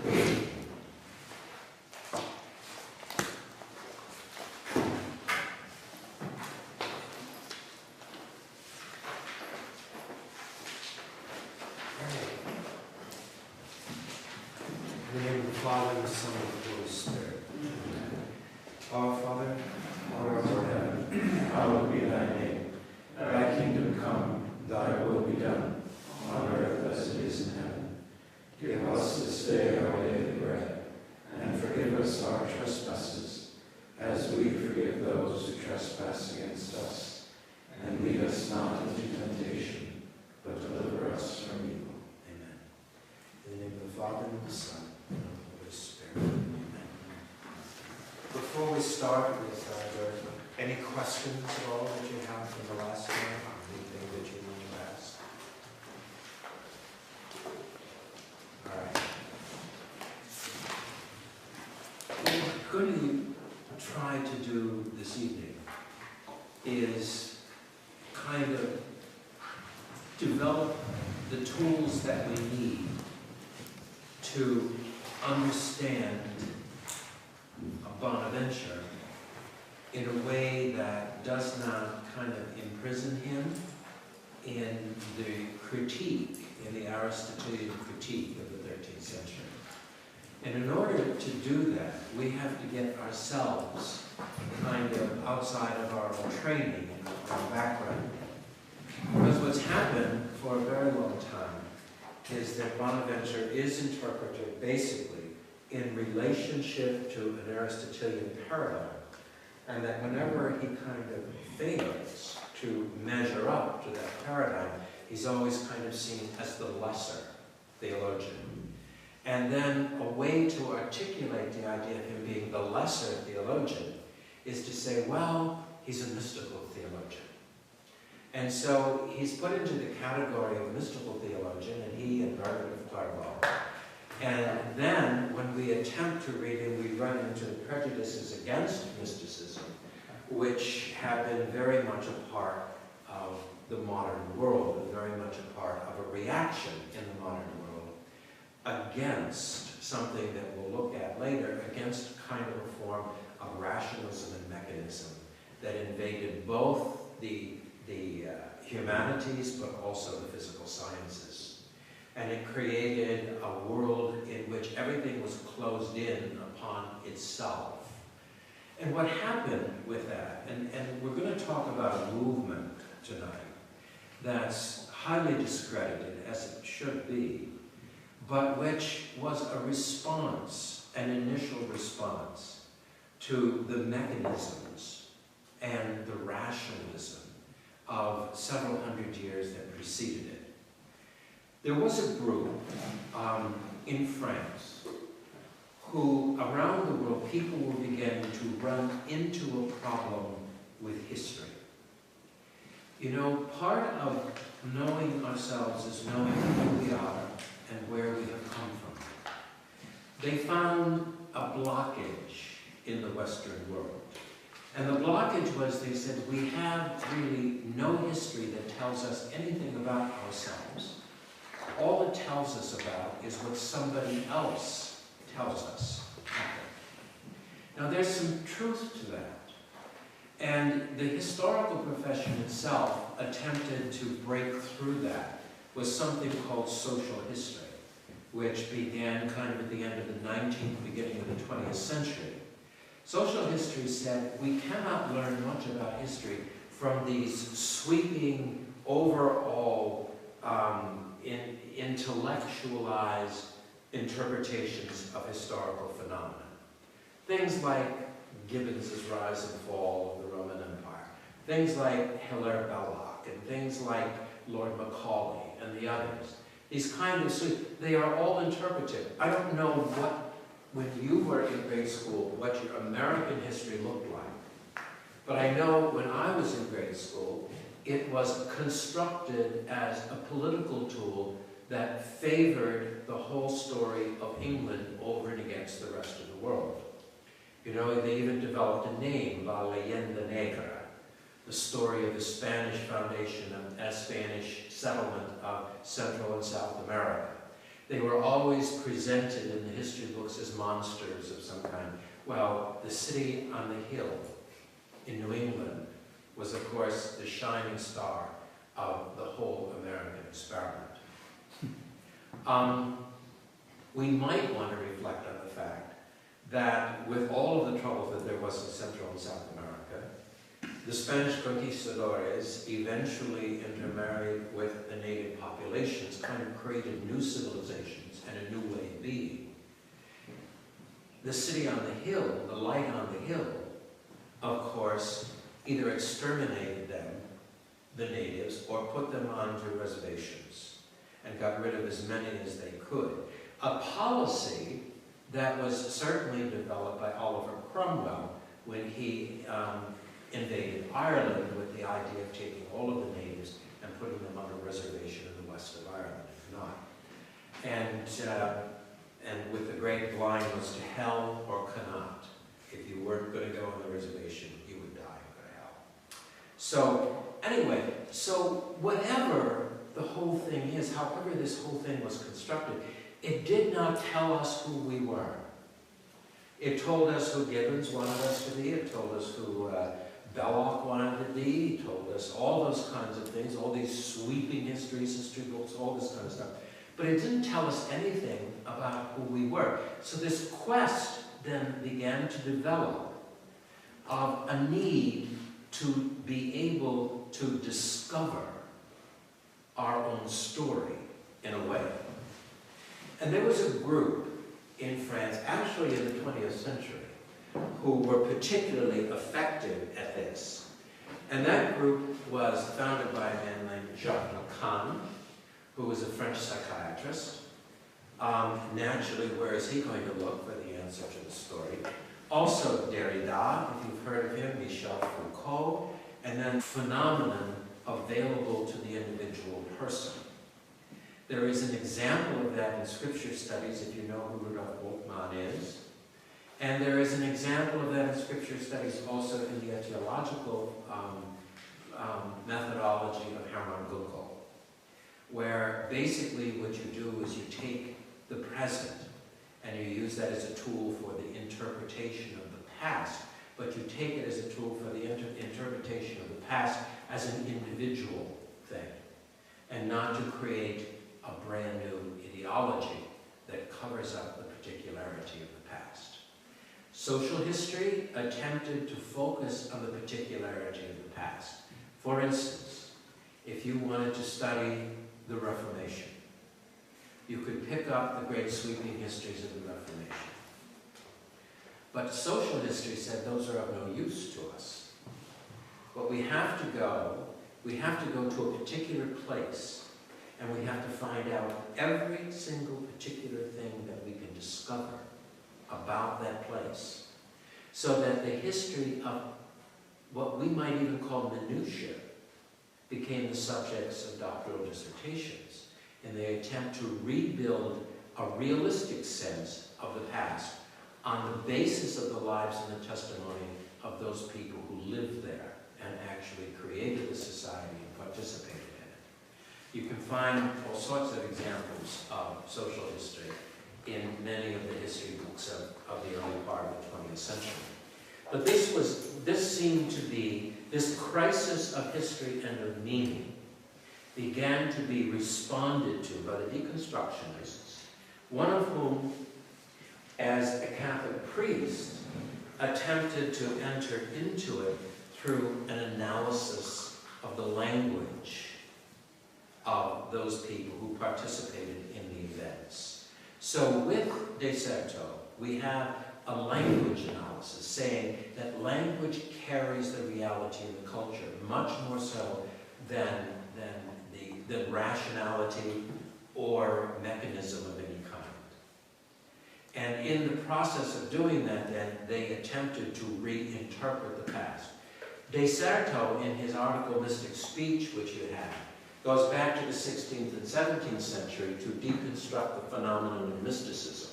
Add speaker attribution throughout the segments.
Speaker 1: In the name of the Father, and the Son, and the Holy Spirit. Our Father, who art in heaven, hallowed be thy name. Thy kingdom come, thy will be done, on earth as it is in heaven. Give us this day our daily bread, and forgive us our trespasses, as we forgive those who trespass against us. And lead us not into temptation, but deliver us from evil. Amen. In the name of the Father, and the Son, and of the Holy Spirit. Amen. Before we start with any questions at all that you have from the last time, anything that you want to ask? All right. What we're going to try to do this evening is kind of develop the tools that we need to understand Bonaventure in a way that does not kind of imprison him in the critique, in the Aristotelian critique of the 13th century. And in order to do that, we have to get ourselves kind of outside of our own training and our background. Because what's happened for a very long time is that Bonaventure is interpreted basically in relationship to an Aristotelian paradigm, and that whenever he kind of fails to measure up to that paradigm, he's always kind of seen as the lesser theologian. And then a way to articulate the idea of him being the lesser theologian is to say, well, he's a mystical theologian. And so he's put into the category of mystical theologian, and he and Bernard of Clairvaux. And then when we attempt to read him, we run into the prejudices against mysticism, which have been very much a part of the modern world, and very much a part of a reaction in the modern world against something that we'll look at later, against kind of a form of rationalism and mechanism that invaded both the humanities, but also the physical sciences. And it created a world in which everything was closed in upon itself. And what happened with that, and we're going to talk about a movement tonight that's highly discredited, as it should be, but which was a response, an initial response to the mechanisms and the rationalism of several hundred years that preceded it. There was a group in France who, around the world, people were beginning to run into a problem with history. You know, part of knowing ourselves is knowing who we are and where we have come from. They found a blockage in the Western world. And the blockage was, they said, we have really no history that tells us anything about ourselves. All it tells us about is what somebody else tells us happened. Now there's some truth to that. And the historical profession itself attempted to break through that with something called social history, which began kind of at the end of the 19th, beginning of the 20th century. Social history said we cannot learn much about history from these sweeping, overall, intellectualized interpretations of historical phenomena. Things like Gibbon's rise and fall of the Roman Empire, things like Hilaire Belloc, and things like Lord Macaulay and the others. These kind of, they are all interpretive. I don't know what, when you were in grade school, what your American history looked like. But I know when I was in grade school, it was constructed as a political tool that favored the whole story of England over and against the rest of the world. You know, they even developed a name, La Leyenda Negra, the story of the Spanish foundation and Spanish settlement of Central and South America. They were always presented in the history books as monsters of some kind. Well, the city on the hill in New England was, of course, the shining star of the whole American experiment. We might want to reflect on the fact that with all of the trouble that there was in Central and South America, the Spanish conquistadores eventually intermarried with the native populations, kind of created new civilizations and a new way of being. The city on the hill, the light on the hill, of course, either exterminated them, the natives, or put them onto reservations and got rid of as many as they could. A policy that was certainly developed by Oliver Cromwell when he invaded Ireland with the idea of taking all of the natives and putting them on a reservation in the west of Ireland, if not. And with the great line was to hell or cannot. If you weren't going to go on the reservation, you would die and go to hell. So anyway, so whatever the whole thing is, however this whole thing was constructed, it did not tell us who we were. It told us who Gibbons wanted us to be. It told us who Belloc wanted to be. It told us all those kinds of things, all these sweeping histories, history books, all this kind of stuff. But it didn't tell us anything about who we were. So this quest then began to develop of a need to be able to discover our own story in a way. And there was a group in France, actually in the 20th century, who were particularly effective at this. And that group was founded by a man named Jacques Lacan, who was a French psychiatrist. Naturally, where is he going to look for the answer to the story? Also Derrida, if you've heard of him, Michel Foucault, and then phenomenon available to the individual person. There is an example of that in scripture studies, if you know who Rudolf Bultmann is. And there is an example of that in scripture studies also in the etiological methodology of Hermann Gunkel, where basically what you do is you take the present and you use that as a tool for the interpretation of the past, but you take it as a tool for the interpretation of the past as an individual thing, and not to create a brand new ideology that covers up the particularity of the past. Social history attempted to focus on the particularity of the past. For instance, if you wanted to study the Reformation, you could pick up the great sweeping histories of the Reformation. But social history said those are of no use to us. But we have to go to a particular place, and we have to find out every single particular thing that we can discover about that place, so that the history of what we might even call minutiae became the subjects of doctoral dissertations in the attempt to rebuild a realistic sense of the past on the basis of the lives and the testimony of those people who lived there and actually created the society and participated in it. You can find all sorts of examples of social history in many of the history books of the early part of the 20th century. But this seemed to be, this crisis of history and of meaning began to be responded to by the deconstructionists, one of whom, as a Catholic priest, attempted to enter into it through an analysis of the language of those people who participated in the events. So with De Certo, we have a language analysis saying that language carries the reality of the culture much more so than rationality or mechanism of any kind. And in the process of doing that, then, they attempted to reinterpret the past. De Certo, in his article Mystic Speech, which you have, goes back to the 16th and 17th century to deconstruct the phenomenon of mysticism.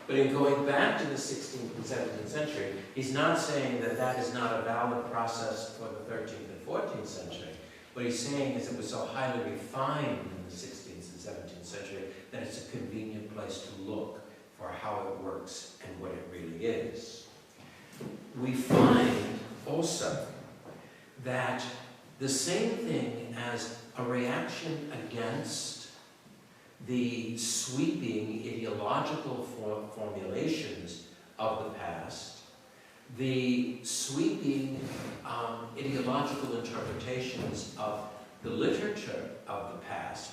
Speaker 1: But in going back to the 16th and 17th century, he's not saying that that is not a valid process for the 13th and 14th century. What he's saying is it was so highly refined in the 16th and 17th century that it's a convenient how it works and what it really is. We find also that the same thing as a reaction against the sweeping ideological formulations of the past, the sweeping ideological interpretations of the literature of the past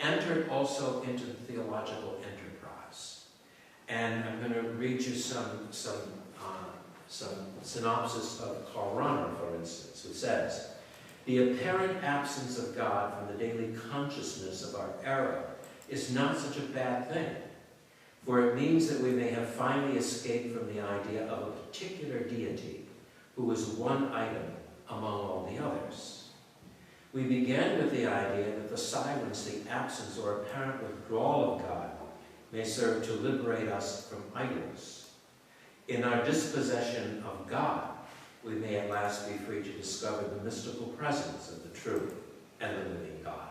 Speaker 1: entered also into the theological enterprise. And I'm going to read you some synopsis of Karl Rahner, for instance, who says, "The apparent absence of God from the daily consciousness of our era is not such a bad thing, for it means that we may have finally escaped from the idea of a particular deity who is one item among all the others. We began with the idea that the silence, the absence, or apparent withdrawal of God may serve to liberate us from idols. In our dispossession of God, we may at last be free to discover the mystical presence of the true and the living God."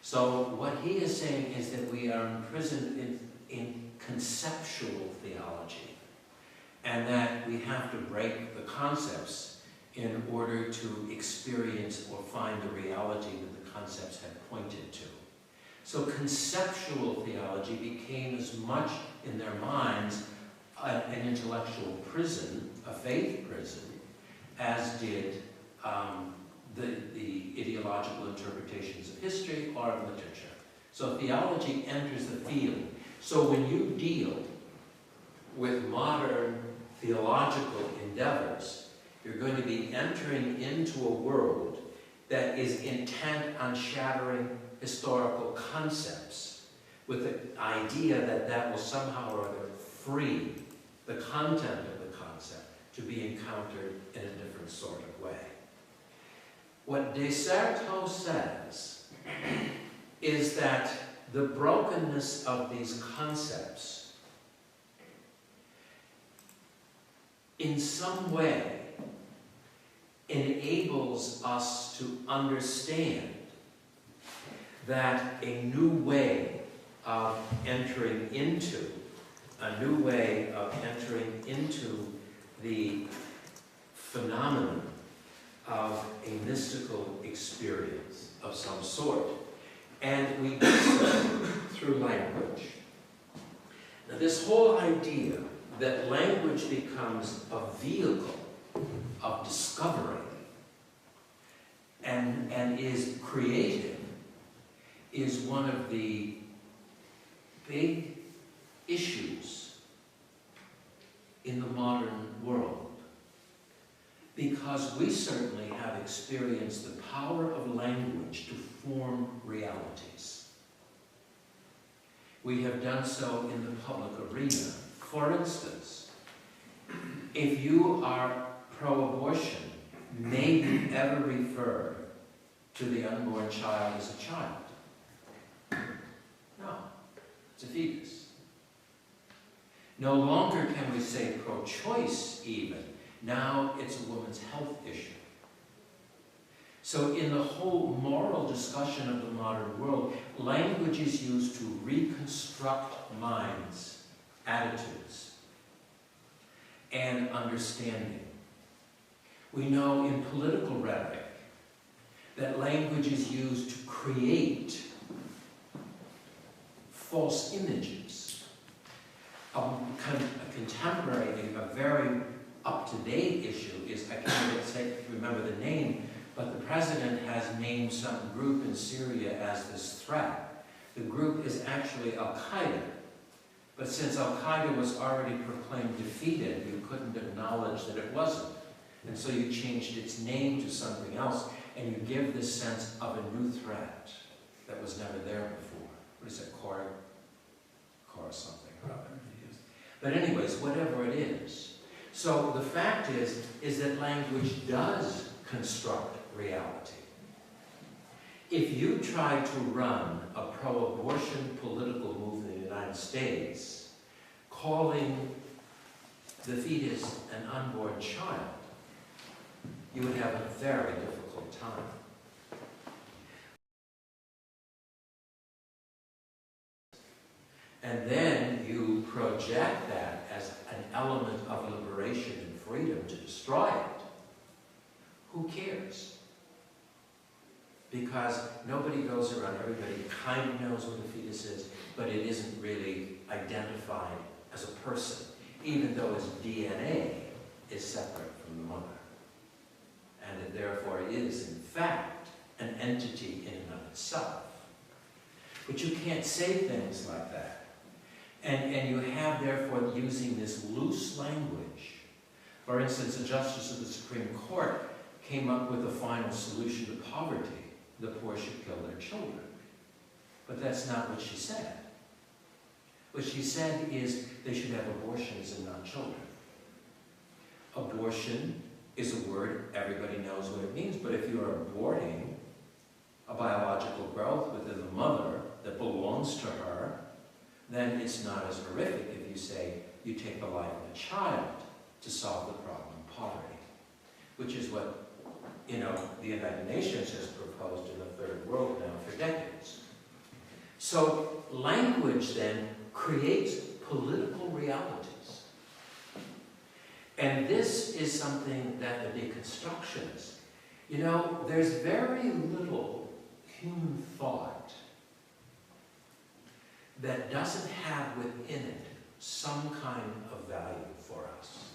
Speaker 1: So what he is saying is that we are imprisoned in conceptual theology, and that we have to break the concepts in order to experience or find the reality that the concepts had pointed to. So conceptual theology became as much in their minds an intellectual prison, a faith prison, as did the ideological interpretations of history or of literature. So theology enters the field. So when you deal with modern theological endeavors, you're going to be entering into a world that is intent on shattering historical concepts with the idea that that will somehow or other free the content of the concept to be encountered in a different sort of way. What Descartes says is that the brokenness of these concepts in some way enables us to understand that a new way of entering into the phenomenon of a mystical experience of some sort. And we do so through language. Now, this whole idea that language becomes a vehicle of discovery and is creative is one of the big issues in the modern world, because we certainly have experienced the power of language to form realities. We have done so in the public arena. For instance, if you are pro-abortion, may you ever refer to the unborn child as a child? No, it's a fetus. No longer can we say pro-choice even. Now it's a woman's health issue. So in the whole moral discussion of the modern world, language is used to reconstruct minds, attitudes, and understanding. We know in political rhetoric that language is used to create false images. A contemporary, a very up-to-date issue is, I can't remember the name, but the president has named some group in Syria as this threat. The group is actually Al-Qaeda. But since Al-Qaeda was already proclaimed defeated, you couldn't acknowledge that it wasn't. And so you changed its name to something else, and you give this sense of a new threat that was never there before. What is it, Core something or other. But anyways, whatever it is. So the fact is that language does construct reality. If you try to run a pro-abortion political movement in the United States, calling the fetus an unborn child, you would have a very difficult time. and then you project that as an element of liberation and freedom to destroy it, who cares? Because nobody goes around, everybody kind of knows what a fetus is, but it isn't really identified as a person, even though its DNA is separate from the mother. And it therefore is, in fact, an entity in and of itself. But you can't say things like that. And you have, therefore, using this loose language. For instance, a justice of the Supreme Court came up with a final solution to poverty. The poor should kill their children. But that's not what she said. What she said is they should have abortions and not children. Abortion is a word, everybody knows what it means, but if you are aborting a biological growth within the mother that belongs to her, then it's not as horrific if you say you take the life of a child to solve the problem of poverty, which is what, the United Nations has proposed in the Third World now for decades. So language then creates political realities. And this is something that the deconstructionists, there's very little human thought that doesn't have within it some kind of value for us.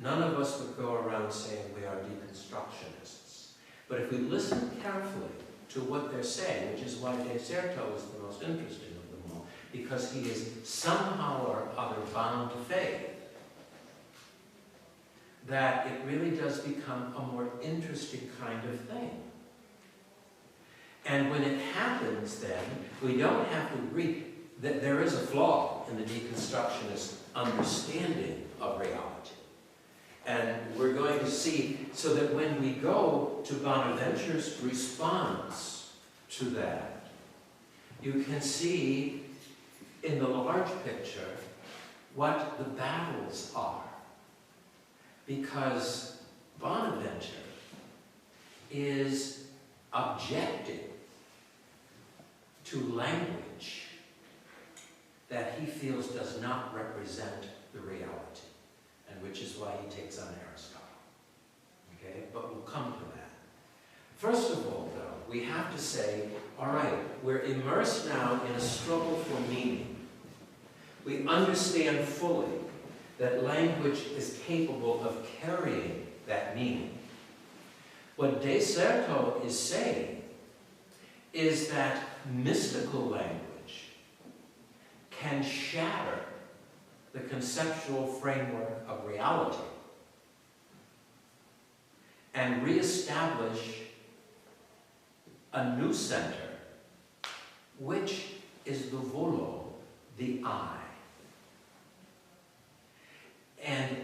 Speaker 1: None of us would go around saying we are deconstructionists. But if we listen carefully to what they're saying, which is why De Certo is the most interesting of them all, because he is somehow or other bound to faith, that it really does become a more interesting kind of thing. And when it happens, then, we don't have to agree that there is a flaw in the deconstructionist understanding of reality. And we're going to see, so that when we go to Bonaventure's response to that, you can see in the large picture what the battles are. Because Bonaventure is objecting to language that he feels does not represent the reality, and which is why he takes on Aristotle. Okay? But we'll come to that. First of all, though, we have to say, all right, we're immersed now in a struggle for meaning. We understand fully that language is capable of carrying that meaning. What De Certo is saying is that mystical language can shatter the conceptual framework of reality and reestablish a new center, which is the volo, the I. And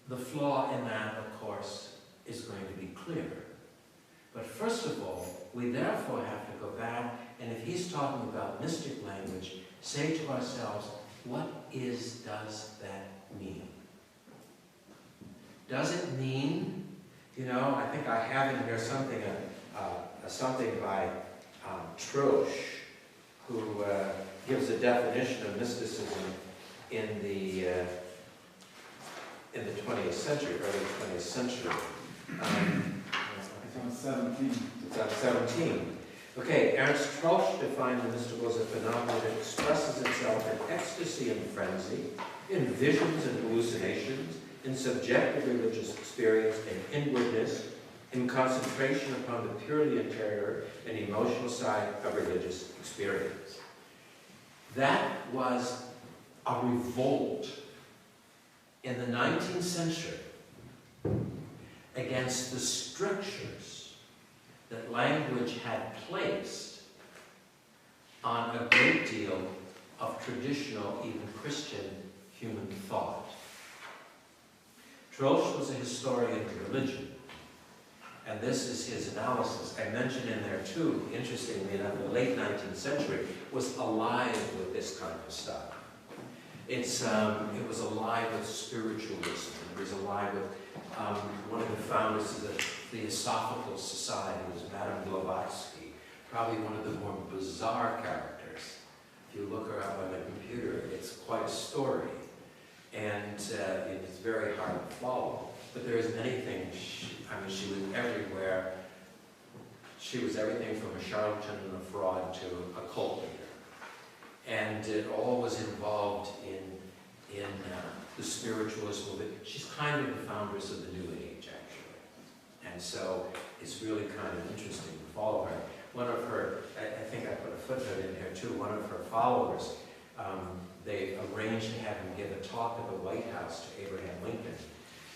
Speaker 1: the flaw in that, of course, is going to be clear. But first of all, we therefore have to go back, and if he's talking about mystic language, say to ourselves, what does that mean? Does it mean, I think I have in here something by Troche, who gives a definition of mysticism in the 20th century, early 20th century.
Speaker 2: It's on 17.
Speaker 1: It's on 17. Okay, Ernst Troche defined the mystical as a phenomenon that expresses itself in ecstasy and frenzy, in visions and hallucinations, in subjective religious experience and inwardness, in concentration upon the purely interior and emotional side of religious experience. That was a revolt in the 19th century against the strictures that language had placed on a great deal of traditional, even Christian, human thought. Troche was a historian of religion, and this is his analysis. I mentioned in there too, interestingly enough, the late 19th century was alive with this kind of stuff. It was alive with spiritualism. It was alive with one of the founders of the Theosophical Society was Madame Blavatsky, probably one of the more bizarre characters. If you look her up on the computer, hard to follow. But there isn't anything, I mean, she was everywhere. She was everything from a charlatan and a fraud to a cult leader. And it all was involved in the spiritualist movement. She's kind of the founders of the New Age, actually. And so it's really kind of interesting to follow her. One of her, I think I put a footnote in here too, one of her followers, they arranged to have him give a talk at the White House to Abraham Lincoln.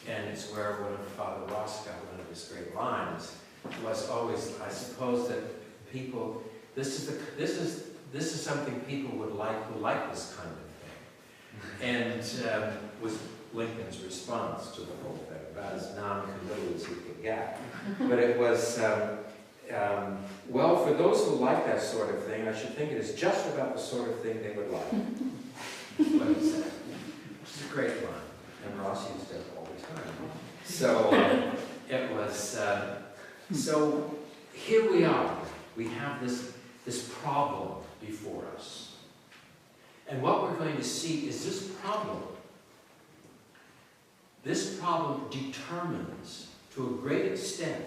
Speaker 1: And it's where one of Father Ross got one of his great lines, was always, I suppose that people, this is something people would like who like this kind of thing. And was Lincoln's response to the whole thing, about as non-committal as he could get. But it was, well, for those who like that sort of thing, I should think it is just about the sort of thing they would like. What he said. Which is a great line. And Ross used it all the time. So it was, so here we are. We have this problem before us. And what we're going to see is this problem determines, to a great extent,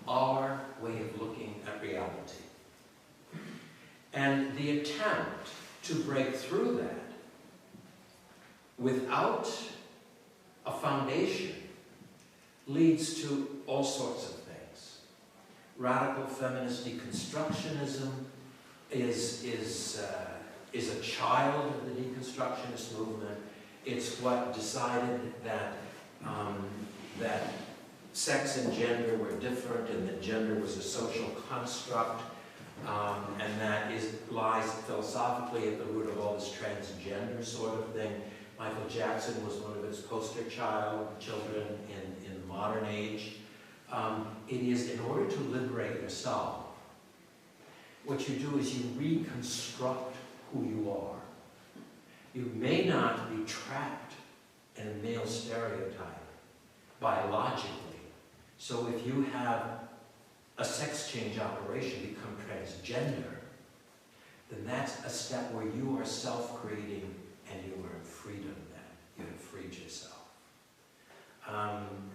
Speaker 1: our way of looking at reality. And the attempt to break through that without a foundation leads to all sorts of things. Radical feminist deconstructionism is a child of the deconstructionist movement. It's what decided that that sex and gender were different, and that gender was a social construct, and that lies philosophically at the root of all this transgender sort of thing. Michael Jackson was one of its poster children in the modern age. It is in order to liberate yourself, what you do is you reconstruct who you are. You may not be trapped in a male stereotype biologically. So if you have a sex change operation, become transgender, then that's a step where you are self-creating and you are in freedom then. You have freed yourself.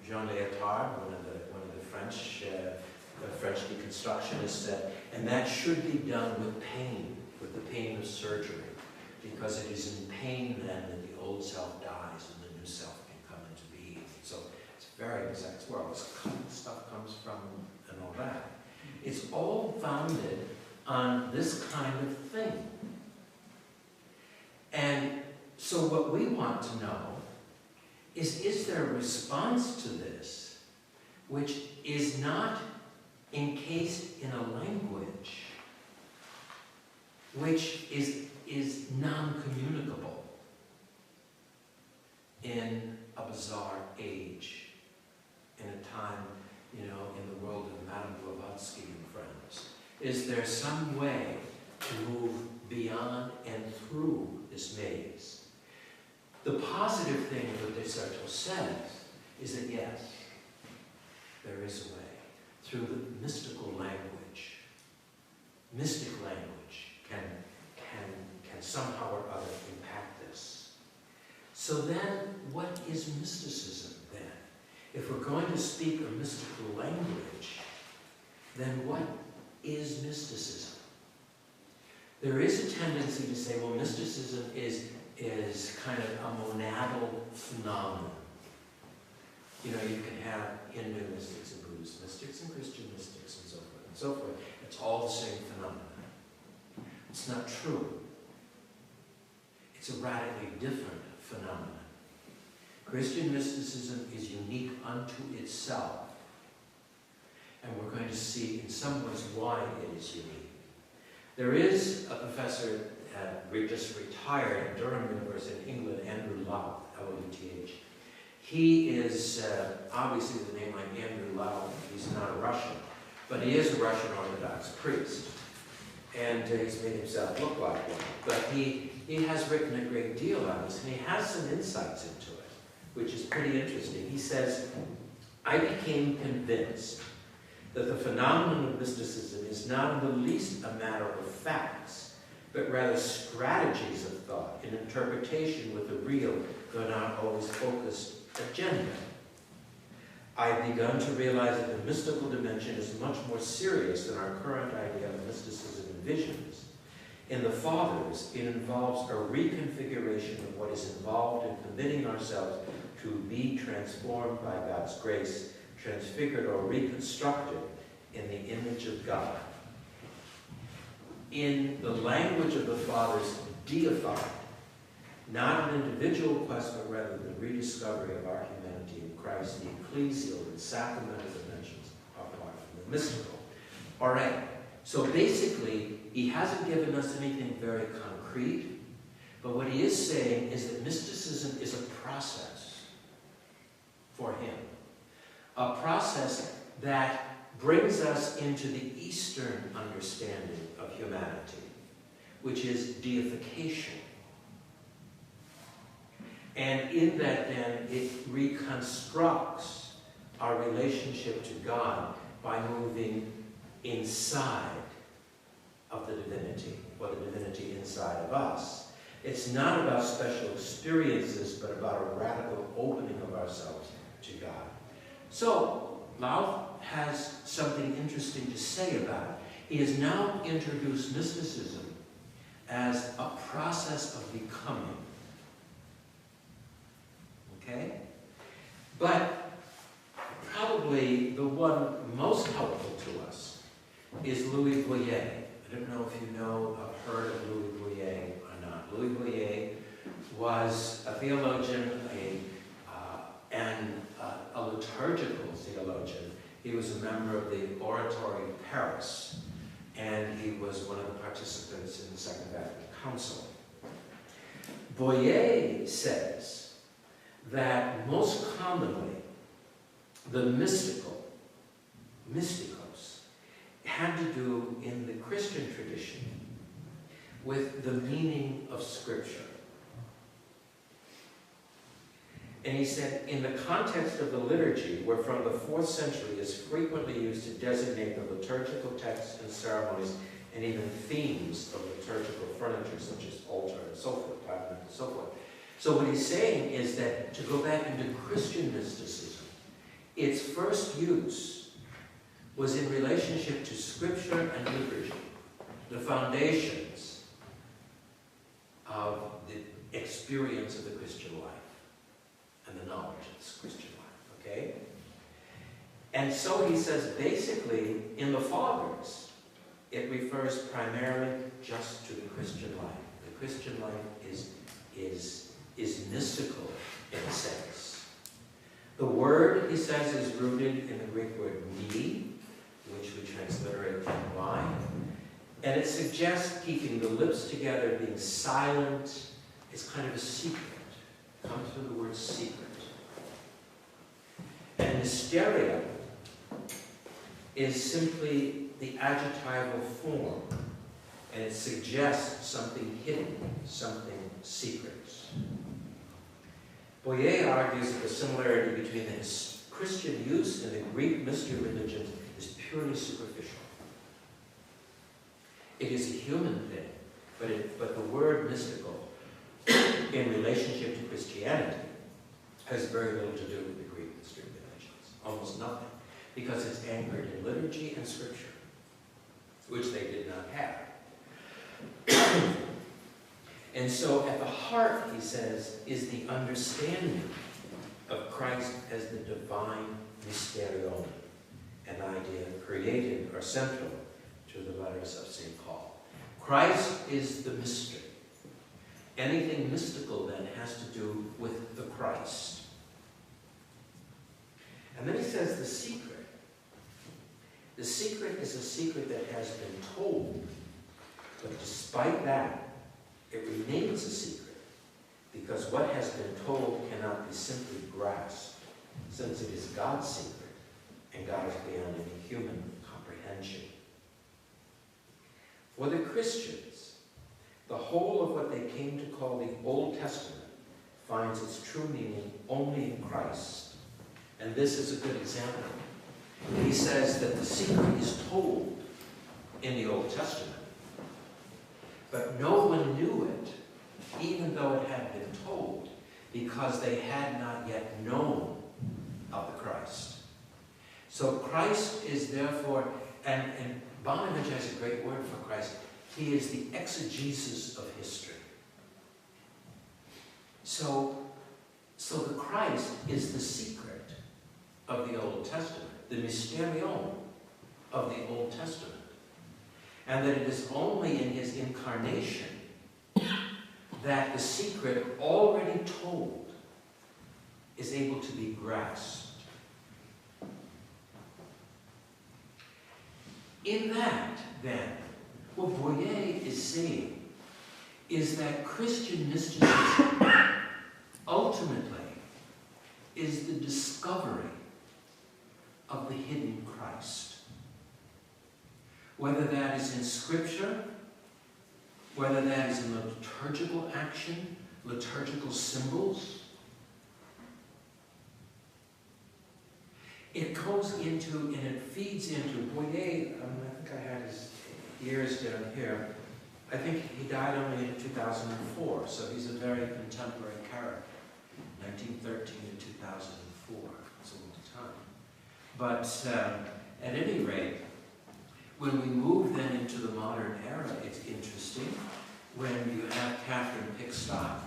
Speaker 1: Jean Lyotard, one of the French deconstructionists said, and that should be done with pain, with the pain of surgery, because it is in pain then that the old self dies and the new self can come into being. So it's very exact. It's where all this stuff comes from and all that. It's all founded on this kind of thing. And so what we want to know is there a response to this which is not encased in a language which is non-communicable in a bizarre age, in a time, in the world of Madame Blavatsky and friends? Is there some way to move beyond and through this maze? The positive thing of what Descartes says is that yes, there is a way. Through the mystical language. Mystic language can somehow or other impact this. So then, what is mysticism then? If we're going to speak a mystical language, then what is mysticism? There is a tendency to say, well, mysticism is kind of a monadal phenomenon. You can have Hindu mystics and Buddhist mystics and Christian mystics and so forth and so forth. It's all the same phenomenon. It's not true. It's a radically different phenomenon. Christian mysticism is unique unto itself. And we're going to see in some ways why it is unique. There is a professor, just retired at Durham University in England, Andrew Louth, L-O-U-T-H. He is, obviously the name like Andrew Louth, he's not a Russian, but he is a Russian Orthodox priest. And he's made himself look like one. But he has written a great deal on this, and he has some insights into it, which is pretty interesting. He says, I became convinced that the phenomenon of mysticism is not in the least a matter of facts, but rather strategies of thought in interpretation with the real, though not always focused, agenda. I've begun to realize that the mystical dimension is much more serious than our current idea of mysticism envisions. In the Fathers, it involves a reconfiguration of what is involved in committing ourselves to be transformed by God's grace, transfigured or reconstructed in the image of God. In the language of the Fathers, deified, not an individual quest, but rather the rediscovery of our humanity in Christ, the ecclesial and sacramental dimensions are part of the mystical. All right, so basically, he hasn't given us anything very concrete, but what he is saying is that mysticism is a process for him. A process that brings us into the Eastern understanding of humanity, which is deification. And in that, then, it reconstructs our relationship to God by moving inside of the divinity, or the divinity inside of us. It's not about special experiences, but about a radical opening of ourselves to God. So, Lao has something interesting to say about it. He has now introduced mysticism as a process of becoming. Okay? But probably the one most helpful to us is Louis Boyer. I don't know if you know or heard of Louis Boyer or not. Louis Boyer was a theologian, a liturgical theologian. He was a member of the Oratory of Paris, and he was one of the participants in the Second Vatican Council. Boyer says that most commonly the mysticos, had to do in the Christian tradition with the meaning of Scripture. And he said, in the context of the liturgy, where from the 4th century is frequently used to designate the liturgical texts and ceremonies and even themes of liturgical furniture, such as altar and so forth, tabernacle and so forth. So what he's saying is that to go back into Christian mysticism, its first use was in relationship to Scripture and liturgy, the foundations of the experience of the Christian life and the knowledge of this Christian life, okay? And so he says, basically, in the Fathers, it refers primarily just to the Christian life. The Christian life is mystical in a sense. The word, he says, is rooted in the Greek word me, which we transliterate why. And it suggests keeping the lips together, being silent. It's kind of a secret. It comes from the word secret. And hysteria is simply the adjectival form, and it suggests something hidden, something secret. Boyer argues that the similarity between the Christian use and the Greek mystery religions is purely superficial. It is a human thing, but the word mystical in relationship to Christianity has very little to do with the Greek mystery religions, almost nothing, because it's anchored in liturgy and Scripture, which they did not have. And so at the heart, he says, is the understanding of Christ as the divine mysterion, an idea created or central to the letters of St. Paul. Christ is the mystery. Anything mystical then has to do with the Christ. And then he says the secret. The secret is a secret that has been told, but despite that, it remains a secret, because what has been told cannot be simply grasped, since it is God's secret, and God is beyond any human comprehension. For the Christians, the whole of what they came to call the Old Testament finds its true meaning only in Christ. And this is a good example. He says that the secret is told in the Old Testament, But no one knew it, even though it had been told, because they had not yet known of the Christ. So Christ is therefore, and Bonhoeffer has a great word for Christ, he is the exegesis of history. So the Christ is the secret of the Old Testament, the mysterion of the Old Testament. And that it is only in his incarnation that the secret already told is able to be grasped. In that, then, what Boyer is saying is that Christian mysticism ultimately is the discovery of the hidden Christ. Whether that is in Scripture, whether that is in liturgical action, liturgical symbols, it goes into and it feeds into Boyer. I think I had his years down here. I think he died only in 2004, so he's a very contemporary character. 1913 to 2004, it's a long time. But at any rate, when we move then into the modern era, it's interesting when you have Catherine Pickstock,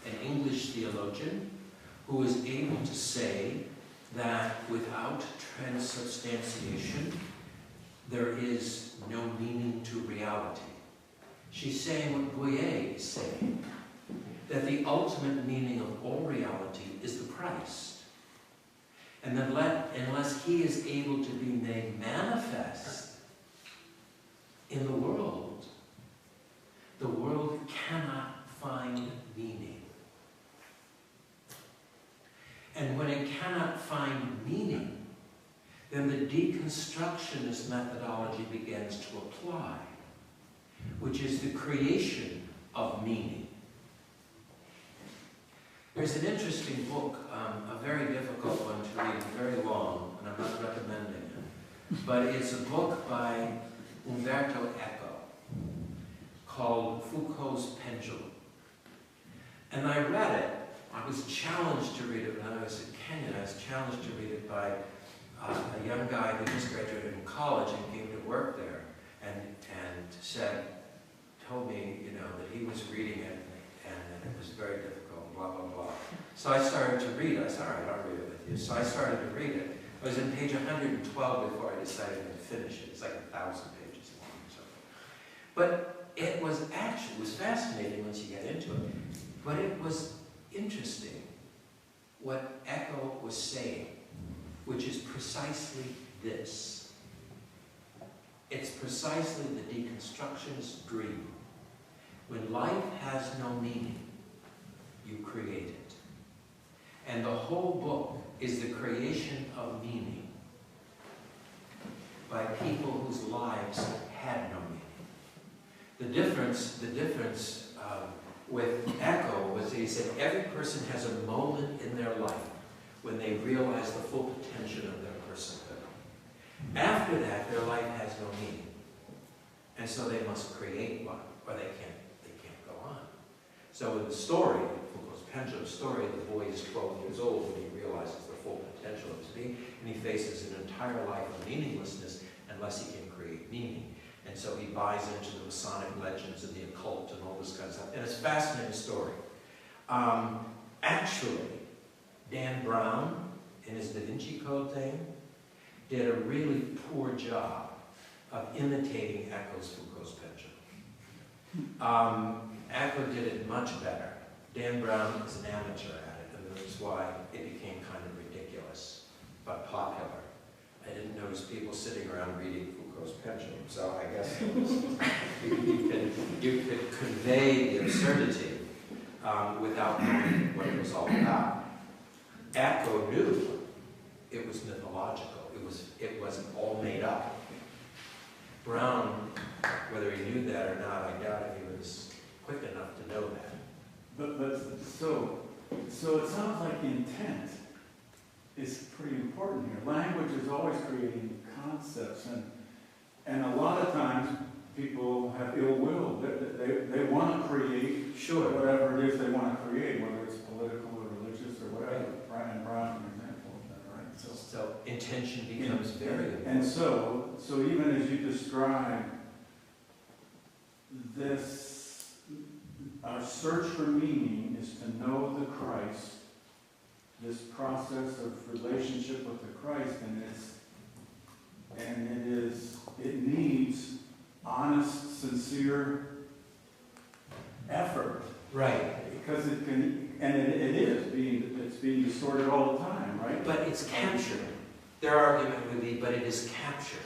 Speaker 1: an English theologian, who is able to say that without transubstantiation, there is no meaning to reality. She's saying what Boyer is saying, that the ultimate meaning of all reality is the Christ. And that unless he is able to be made manifest in the world cannot find meaning. And when it cannot find meaning, then the deconstructionist methodology begins to apply, which is the creation of meaning. There's an interesting book, a very difficult one to read, very long, and I'm not recommending it, but it's a book by Umberto Eco called Foucault's Pendulum. And I read it. I was challenged to read it when I was in Kenya. I was challenged to read it by a young guy who just graduated from college and came to work there, and told me, that he was reading it and it was very difficult, blah, blah, blah. So I started to read it. I said, all right, I'll read it with you. So I started to read it. I was in page 112 before I decided to finish it. It's like 1,000 pages long. So. But it was fascinating once you get into it. But it was interesting what Eco was saying, which is precisely this. It's precisely the deconstructionist dream. When life has no meaning, you create it. And the whole book is the creation of meaning by people whose lives had no meaning. The difference with Eco was he said every person has a moment in their life when they realize the full potential of their personhood. After that, their life has no meaning. And so they must create one, or they can't go on. So in the story, Foucault's Pendulum story, the boy is 12 years old when he realizes the full potential of his being, and he faces an entire life of meaninglessness unless he can create meaning. And so he buys into the Masonic legends and the occult and all this kind of stuff. And it's a fascinating story. Actually, Dan Brown, in his Da Vinci Code thing, did a really poor job of imitating Foucault's Pendulum. Eco did it much better. Dan Brown is an amateur at it, and that's why it became kind of ridiculous, but popular. I didn't notice people sitting around reading Foucault's Pendulum, so I guess it was, you could convey the absurdity without knowing what it was all about. Eco knew it was mythological. It wasn't all made up. Brown, whether he knew that or not, I doubt if he was quick enough to know that.
Speaker 2: So it sounds like the intent is pretty important here. Language is always creating concepts, and a lot of times people have ill will. They want to create
Speaker 1: Sure.
Speaker 2: whatever it is they want to create, whether it's political or religious or whatever. Brian Brown, for example, is that right?
Speaker 1: So intention becomes very important.
Speaker 2: And so even as you describe this, our search for meaning is to know the Christ, this process of relationship with the Christ, it needs honest, sincere effort.
Speaker 1: Right.
Speaker 2: Because it can, and it's being distorted all the time, right?
Speaker 1: But it's captured. Their argument would be, but it is captured.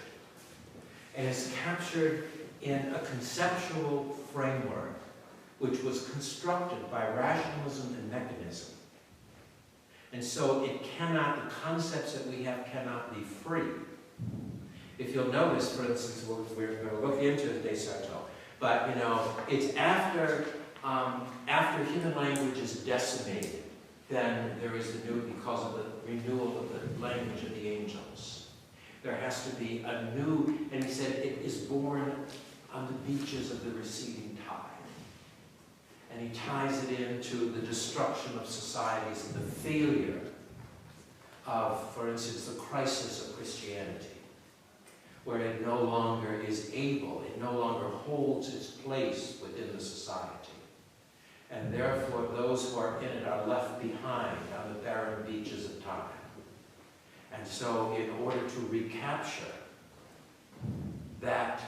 Speaker 1: And it's captured in a conceptual framework which was constructed by rationalism and mechanism. And so it cannot, the concepts that we have cannot be free. If you'll notice, for instance, we're going to look into Descartes, but it's after human language is decimated, then there is the new, because of the renewal of the language of the angels. There has to be a new, and he said it is born on the beaches of the receding tide. And he ties it into the destruction of societies and the failure of, for instance, the crisis of Christianity, where it no longer is able, it no longer holds its place within the society. And therefore, those who are in it are left behind on the barren beaches of time. And so, in order to recapture that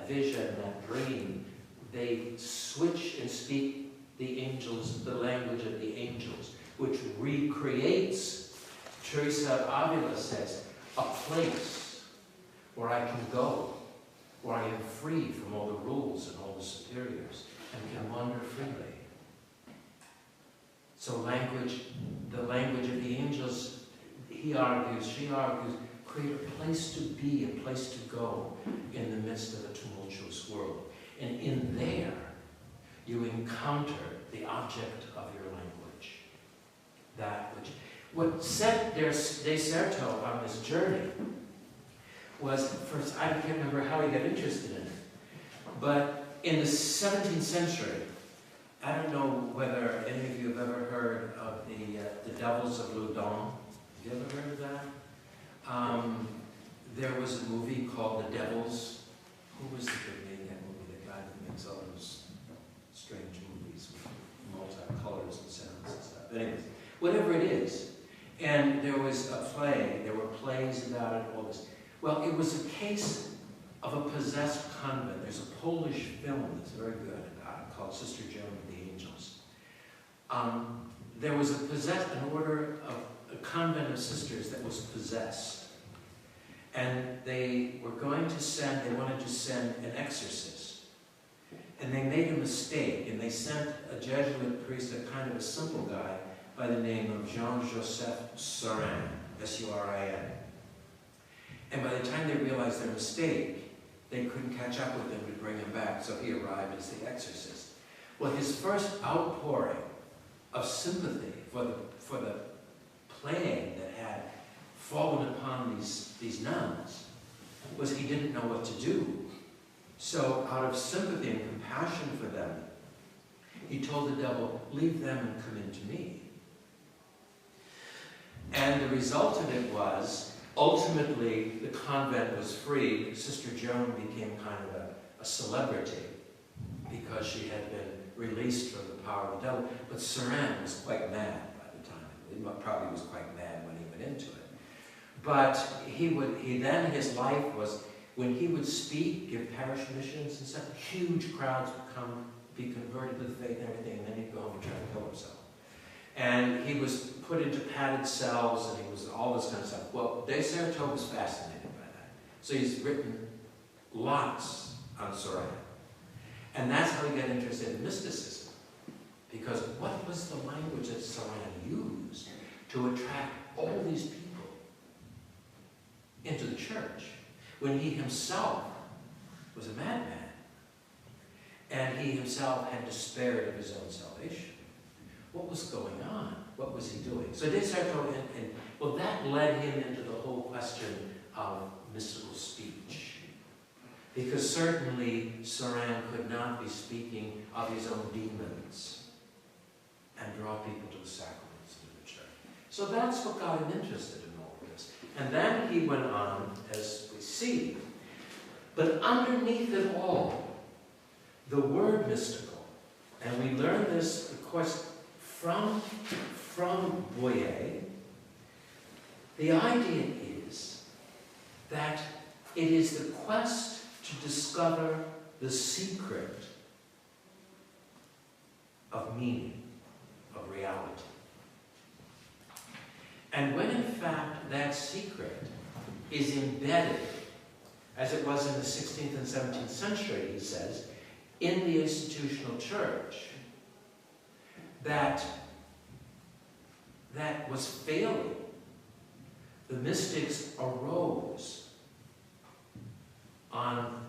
Speaker 1: vision, that dream, they switch and speak the language of the angels, which recreates, Teresa of Avila says, a place where I can go, where I am free from all the rules and all the superiors, and can wander freely. So the language of the angels, he argues, she argues, create a place to be, a place to go in the midst of a tumultuous world. And in there, you encounter the object of your language. That which, what set Descartes on this journey was, first, I can't remember how he got interested in it, but in the 17th century, I don't know whether any of you have ever heard of the Devils of Loudun. Have you ever heard of that? There was a movie called The Devils. Who was the big name in that movie? The guy that makes all those strange movies with multi-colors and sounds and stuff. Anyways, whatever it is. And there was a play. There were plays about it, all this. Well, it was a case of a possessed convent. There's a Polish film that's very good called Sister Joan of the Angels. There was an order of a convent of sisters that was possessed. And they wanted to send an exorcist. And they made a mistake, and they sent a Jesuit priest, a kind of a simple guy, by the name of Jean-Joseph Surin, S-U-R-I-N. And by the time they realized their mistake, they couldn't catch up with him to bring him back, so he arrived as the exorcist. Well, his first outpouring of sympathy for the plague that had fallen upon these nuns was he didn't know what to do. So out of sympathy and compassion for them, he told the devil, leave them and come into me. And the result of it was, ultimately, the convent was free. Sister Joan became kind of a celebrity because she had been released from the power of the devil. But Surin was quite mad by the time. He probably was quite mad when he went into it. But his life was, when he would speak, give parish missions and stuff, huge crowds would be converted to the faith and everything, and then he'd go home and try to kill himself. And he was put into padded cells, and he was all this kind of stuff. Well, Descartes was fascinated by that. So he's written lots on Surin. And that's how he got interested in mysticism. Because what was the language that Surin used to attract all these people into the church when he himself was a madman? And he himself had despaired of his own salvation. What was going on? What was he doing? So Descartes, well, that led him into the whole question of mystical speech. because certainly Soran could not be speaking of his own demons and draw people to the sacraments of the church. So that's what got him interested in all this. And then he went on, as we see. But underneath it all, the word mystical, and we learn this, of course, from Boyer, the idea is that it is the quest to discover the secret of meaning, of reality. And when in fact that secret is embedded, as it was in the 16th and 17th century, he says, in the institutional church, that was failing, the mystics arose on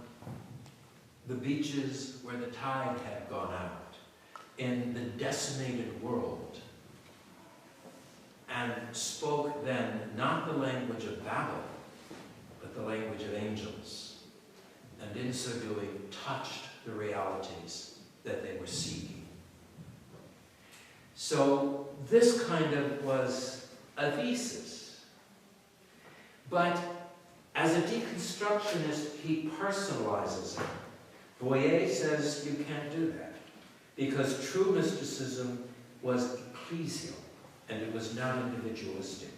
Speaker 1: the beaches where the tide had gone out, in the decimated world, and spoke then not the language of Babel, but the language of angels, and in so doing touched the realities that they were seeking. So this kind of was a thesis. But as a deconstructionist, he personalizes it. Boyer says you can't do that, because true mysticism was ecclesial, and it was not individualistic.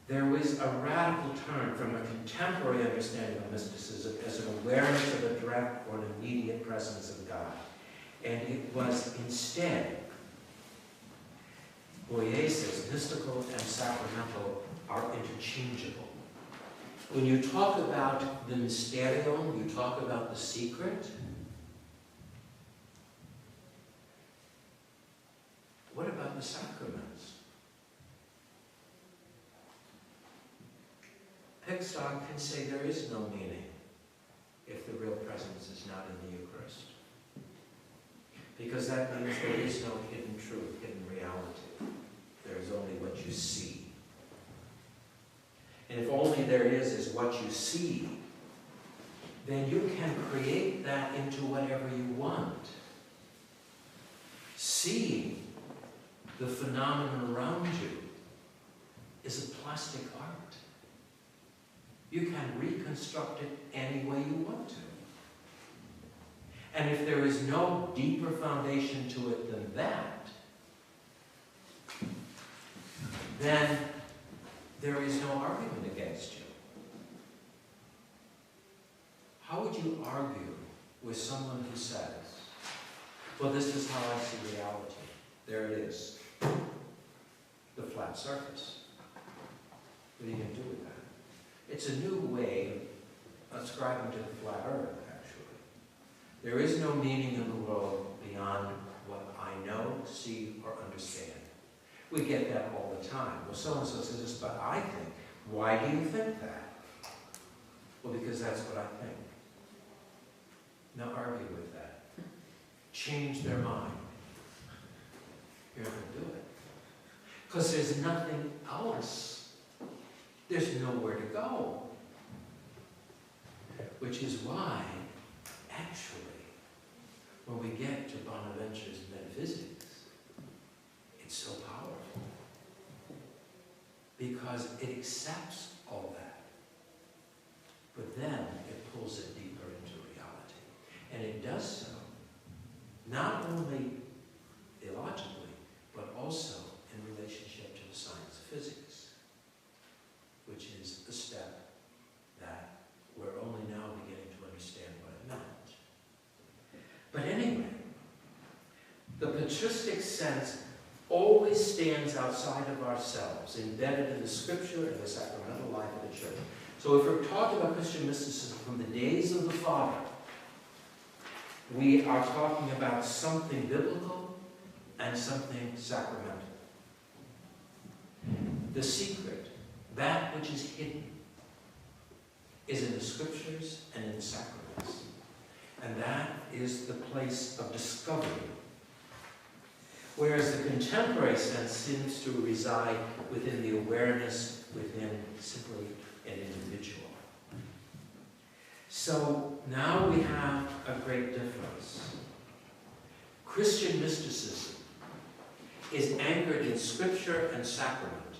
Speaker 1: There was a radical turn from a contemporary understanding of mysticism as an awareness of a direct or an immediate presence of God. And it was instead, Boyer says, mystical and sacramental are interchangeable. When you talk about the mysterium, you talk about the secret. What about the sacraments? Pickstock can say there is no meaning if the real presence is not in the Eucharist. Because that means there is no hidden truth, hidden reality. There is only what you see. And if only there is what you see, then you can create that into whatever you want. Seeing the phenomenon around you is a plastic art. You can reconstruct it any way you want to. And if there is no deeper foundation to it than that, then there is no argument against you. How would you argue with someone who says, well, this is how I see reality. There it is. The flat surface. What are you going to do with that? It's a new way of ascribing to the flat earth, actually. There is no meaning in the world beyond what I know, see, or understand. We get that all the time. Well, so-and-so says this, but I think. Why do you think that? Well, because that's what I think. Now argue with that. Change their mind. You're not going to do it. Because there's nothing else. There's nowhere to go. Which is why, actually, when we get to Bonaventure's metaphysics, it's so powerful. Because it accepts all that. But then it pulls it deeper into reality. And it does so, not only theologically, but also in relationship to the science of physics, which is a step that we're only now beginning to understand what it meant. But anyway, the patristic sense always stands outside of ourselves, embedded in the scripture and the sacramental life of the church. So if we're talking about Christian mysticism from the days of the Father, we are talking about something biblical and something sacramental. The secret, that which is hidden, is in the scriptures and in the sacraments. And that is the place of discovery. Whereas the contemporary sense seems to reside within the awareness within simply an individual. So now we have a great difference. Christian mysticism is anchored in Scripture and sacrament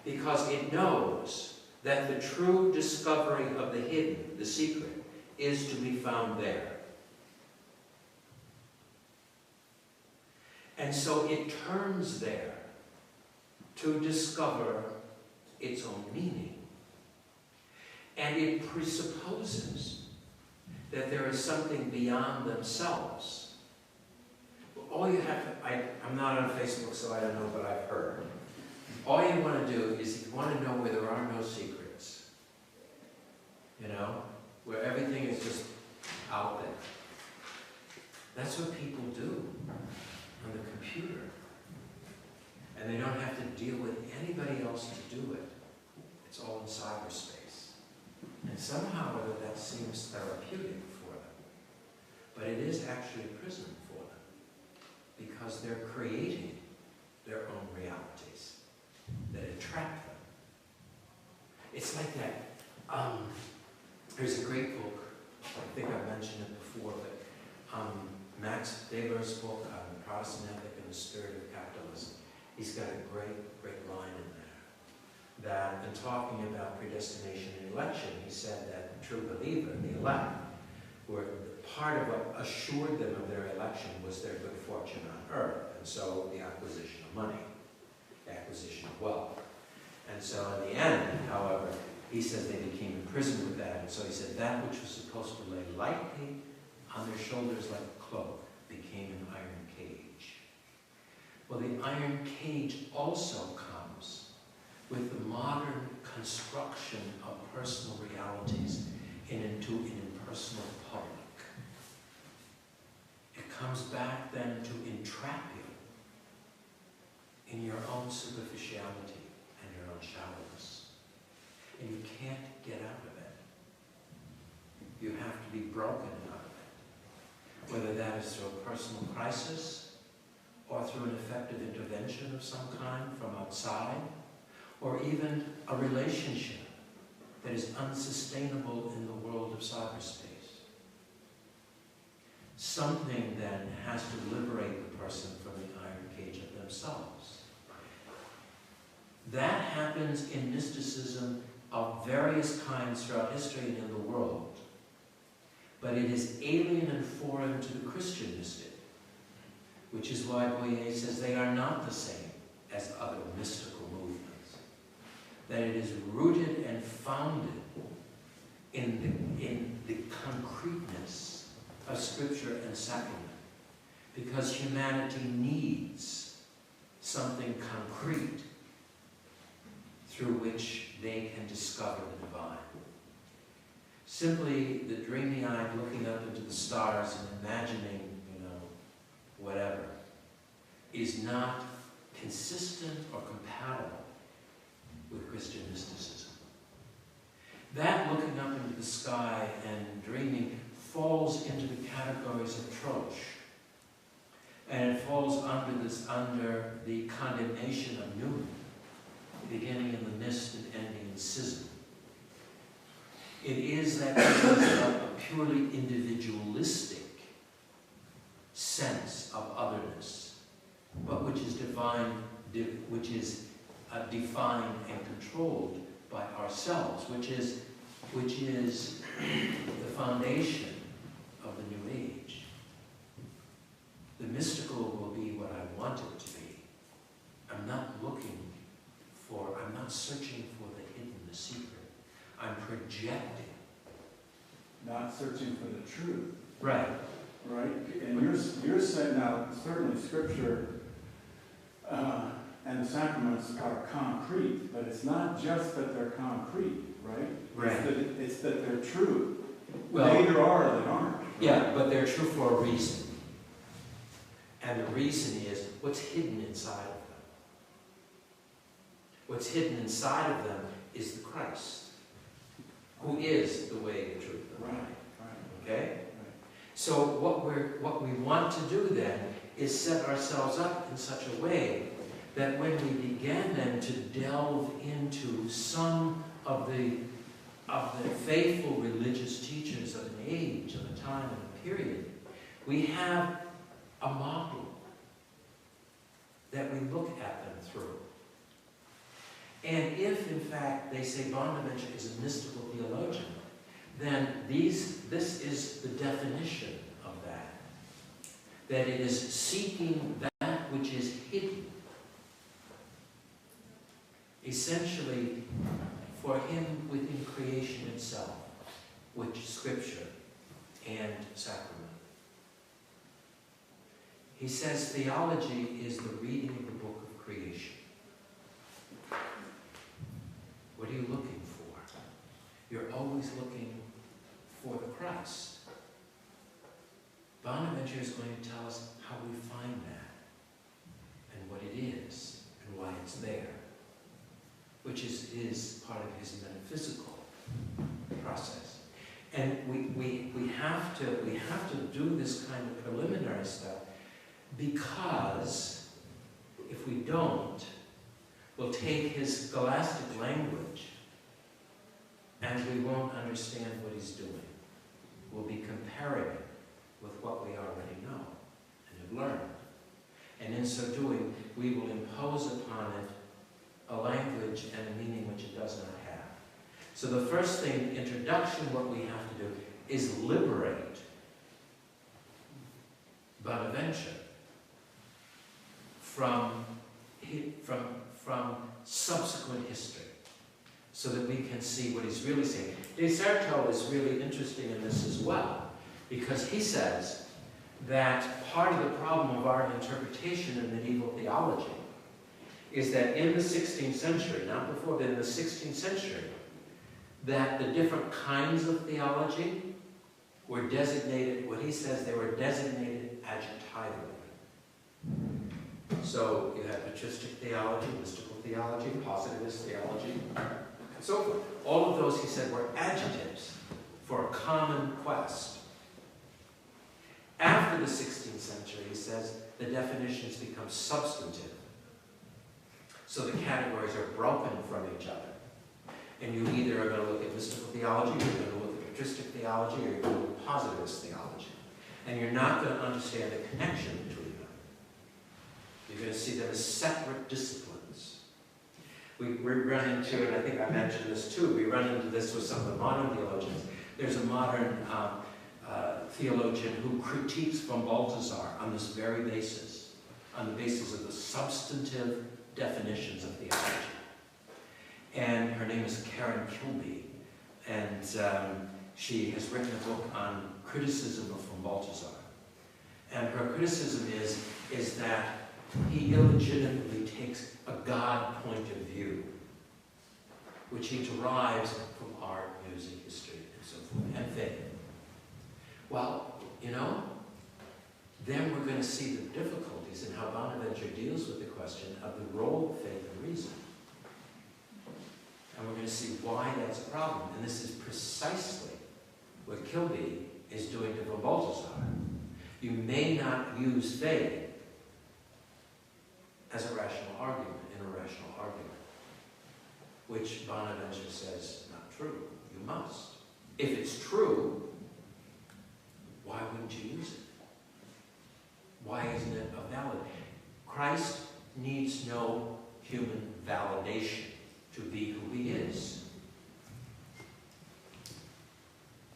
Speaker 1: because it knows that the true discovery of the hidden, the secret, is to be found there. And so it turns there to discover its own meaning. And it presupposes that there is something beyond themselves. All you have to, I'm not on Facebook, so I don't know what I've heard. All you want to do is you want to know where there are no secrets. You know? Where everything is just out there. That's what people do on the computer. And they don't have to deal with anybody else to do it. It's all in cyberspace. And somehow or other that seems therapeutic for them. But it is actually a prison for them. Because they're creating their own realities that entrap them. It's like that. There's a great book, I think I mentioned it before, but Max Weber's book on the Protestant Ethic and the Spirit of Capitalism. He's got a great line in there. That in talking about predestination and election, he said that the true believer, the elect, were part of what assured them of their election was their good fortune on earth, and so the acquisition of money, the acquisition of wealth. And so in the end, however, he says they became imprisoned with that, and so he said that which was supposed to lay lightly on their shoulders like a cloak became an iron cage. Well, the iron cage also comes with the modern construction of personal realities into an impersonal public. It comes back then to entrap you in your own superficiality and your own shallowness. And you can't get out of it. You have to be broken out of it. Whether that is through a personal crisis, or through an effective intervention of some kind from outside, or even a relationship that is unsustainable in the world of cyberspace. Something then has to liberate the person from the iron cage of themselves. That happens in mysticism of various kinds throughout history and in the world. But it is alien and foreign to the Christian mystic, which is why Boyer says they are not the same as other mystical movements. That it is rooted and founded in the concreteness of Scripture and sacrament. Because humanity needs something concrete through which they can discover the divine. Simply the dreamy-eyed looking up into the stars and imagining, whatever, is not consistent or compatible with Christian mysticism. That looking up into the sky and dreaming falls into the categories of troche. And it falls under the condemnation of Newman, beginning in the mist and ending in schism. It is that a purely individualistic sense of otherness, but which is defined and controlled by ourselves, which is the foundation of the New Age. The mystical will be what I want it to be. I'm not searching for the hidden, the secret. I'm projecting.
Speaker 2: Not searching for the truth.
Speaker 1: Right.
Speaker 2: Right? And you're saying now, certainly Scripture and the sacraments are concrete, but it's not just that they're concrete, right?
Speaker 1: Right.
Speaker 2: It's that they're true.
Speaker 1: Well,
Speaker 2: they either are or they aren't. Right?
Speaker 1: Yeah, but they're true for a reason. And the reason is what's hidden inside of them. What's hidden inside of them is the Christ, who is the way, the truth, and the life.
Speaker 2: Right.
Speaker 1: Okay?
Speaker 2: Right.
Speaker 1: So what we want to do then is set ourselves up in such a way that when we begin then to delve into some of the of the faithful religious teachers of an age, of a time, and a period, we have a model that we look at them through. And if, in fact, they say Bonaventure is a mystical theologian, then this is the definition of that. That it is seeking that which is hidden. Essentially, for him within creation itself, which is Scripture and sacrament. He says theology is the reading of the book of creation. What are you looking for? You're always looking for the Christ. Bonaventure is going to tell us how we find that, and what it is, and why it's there, which is part of his metaphysical process. And we have to do this kind of preliminary stuff, because if we don't, we'll take his scholastic language and we won't understand what he's doing. We'll be comparing it with what we already know and have learned. And in so doing, we will impose upon it a language and a meaning which it does not have. So the first thing, introduction, what we have to do is liberate Bonaventure from subsequent history, so that we can see what he's really saying. Descartes is really interesting in this as well, because he says that part of the problem of our interpretation of medieval theology is that in the 16th century, not before, but in the 16th century, that the different kinds of theology were designated, what he says, they were designated adjectively. So you have patristic theology, mystical theology, positivist theology, and so forth. All of those, he said, were adjectives for a common quest. After the 16th century, he says, the definitions become substantive. So the categories are broken from each other. And you either are going to look at mystical theology, or you're going to look at patristic theology, or you're going to look at positivist theology. And you're not going to understand the connection between them. You're going to see them as separate disciplines. We run into, and I think I mentioned this too, we run into this with some of the modern theologians. There's a modern theologian who critiques von Balthasar on this very basis, on the basis of the substantive definitions of theology. And her name is Karen Kilby, and she has written a book on criticism of von Balthasar. And her criticism is that he illegitimately takes a God point of view, which he derives from art, music, history, and so forth, and faith. Well, you know, then we're going to see the difficulties in how Bonaventure deals with the question of the role of faith and reason. And we're going to see why that's a problem. And this is precisely what Kilby is doing to von Balthasar. You may not use faith as a rational argument, in a rational argument, which Bonaventure says not true. You must. If it's true, why wouldn't you use it? Why isn't it a valid? Christ needs no human validation to be who he is.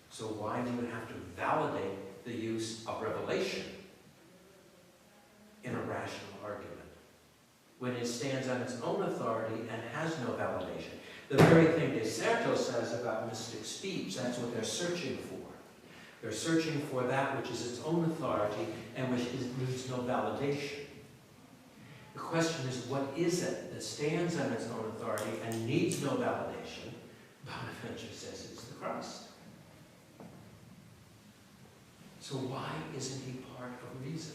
Speaker 1: So why do you have to validate the use of revelation in a rational argument when it stands on its own authority and has no validation? The very thing Descartes says about mystic speech, that's what they're searching for. They're searching for that which is its own authority and which needs no validation. The question is, what is it that stands on its own authority and needs no validation? Bonaventure says it's the Christ. So why isn't he part of reason?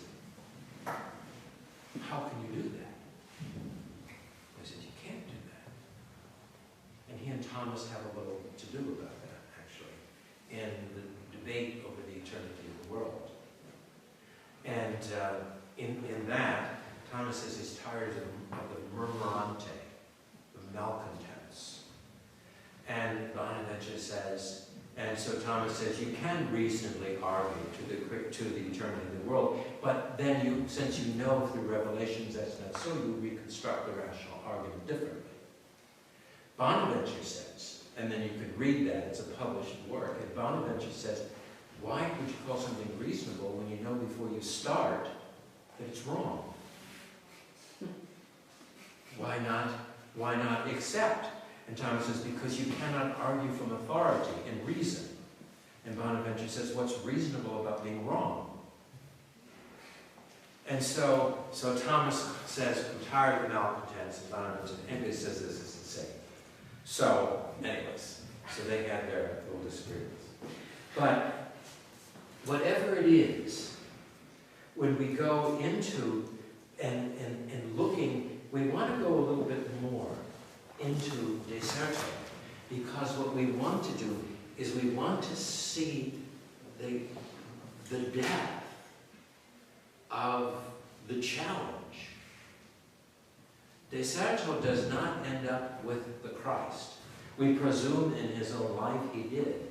Speaker 1: How can you do that? He said, you can't do that. And he and Thomas have a little to do about that, actually, in the debate over the eternity of the world. And in that, Thomas says he's tired of the murmurante, the malcontents. And Bonaventure says, and so Thomas says, you can reasonably argue to the eternity of the world, but then you, since you know through revelations that's not so, you reconstruct the rational argument differently. Bonaventure says, and then you could read that, it's a published work, and Bonaventure says, why would you call something reasonable when you know before you start that it's wrong? Why not accept? And Thomas says, because you cannot argue from authority and reason. And Bonaventure says, what's reasonable about being wrong? And so Thomas says, I'm tired of the malcontents, and Bonaventure, anybody says this is insane. So, anyways, so they had their little disagreements. But whatever it is, when we go into and looking, we want to go a little bit more into De Certo, because what we want to do is we want to see the depth of the challenge. De Certo does not end up with the Christ. We presume in his own life he did,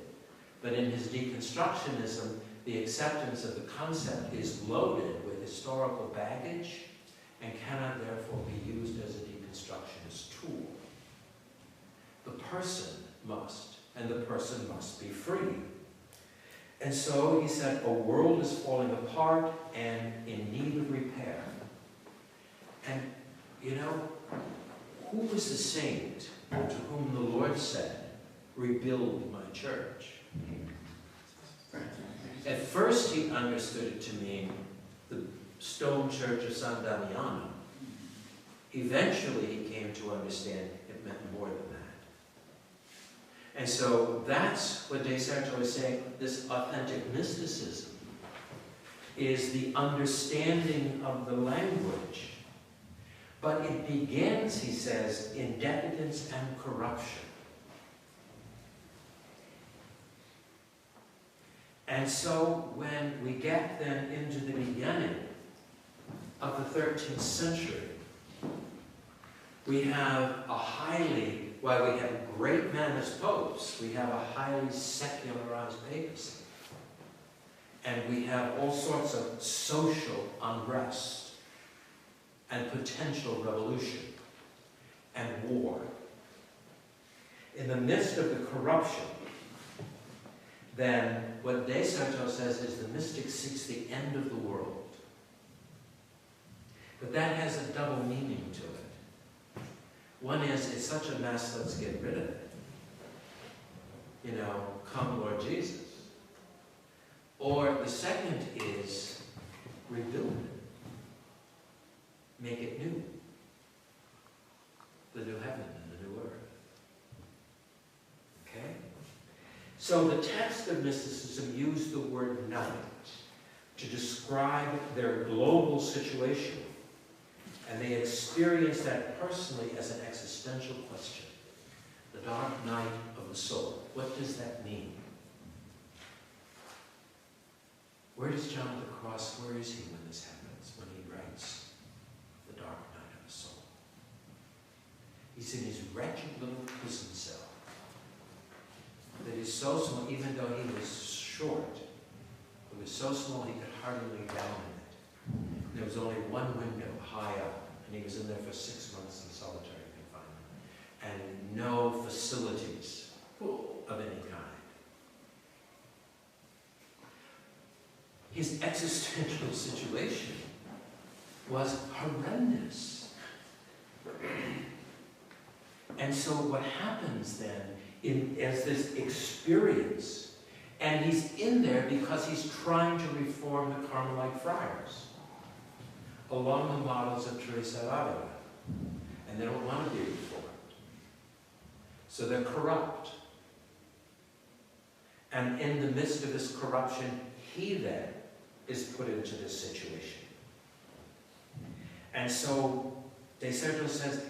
Speaker 1: but in his deconstructionism, the acceptance of the concept is loaded with historical baggage and cannot therefore be used as a deconstructionist tool. The person must, and the person must be free. And so he said, a world is falling apart and in need of repair. And, you know, who was the saint to whom the Lord said, rebuild my church? At first he understood it to mean the stone church of San Damiano. Eventually he came to understand it meant more than that. And so that's what De Certo is saying. This authentic mysticism is the understanding of the language. But it begins, he says, in decadence and corruption. And so when we get then into the beginning of the 13th century, we have a highly, while we have great men as popes, we have a highly secularized papacy. And we have all sorts of social unrest and potential revolution and war. In the midst of the corruption, then what De Certo says is the mystic seeks the end of the world. But that has a double meaning to it. One is, it's such a mess, let's get rid of it. You know, come Lord Jesus. Or the second is, rebuild it. Make it new. The new heaven and the new earth. Okay? So the text of mysticism used the word night to describe their global situation. And they experienced that personally as an existential question. The dark night of the soul. What does that mean? Where does John of the Cross, where is he when this happens? When he writes the dark night of the soul. He's in his wretched little prison cell. That is so small, even though he was short, it was so small he could hardly lay down in it. There was only one window high up, and he was in there for 6 months in solitary confinement, and no facilities of any kind. His existential situation was horrendous. And so what happens then, as this experience, and he's in there because he's trying to reform the Carmelite friars along the models of Teresa of Avila, and they don't want to be reformed. So they're corrupt. And in the midst of this corruption, he then is put into this situation. And so De Certo says,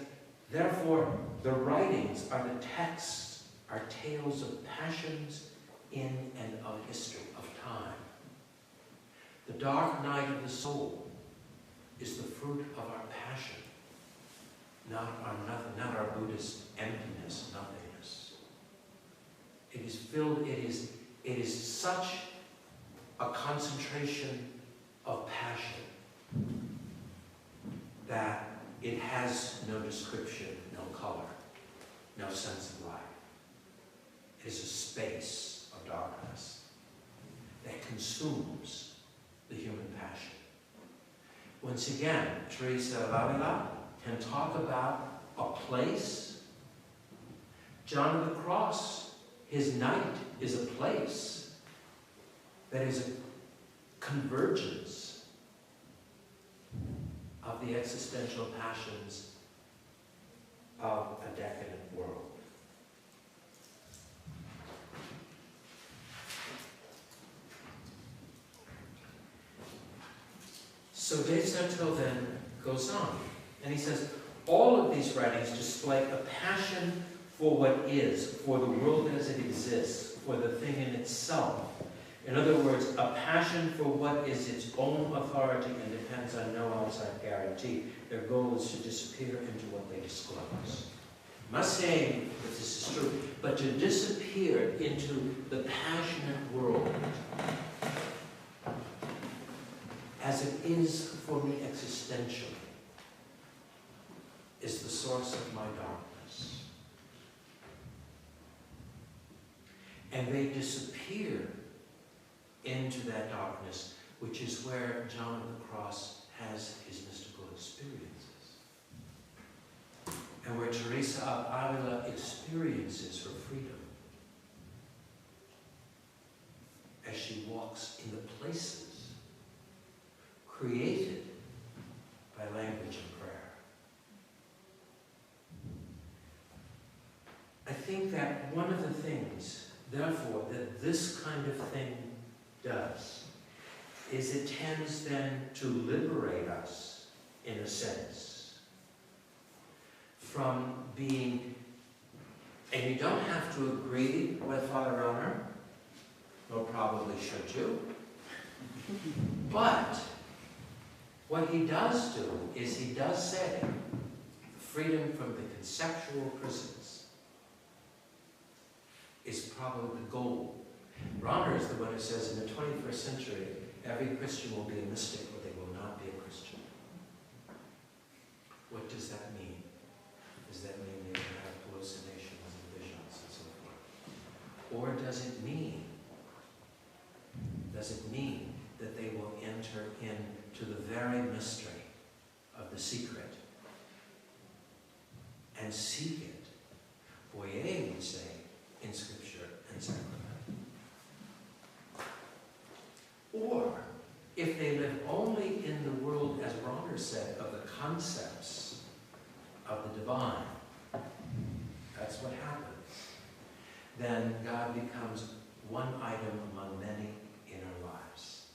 Speaker 1: therefore, the writings are the texts, are tales of passions in and of history, of time. The dark night of the soul is the fruit of our passion, not our Buddhist emptiness, nothingness. It is filled, it is such a concentration of passion that it has no description, no color, no sense of life. It is a space of darkness that consumes the human passion. Once again, Teresa of Avila can talk about a place. John of the Cross, his night is a place that is a convergence of the existential passions of a decadent world. So Desartaux then goes on, and he says, all of these writings display a passion for what is, for the world as it exists, for the thing in itself. In other words, a passion for what is its own authority and depends on no outside guarantee. Their goal is to disappear into what they disclose. I'm not saying that this is true, but to disappear into the passionate world as it is for me existentially is the source of my darkness. And they disappear into that darkness, which is where John of the Cross has his mystical experiences. And where Teresa of Avila experiences her freedom as she walks in the places created by language and prayer. I think that one of the things, therefore, that this kind of thing does is it tends then to liberate us, in a sense, from being, and you don't have to agree with Father Roner, nor probably should you, but what he does do is he does say freedom from the conceptual prisons is probably the goal. Roner is the one who says in the 21st century, every Christian will be a mystic, or they will not be a Christian. What does that mean? Does that mean they will have hallucinations and visions and so forth? Or does it mean that they will enter into the very mystery of the secret and seek it, Boyer would say, in Scripture and sacrament? Or, if they live only in the world, as Roner said, of the concepts of the divine, that's what happens, then God becomes one item among many in our lives.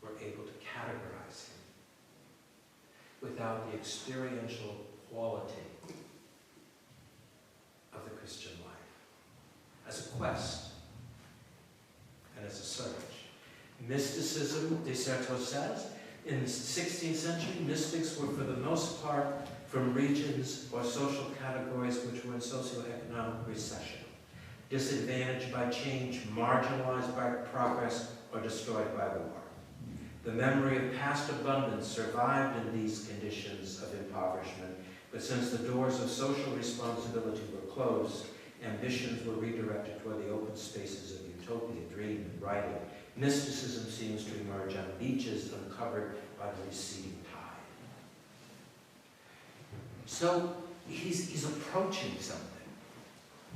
Speaker 1: We're able to categorize him without the experiential quality of the Christian life, as a quest and as a search. Mysticism, Desartaux says, in the 16th century, mystics were for the most part from regions or social categories which were in socioeconomic recession, disadvantaged by change, marginalized by progress, or destroyed by war. The memory of past abundance survived in these conditions of impoverishment, but since the doors of social responsibility were closed, ambitions were redirected toward the open spaces of utopia, dream, and writing. Mysticism seems to emerge on beaches uncovered by the receding tide. So he's approaching something.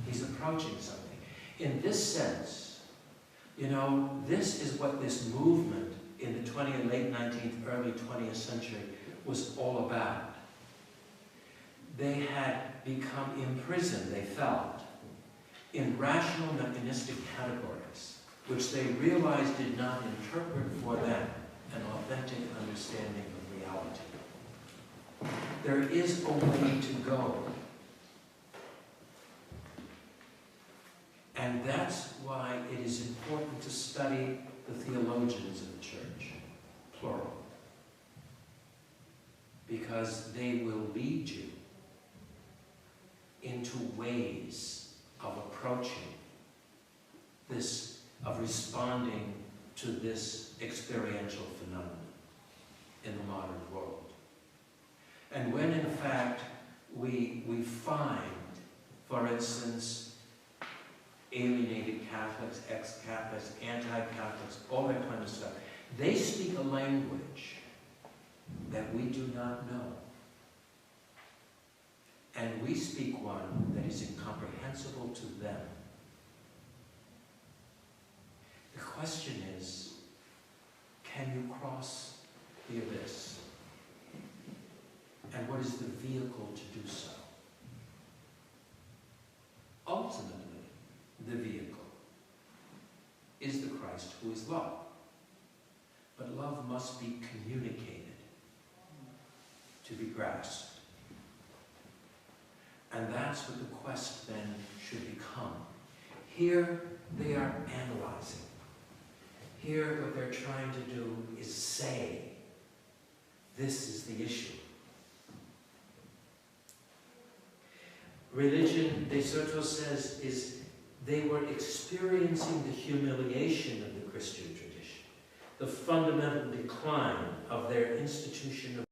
Speaker 1: He's approaching something. In this sense, you know, this is what this movement in the late 19th, early 20th century was all about. They had become imprisoned, they felt, in rational mechanistic categories, which they realized did not interpret for them an authentic understanding of reality. There is a way to go. And that's why it is important to study the theologians of the church, plural. Because they will lead you into ways of approaching of responding to this experiential phenomenon in the modern world. And when in fact we find, for instance, alienated Catholics, ex-Catholics, anti-Catholics, all that kind of stuff, they speak a language that we do not know. And we speak one that is incomprehensible to them. The question is, can you cross the abyss? And what is the vehicle to do so? Ultimately, the vehicle is the Christ who is love. But love must be communicated to be grasped. And that's what the quest then should become. Here they are analyzing. Here what they're trying to do is say, this is the issue. Religion, De Soto says, is they were experiencing the humiliation of the Christian tradition, the fundamental decline of their institution of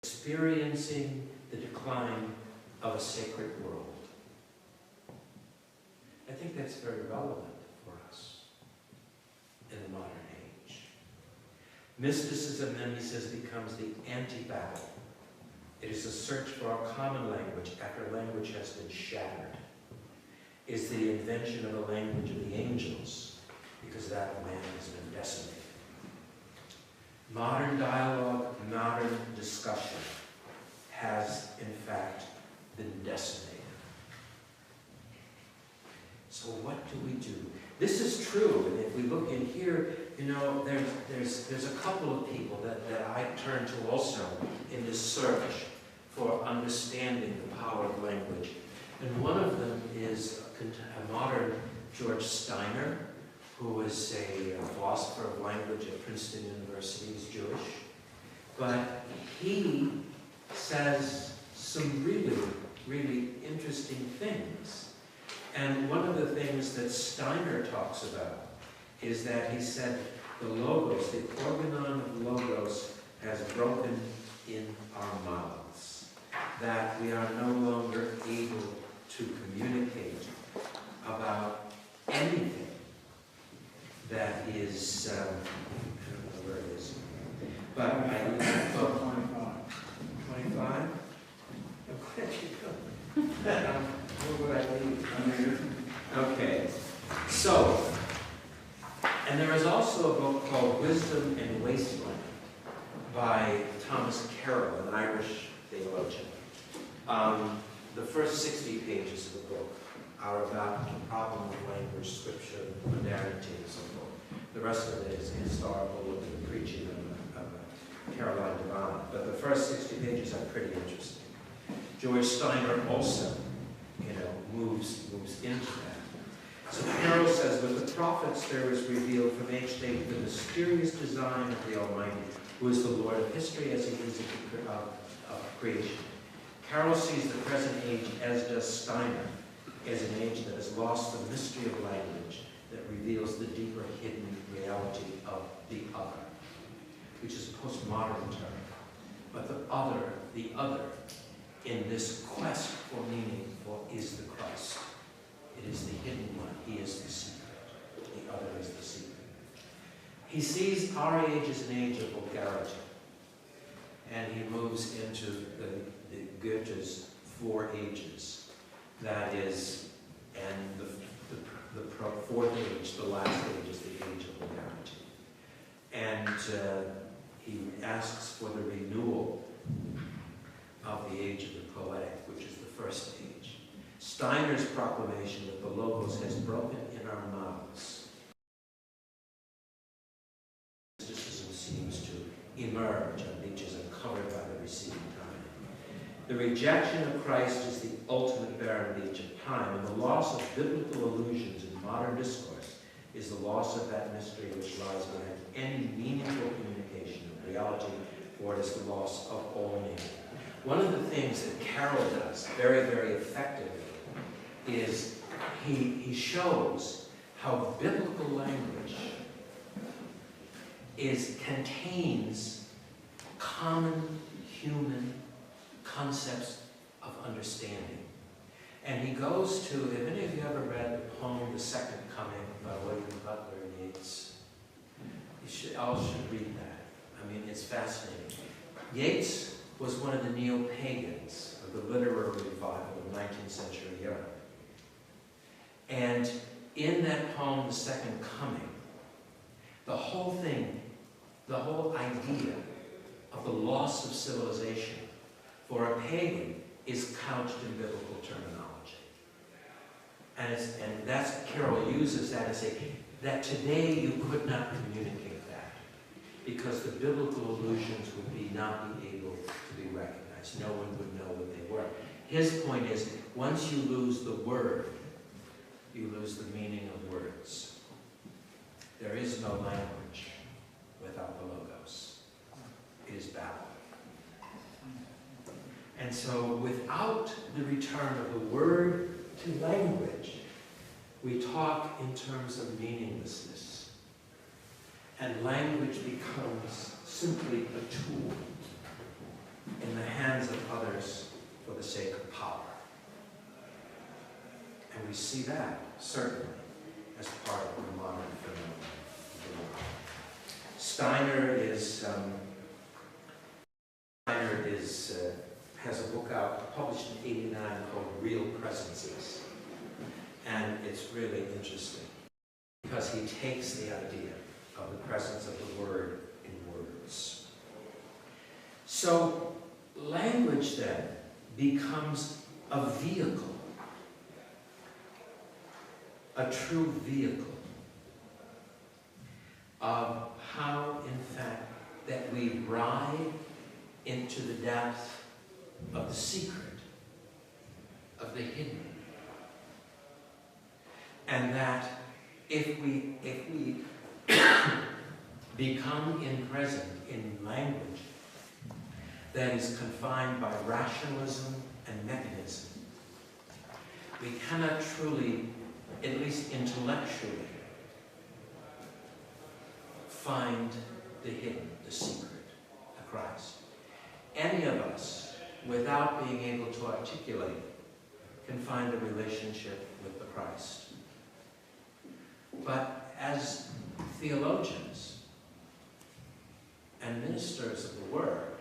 Speaker 1: experiencing the decline of a sacred world. I think that's very relevant for us in the modern age. Mysticism, then, he says, becomes the anti-battle. It is a search for a common language after language has been shattered. It's the invention of a language of the angels, because that of man has been decimated. Modern dialogue, modern discussion has, in fact, been decimated. So what do we do? This is true, and if we look in here, you know, there's a couple of people that I turn to also in this search for understanding the power of language. And one of them is a modern George Steiner, who was a philosopher of language at Princeton University. He's Jewish. But he says some really, really interesting things. And one of the things that Steiner talks about is that he said the logos, the organon of logos, has broken in our mouths. That we are no longer able to communicate about anything that is, I don't know where it is, but I look at 25. I'm glad you go. Where would I leave? Okay, so, and there is also a book called Wisdom and Wasteland by Thomas Carroll, an Irish theologian. The first 60 pages of the book are about the problem of language, scripture, modernity, and so forth. The rest of it is historical, look at the preaching of Caroline Devine. But the first 60 pages are pretty interesting. George Steiner also, moves into that. So Carroll says, with the prophets there is revealed from age to age the mysterious design of the Almighty, who is the Lord of history as he is of creation. Carroll sees the present age, as does Steiner, as an age that has lost the mystery of language that reveals the deeper hidden reality of the other, which is a postmodern term. But the other, in this quest for meaning, is the Christ. It is the hidden one. He is the secret. The other is the secret. He sees our age as an age of vulgarity. And he moves into the Goethe's four ages. That is, and the fourth age, the last age, is the age of vulgarity. And he asks for the renewal of the age of the poetic, which is the first age. Steiner's proclamation that the Logos has broken in our mouths. Mysticism seems to emerge, and Nietzsche is uncovered by the receding time. The rejection of Christ is the ultimate barren beach of time, and the loss of biblical allusions in modern discourse is the loss of that mystery which lies behind any meaningful communication of reality, for it is the loss of all meaning. One of the things that Carroll does very, very effectively is he shows how biblical language contains common human concepts of understanding. And he goes to, have any of you ever read the poem The Second Coming by William Butler Yeats? You all should read that. I mean, it's fascinating. Yeats was one of the neo-pagans of the literary revival of 19th century Europe. And in that poem, The Second Coming, the whole thing, the whole idea of the loss of civilization for a pagan is couched in biblical terminology. And that's, Carol uses that to say that today you could not communicate that because the biblical allusions would not be able to be recognized. No one would know what they were. His point is, once you lose the word, you lose the meaning of words. There is no language without the logos. It is Babel. And so without the return of the word to language, we talk in terms of meaninglessness. And language becomes simply a tool in the hands of others for the sake of power. And we see that, certainly, as part of the modern phenomenon. Steiner has a book out, published in '89, called Real Presences. And it's really interesting because he takes the idea of the presence of the word in words. So language then becomes a vehicle, a true vehicle of how, in fact, that we ride into the depth of the secret, of the hidden. And that if we become present in language that is confined by rationalism and mechanism, we cannot truly, at least intellectually, find the hidden, the secret, the Christ. Any of us, without being able to articulate it, can find a relationship with the Christ. But as theologians and ministers of the Word,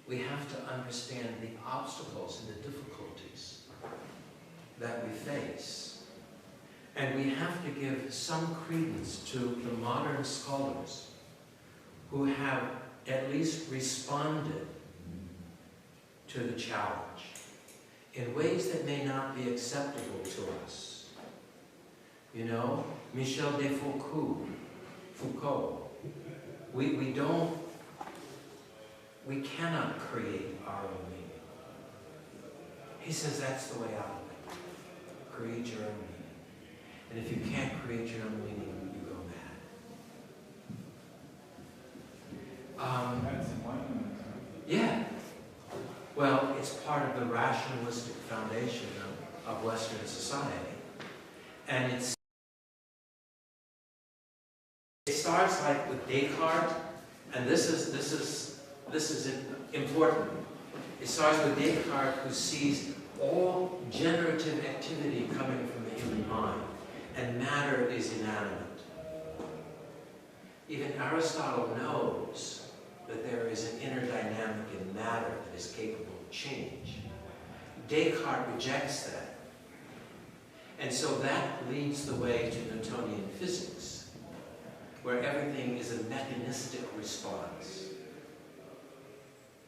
Speaker 1: we have to understand the obstacles and the difficulties that we face. And we have to give some credence to the modern scholars who have at least responded to the challenge in ways that may not be acceptable to us. You know, Michel de Foucault, we cannot create our own meaning. He says that's the way out of it. Create your own meaning. And if you can't create your own meaning, you go mad.
Speaker 2: That's enlightenment.
Speaker 1: Yeah. Well, it's part of the rationalistic foundation of Western society. And it starts like with Descartes, and this is important. It starts with Descartes, who sees all generative activity coming from the human mind, and matter is inanimate. Even Aristotle knows that there is an inner dynamic in matter that is capable of change. Descartes rejects that. And so that leads the way to Newtonian physics, where everything is a mechanistic response.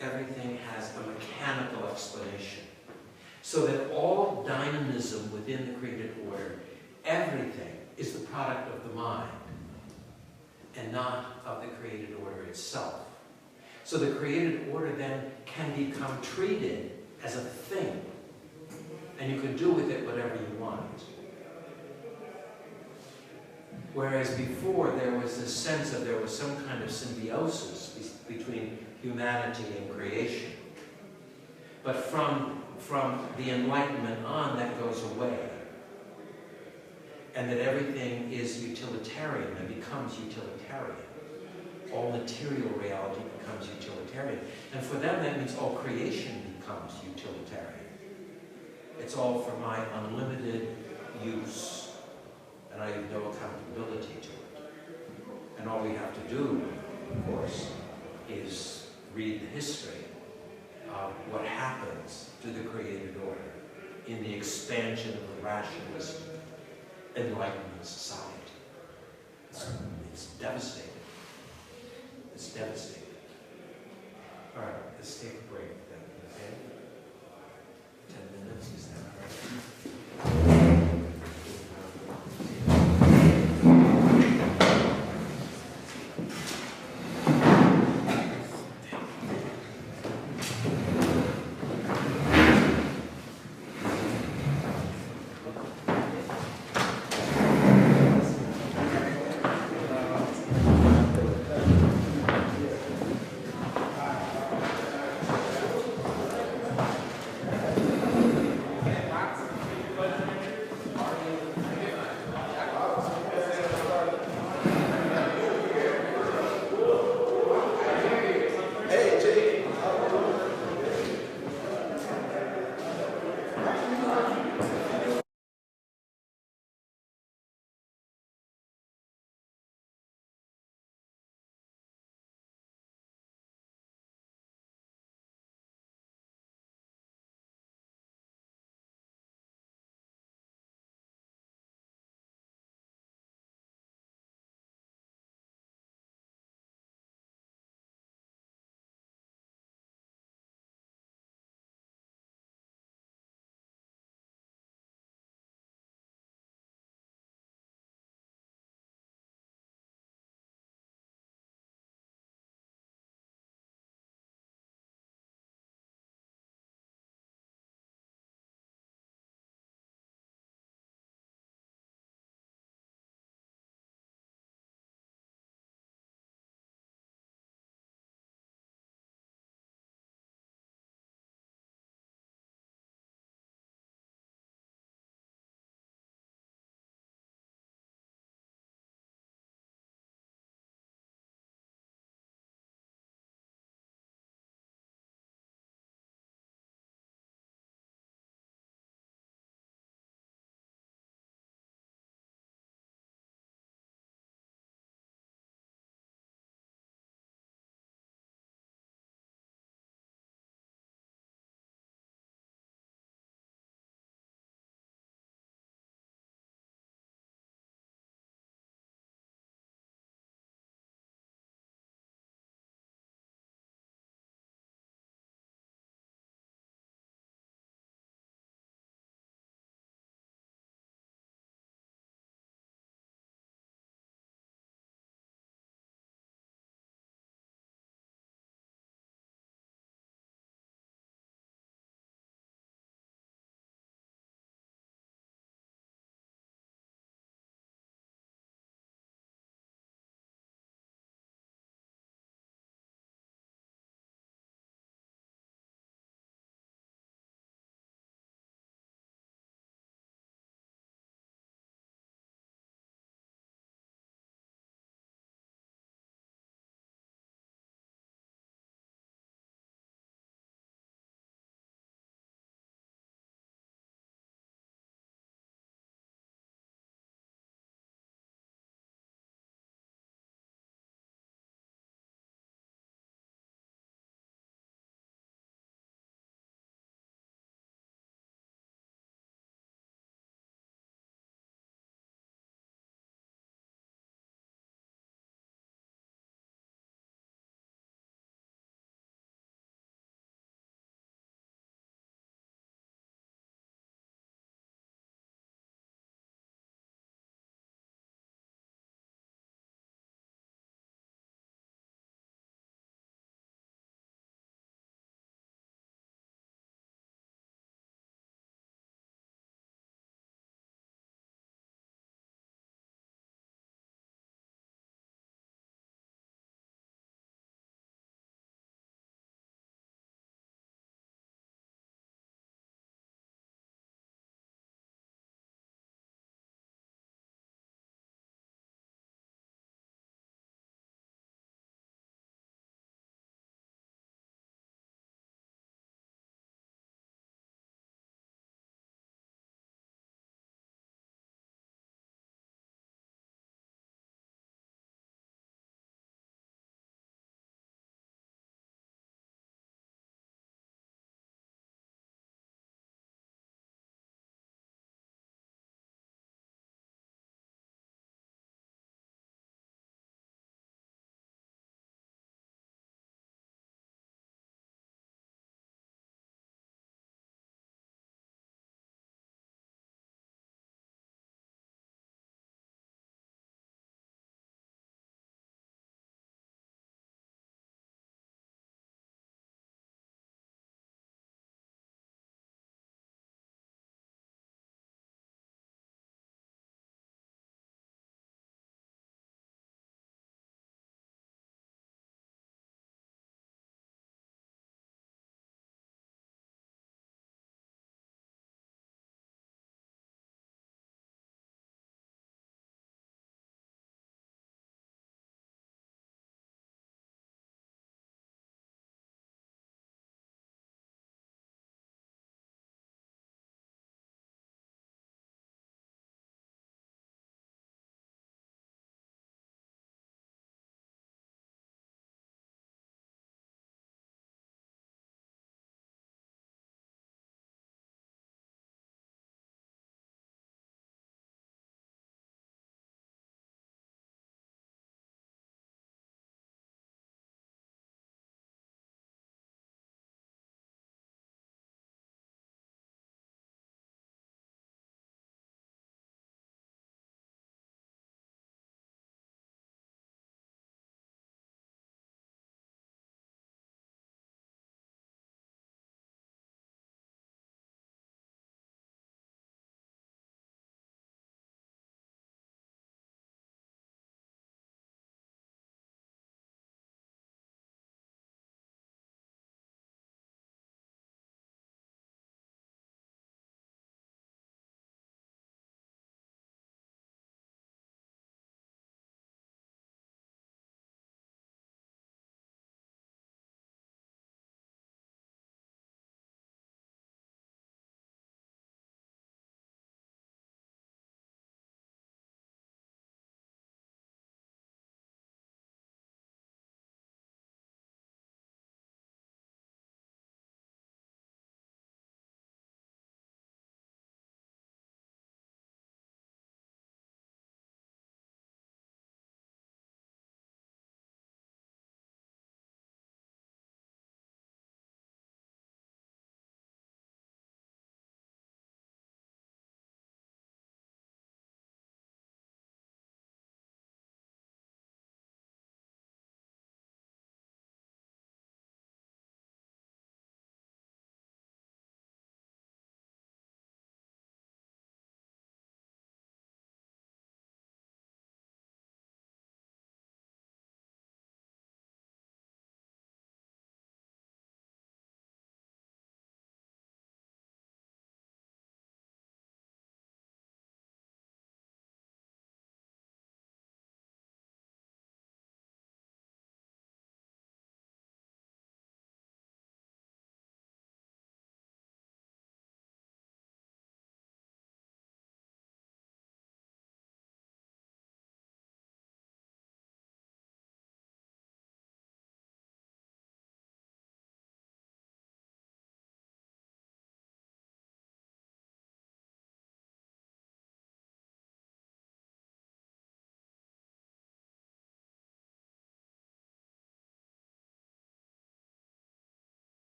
Speaker 1: Everything has a mechanical explanation. So that all dynamism within the created order, everything is the product of the mind and not of the created order itself. So the created order then can become treated as a thing, and you can do with it whatever you want. Whereas before there was this sense of there was some kind of symbiosis between humanity and creation. But from from the Enlightenment on that goes away. And that everything is utilitarian and becomes utilitarian. All material reality becomes utilitarian. And for them, that means all creation becomes utilitarian. It's all for my unlimited use. And I have no accountability to it. And all we have to do, of course, is read the history of what happens to the created order in the expansion of the rationalist Enlightenment society. It's devastating. It's devastating. All right, let's take a break then, okay? 10 minutes, is that correct?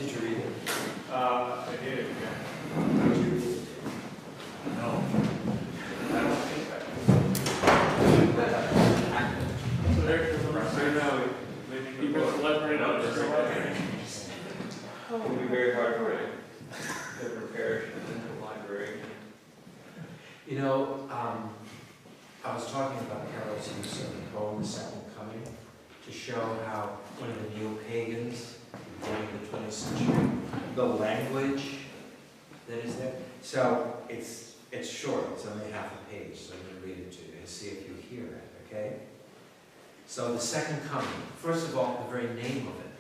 Speaker 1: Did you read it?
Speaker 2: I did, yeah.
Speaker 1: Did you read it?
Speaker 2: No. I don't think that. So there's right now, people elaborate on this.
Speaker 3: It would be very hard for it to prepare in the library.
Speaker 1: You know, I was talking about Carol's use of the poem, The Second Coming, to show how one of the neo-pagans during the 20th century, the language that is there. So it's short, it's only half a page, so I'm going to read it to you and see if you hear it, okay? So the Second Coming, first of all, the very name of it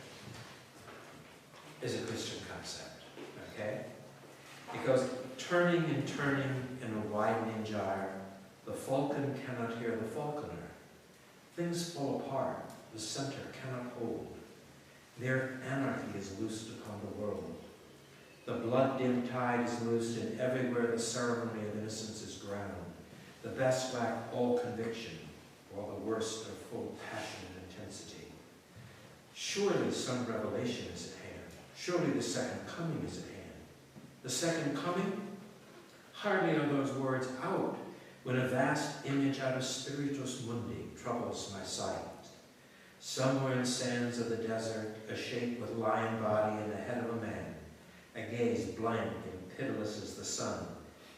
Speaker 1: is a Christian concept, okay? Because turning and turning in a widening gyre, the falcon cannot hear the falconer. Things fall apart, the center cannot hold. Their anarchy is loosed upon the world. The blood-dim tide is loosed, and everywhere the ceremony of innocence is drowned. The best lack all conviction, while the worst are full of passion and intensity. Surely some revelation is at hand. Surely the second coming is at hand. The second coming? Hardly are those words out when a vast image out of Spiritus Mundi troubles my sight. Somewhere in sands of the desert, a shape with lion body and the head of a man, a gaze blank and pitiless as the sun,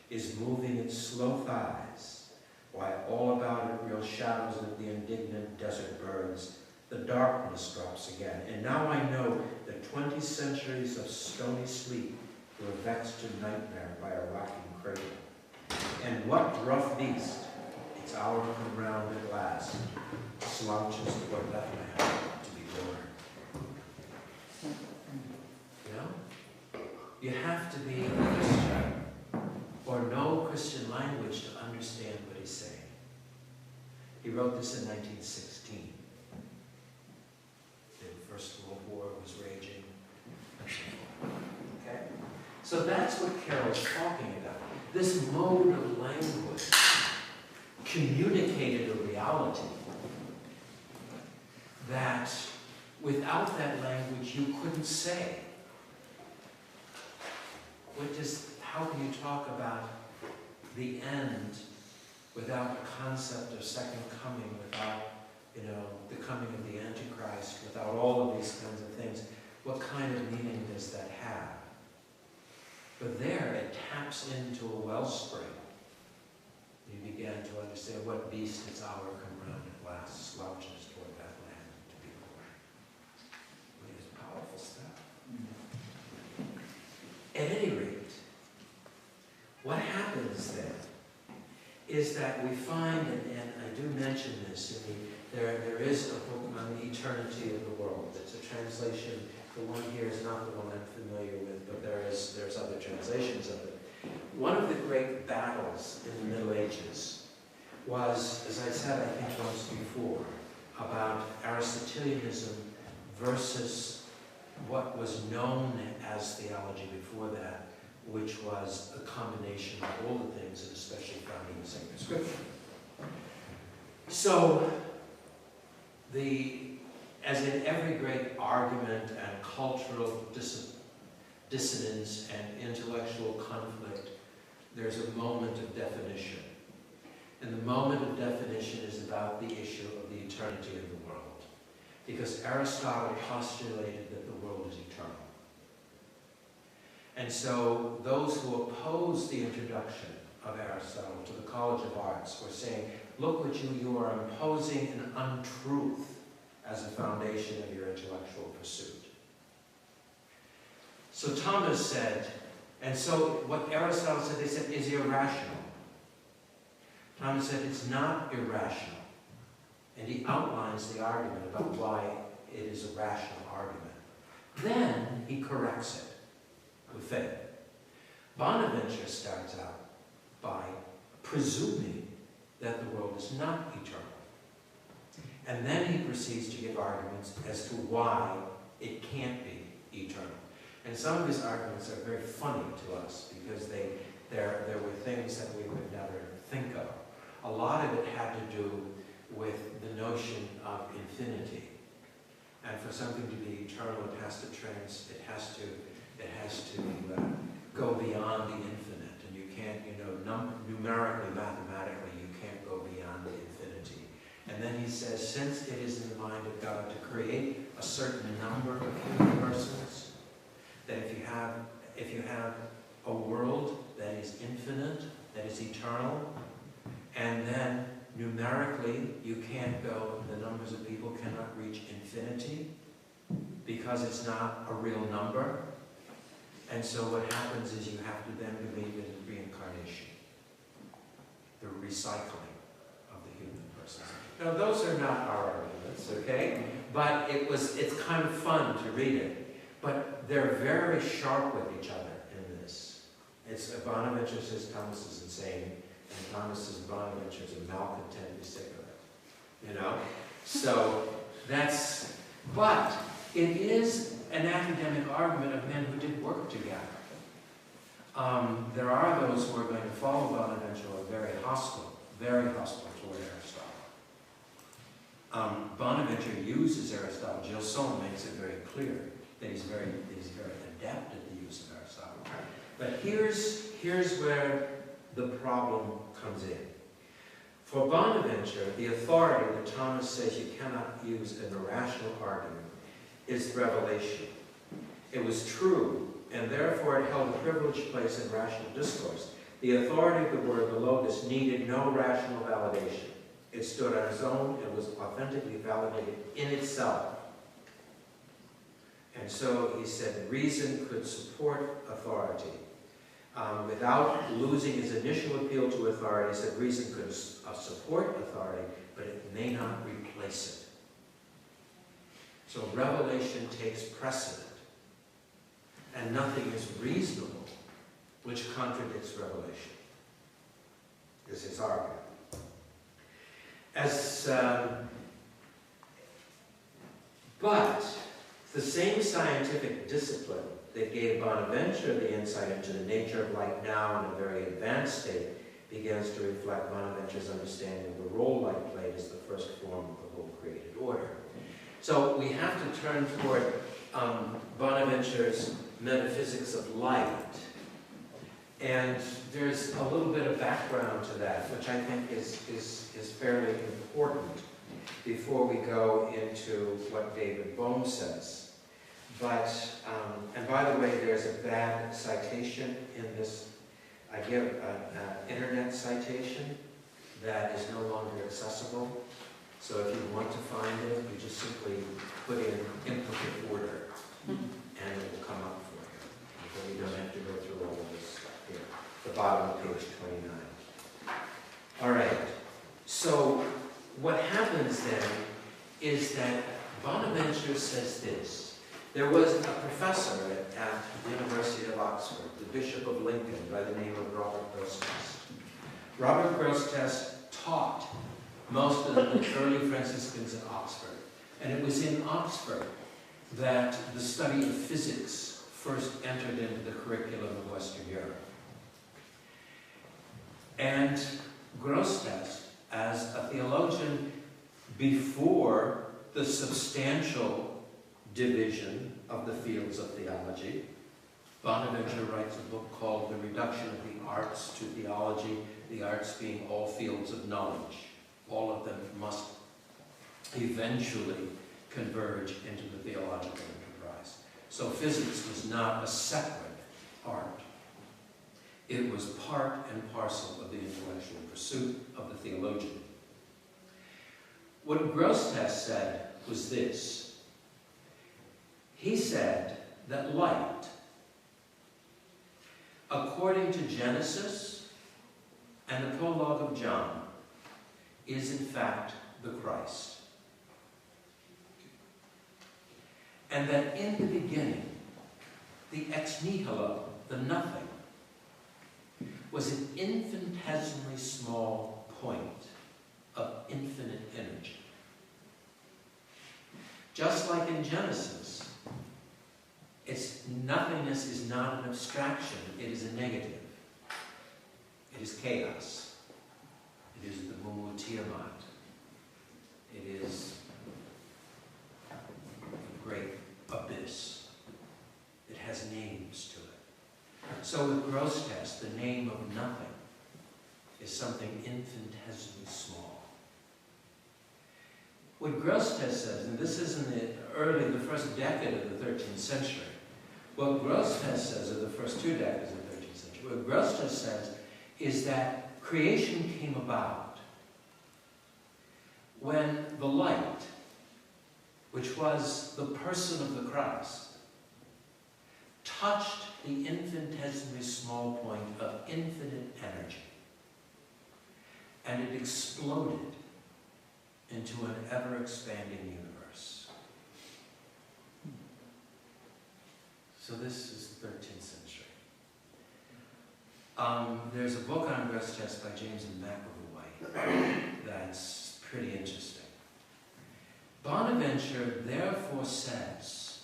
Speaker 1: is moving its slow thighs, while all about it real shadows of the indignant desert birds. The darkness drops again, and now I know that 20 centuries of stony sleep were vexed to nightmare by a rocking cradle. And what rough beast, its hour come round at last, slouches toward Bethlehem to be born? You know? You have to be a Christian or know Christian language to understand what he's saying. He wrote this in 1916. The First World War was raging, and so forth. Okay? So that's what Carol's talking about. This mode of language communicated a reality that without that language you couldn't say. How can you talk about the end without the concept of second coming, without, the coming of the Antichrist, without all of these kinds of things? What kind of meaning does that have? But there it taps into a wellspring. You begin to understand what beast its hour come round at last, slouches toward Bethlehem to be born. I mean, it's powerful stuff. At any rate, what happens then is that we find, and I do mention this, there is a book on the eternity of the world. It's a translation. The one here is not the one I'm familiar with, but there's other translations of it. One of the great battles in the Middle Ages was, as I said, I think once before, about Aristotelianism versus what was known as theology before that, which was a combination of all the things, and especially found in the sacred scripture. So, as in every great argument and cultural dissonance and intellectual conflict, there's a moment of definition. And the moment of definition is about the issue of the eternity of the world. Because Aristotle postulated that the world is eternal. And so those who opposed the introduction of Aristotle to the College of Arts were saying, look what you are imposing an untruth as a foundation of your intellectual pursuit. So Thomas said, and so what Aristotle said, they said, is irrational. Thomas said, it's not irrational. And he outlines the argument about why it is a rational argument. Then he corrects it with faith. Bonaventure starts out by presuming that the world is not eternal. And then he proceeds to give arguments as to why it can't be eternal. And some of his arguments are very funny to us because there were things that we would never think of. A lot of it had to do with the notion of infinity. And for something to be eternal, it has to go beyond the infinite. And you can't, numerically, mathematically, you can't go beyond infinity. And then he says, since it is in the mind of God to create a certain number of human persons, that if you have a world that is infinite, that is eternal, and then numerically you can't go, the numbers of people cannot reach infinity because it's not a real number. And so what happens is you have to then believe in reincarnation, the recycling of the human person. Now those are not our arguments, okay? But it's kind of fun to read it. But they're very sharp with each other in this. Bonaventure says Thomas is insane, and Thomas says Bonaventure's a malcontent, be sick of it. So but it is an academic argument of men who did work together. There are those who are going to follow Bonaventure who are very hostile toward Aristotle. Bonaventure uses Aristotle. Gilson makes it very clear that he's very adept at the use of Aristotle. But here's where the problem comes in. For Bonaventure, the authority that Thomas says you cannot use in a rational argument is revelation. It was true, and therefore it held a privileged place in rational discourse. The authority of the word, the logos, needed no rational validation. It stood on its own and was authentically validated in itself. And so he said reason could support authority. Without losing his initial appeal to authority, he said reason could support authority, but it may not replace it. So revelation takes precedent, and nothing is reasonable which contradicts revelation. This is argument. But the same scientific discipline that gave Bonaventure the insight into the nature of light now in a very advanced state begins to reflect Bonaventure's understanding of the role light played as the first form of the whole created order. So we have to turn toward Bonaventure's metaphysics of light. And there's a little bit of background to that, which I think is fairly important before we go into what David Bohm says. But, and by the way, there's a bad citation in this. I give an internet citation that is no longer accessible. So if you want to find it, you just simply put in implicate order, and it will come up for you. And then you don't have to go through all of this stuff here. The bottom of page 29. All right. So what happens then is that Bonaventure says this. There was a professor at the University of Oxford, the Bishop of Lincoln, by the name of Robert Grosseteste. Robert Grosseteste taught most of the early Franciscans at Oxford. And it was in Oxford that the study of physics first entered into the curriculum of Western Europe. And Grosseteste, as a theologian before the substantial division of the fields of theology, Bonaventure writes a book called The Reduction of the Arts to Theology, the arts being all fields of knowledge. All of them must eventually converge into the theological enterprise. So physics was not a separate art. It was part and parcel of the intellectual pursuit of the theologian. What Grosseteste said was this. He said that light, according to Genesis and the prologue of John, is in fact the Christ. And that in the beginning, the ex nihilo, the nothing, was an infinitesimally small point of infinite energy. Just like in Genesis, its nothingness is not an abstraction, it is a negative. It is chaos. It is the Mumu Tiamat. It is great abyss. It has names to it. So with Grosseteste, the name of nothing is something infinitesimally small. What Grosseteste says, and this is in the first decade of the 13th century, what Grosseteste says, or the first 2 decades of the 13th century, what Grosseteste says is that creation came about when the light, which was the person of the Christ, touched the infinitesimally small point of infinite energy, and it exploded into an ever-expanding universe. So this is the 13th century. There's a book on Grosseteste by James and McAvoy that's pretty interesting. Bonaventure therefore says,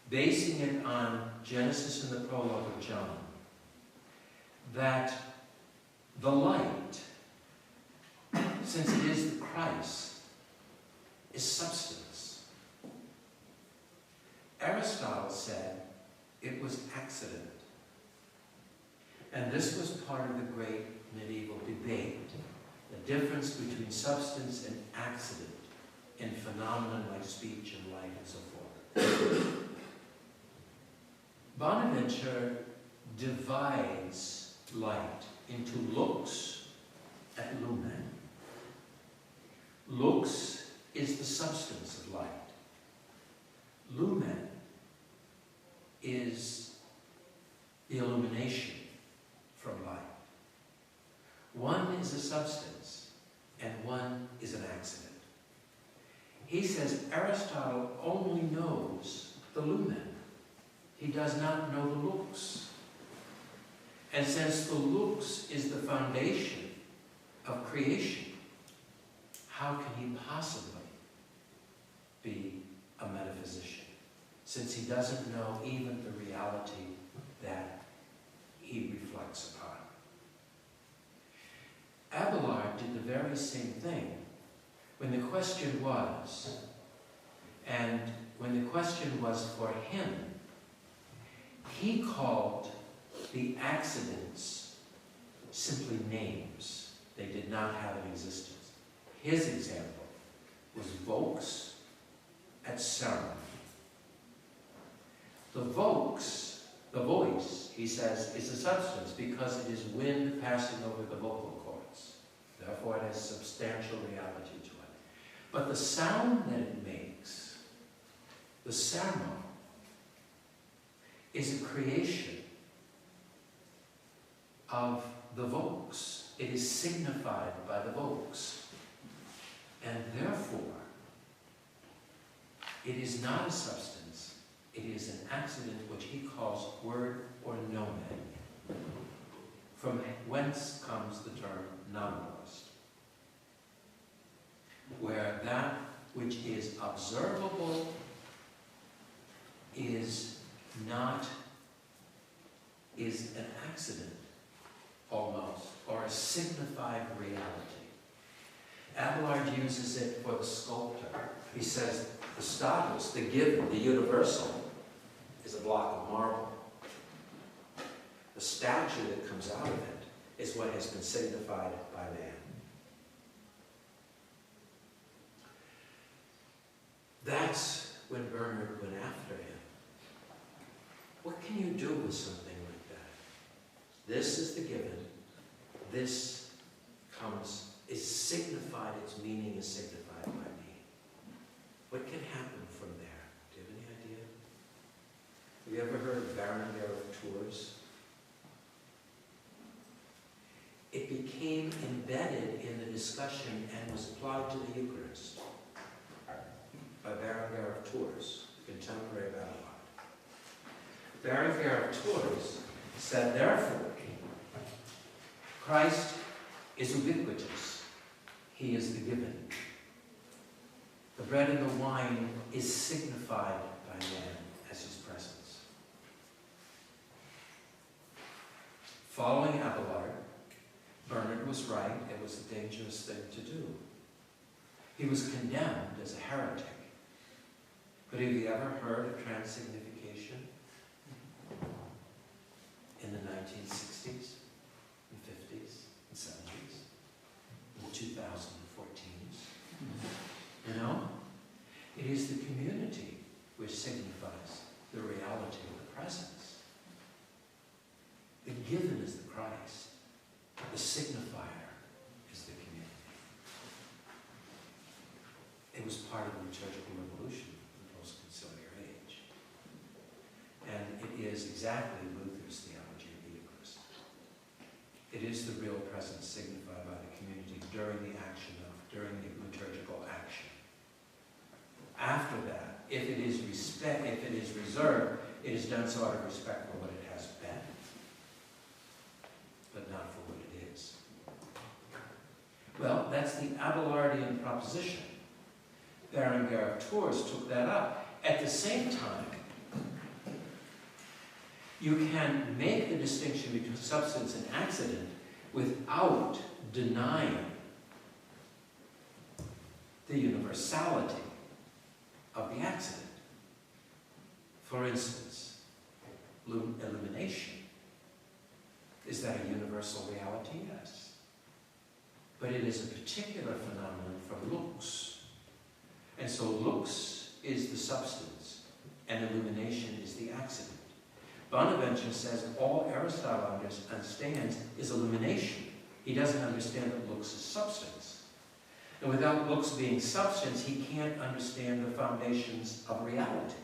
Speaker 1: basing it on Genesis and the prologue of John, that the light, since it is the Christ, is substance. Aristotle said it was accident. And this was part of the great medieval debate, the difference between substance and accident in phenomena like speech and light and so forth. Bonaventure divides light into lux and lumen. Lux is the substance of light. Lumen is the illumination from light. One is a substance and one is an accident. He says Aristotle only knows the lumen. He does not know the lux. And since the lux is the foundation of creation, how can he possibly be a metaphysician, since he doesn't know even the reality that he reflects upon? Abelard did the very same thing when the question was, and when the question was for him, he called the accidents simply names. They did not have an existence. His example was vox et serum. The vox, the voice, he says, is a substance because it is wind passing over the vocal cords. Therefore, it has substantial reality to it. But the sound that it makes, the serum, is a creation of the vox. It is signified by the vox. And therefore, it is not a substance. It is an accident which he calls word or nomen, from whence comes the term nominalist, where that which is observable is an accident, almost, or a signified reality. Abelard uses it for the sculptor. He says the status, the given, the universal, is a block of marble. The statue that comes out of it is what has been signified by man. That's when Bernard went after him. What can you do with something like that? This is the given. This is signified, its meaning is signified by me. What can happen from there? Do you have any idea? Have you ever heard of Berengar of Tours? It became embedded in the discussion and was applied to the Eucharist by Berengar of Tours, contemporary of Abelard. Berengar of Tours said, therefore, Christ is ubiquitous. He is the given. The bread and the wine is signified by man as his presence. Following Abelard, Bernard was right. It was a dangerous thing to do. He was condemned as a heretic. But have you ever heard of transsignification in the 1960s, and 50s, and 70s, and 2014s? You know? It is the community which signifies the reality of the presence. The given is the Christ. The signifier is the community. It was part of the liturgical revolution of the post-conciliar age. And it is exactly Luther's theology of the Eucharist. It is the real presence signified by the community during the liturgical action. After that, if it is reserved, it is done so out of respect for what it has been, but not for what it is. Well, that's the Abelardian proposition. Berengar of Tours took that up. At the same time, you can make the distinction between substance and accident without denying the universality of the accident. For instance, illumination. Is that a universal reality? Yes. But it is a particular phenomenon from lux. And so lux is the substance, and illumination is the accident. Bonaventure says all Aristotle understands is illumination. He doesn't understand that lux is substance. And without lux being substance, he can't understand the foundations of reality.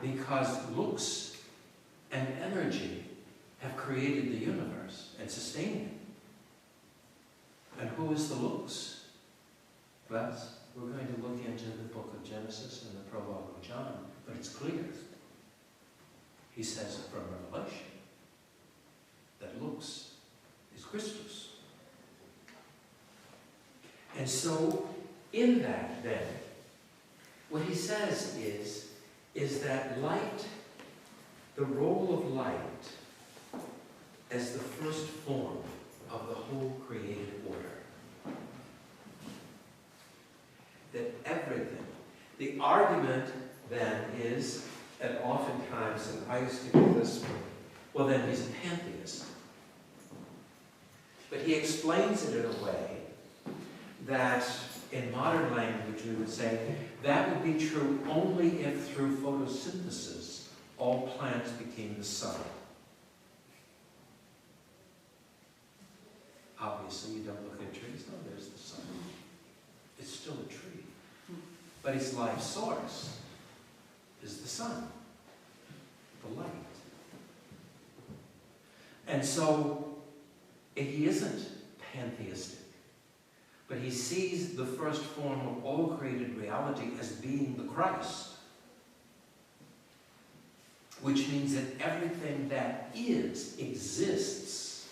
Speaker 1: Because lux and energy have created the universe and sustained it. And who is the lux? Well, we're going to look into the book of Genesis and the prologue of John, but it's clear. He says from Revelation that lux is Christus. And so, in that, then, what he says is that light, the role of light as the first form of the whole created order, that everything, the argument then is, and oftentimes, and I used to do this, well then he's a pantheist. But he explains it in a way that in modern language we would say that would be true only if through photosynthesis all plants became the sun. Obviously you don't look at trees, no, there's the sun. It's still a tree. But its life source is the sun, the light. And so he isn't pantheistic, but he sees the first form of all created reality as being the Christ, which means that everything that is exists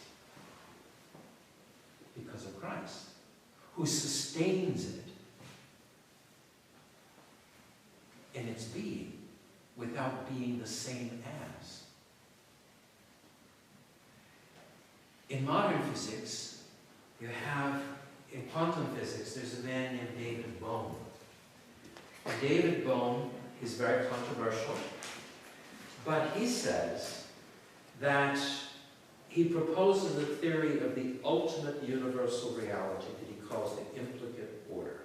Speaker 1: because of Christ, who sustains it in its being without being the same as. In modern physics, you have, in quantum physics, there's a man named David Bohm. And David Bohm is very controversial, but he says that he proposes a theory of the ultimate universal reality that he calls the implicate order.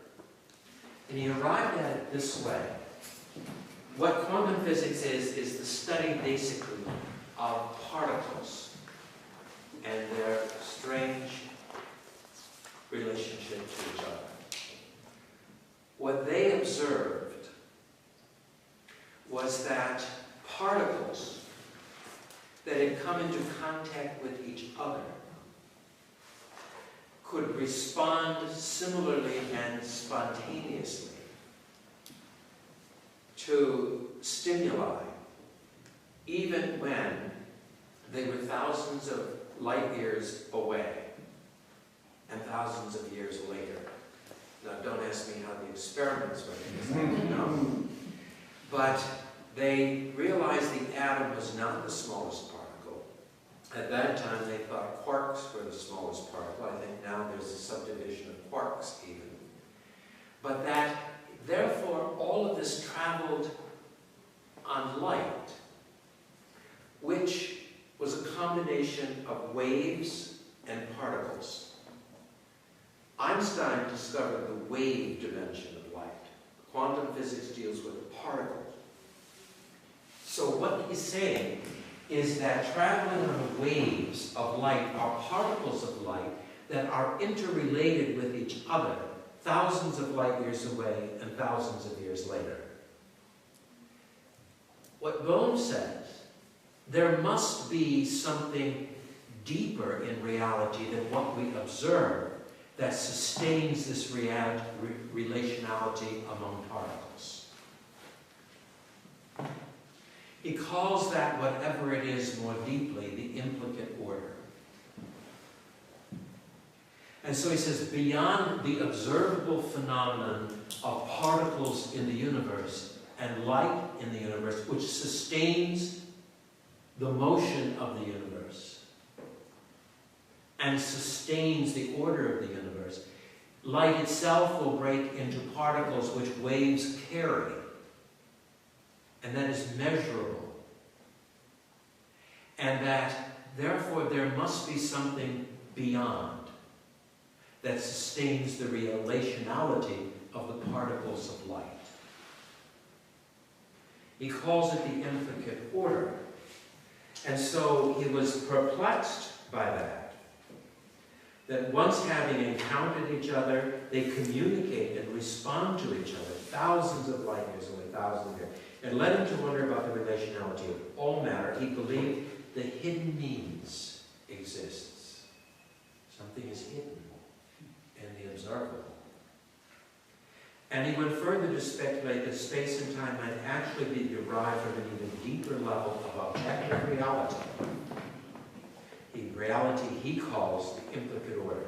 Speaker 1: And he arrived at it this way. What quantum physics is the study basically of particles and their strange relationship to each other. What they observed was that particles that had come into contact with each other could respond similarly and spontaneously to stimuli, even when they were thousands of light years away and thousands of years later. Now, don't ask me how the experiments went, because I don't know. But they realized the atom was not the smallest particle. At that time, they thought quarks were the smallest particle. I think now there's a subdivision of quarks even. But that therefore, all of this traveled on light, which was a combination of waves and particles. Einstein discovered the wave dimension of light. Quantum physics deals with a particle. So what he's saying is that traveling on the waves of light are particles of light that are interrelated with each other thousands of light years away and thousands of years later. What Bohm says, there must be something deeper in reality than what we observe that sustains this relationality among particles. He calls that, whatever it is more deeply, the implicate order. And so he says, beyond the observable phenomenon of particles in the universe and light in the universe, which sustains the motion of the universe and sustains the order of the universe, light itself will break into particles which waves carry, and that is measurable. And that, therefore, there must be something beyond that sustains the relationality of the particles of light. He calls it the implicate order. And so he was perplexed by that. That once having encountered each other, they communicate and respond to each other thousands of light years away, thousands of years. It led him to wonder about the relationality of all matter. He believed the hidden means exists. Something is hidden in the observable. And he went further to speculate that space and time might actually be derived from an even deeper level of objective reality. The reality he calls the implicate order.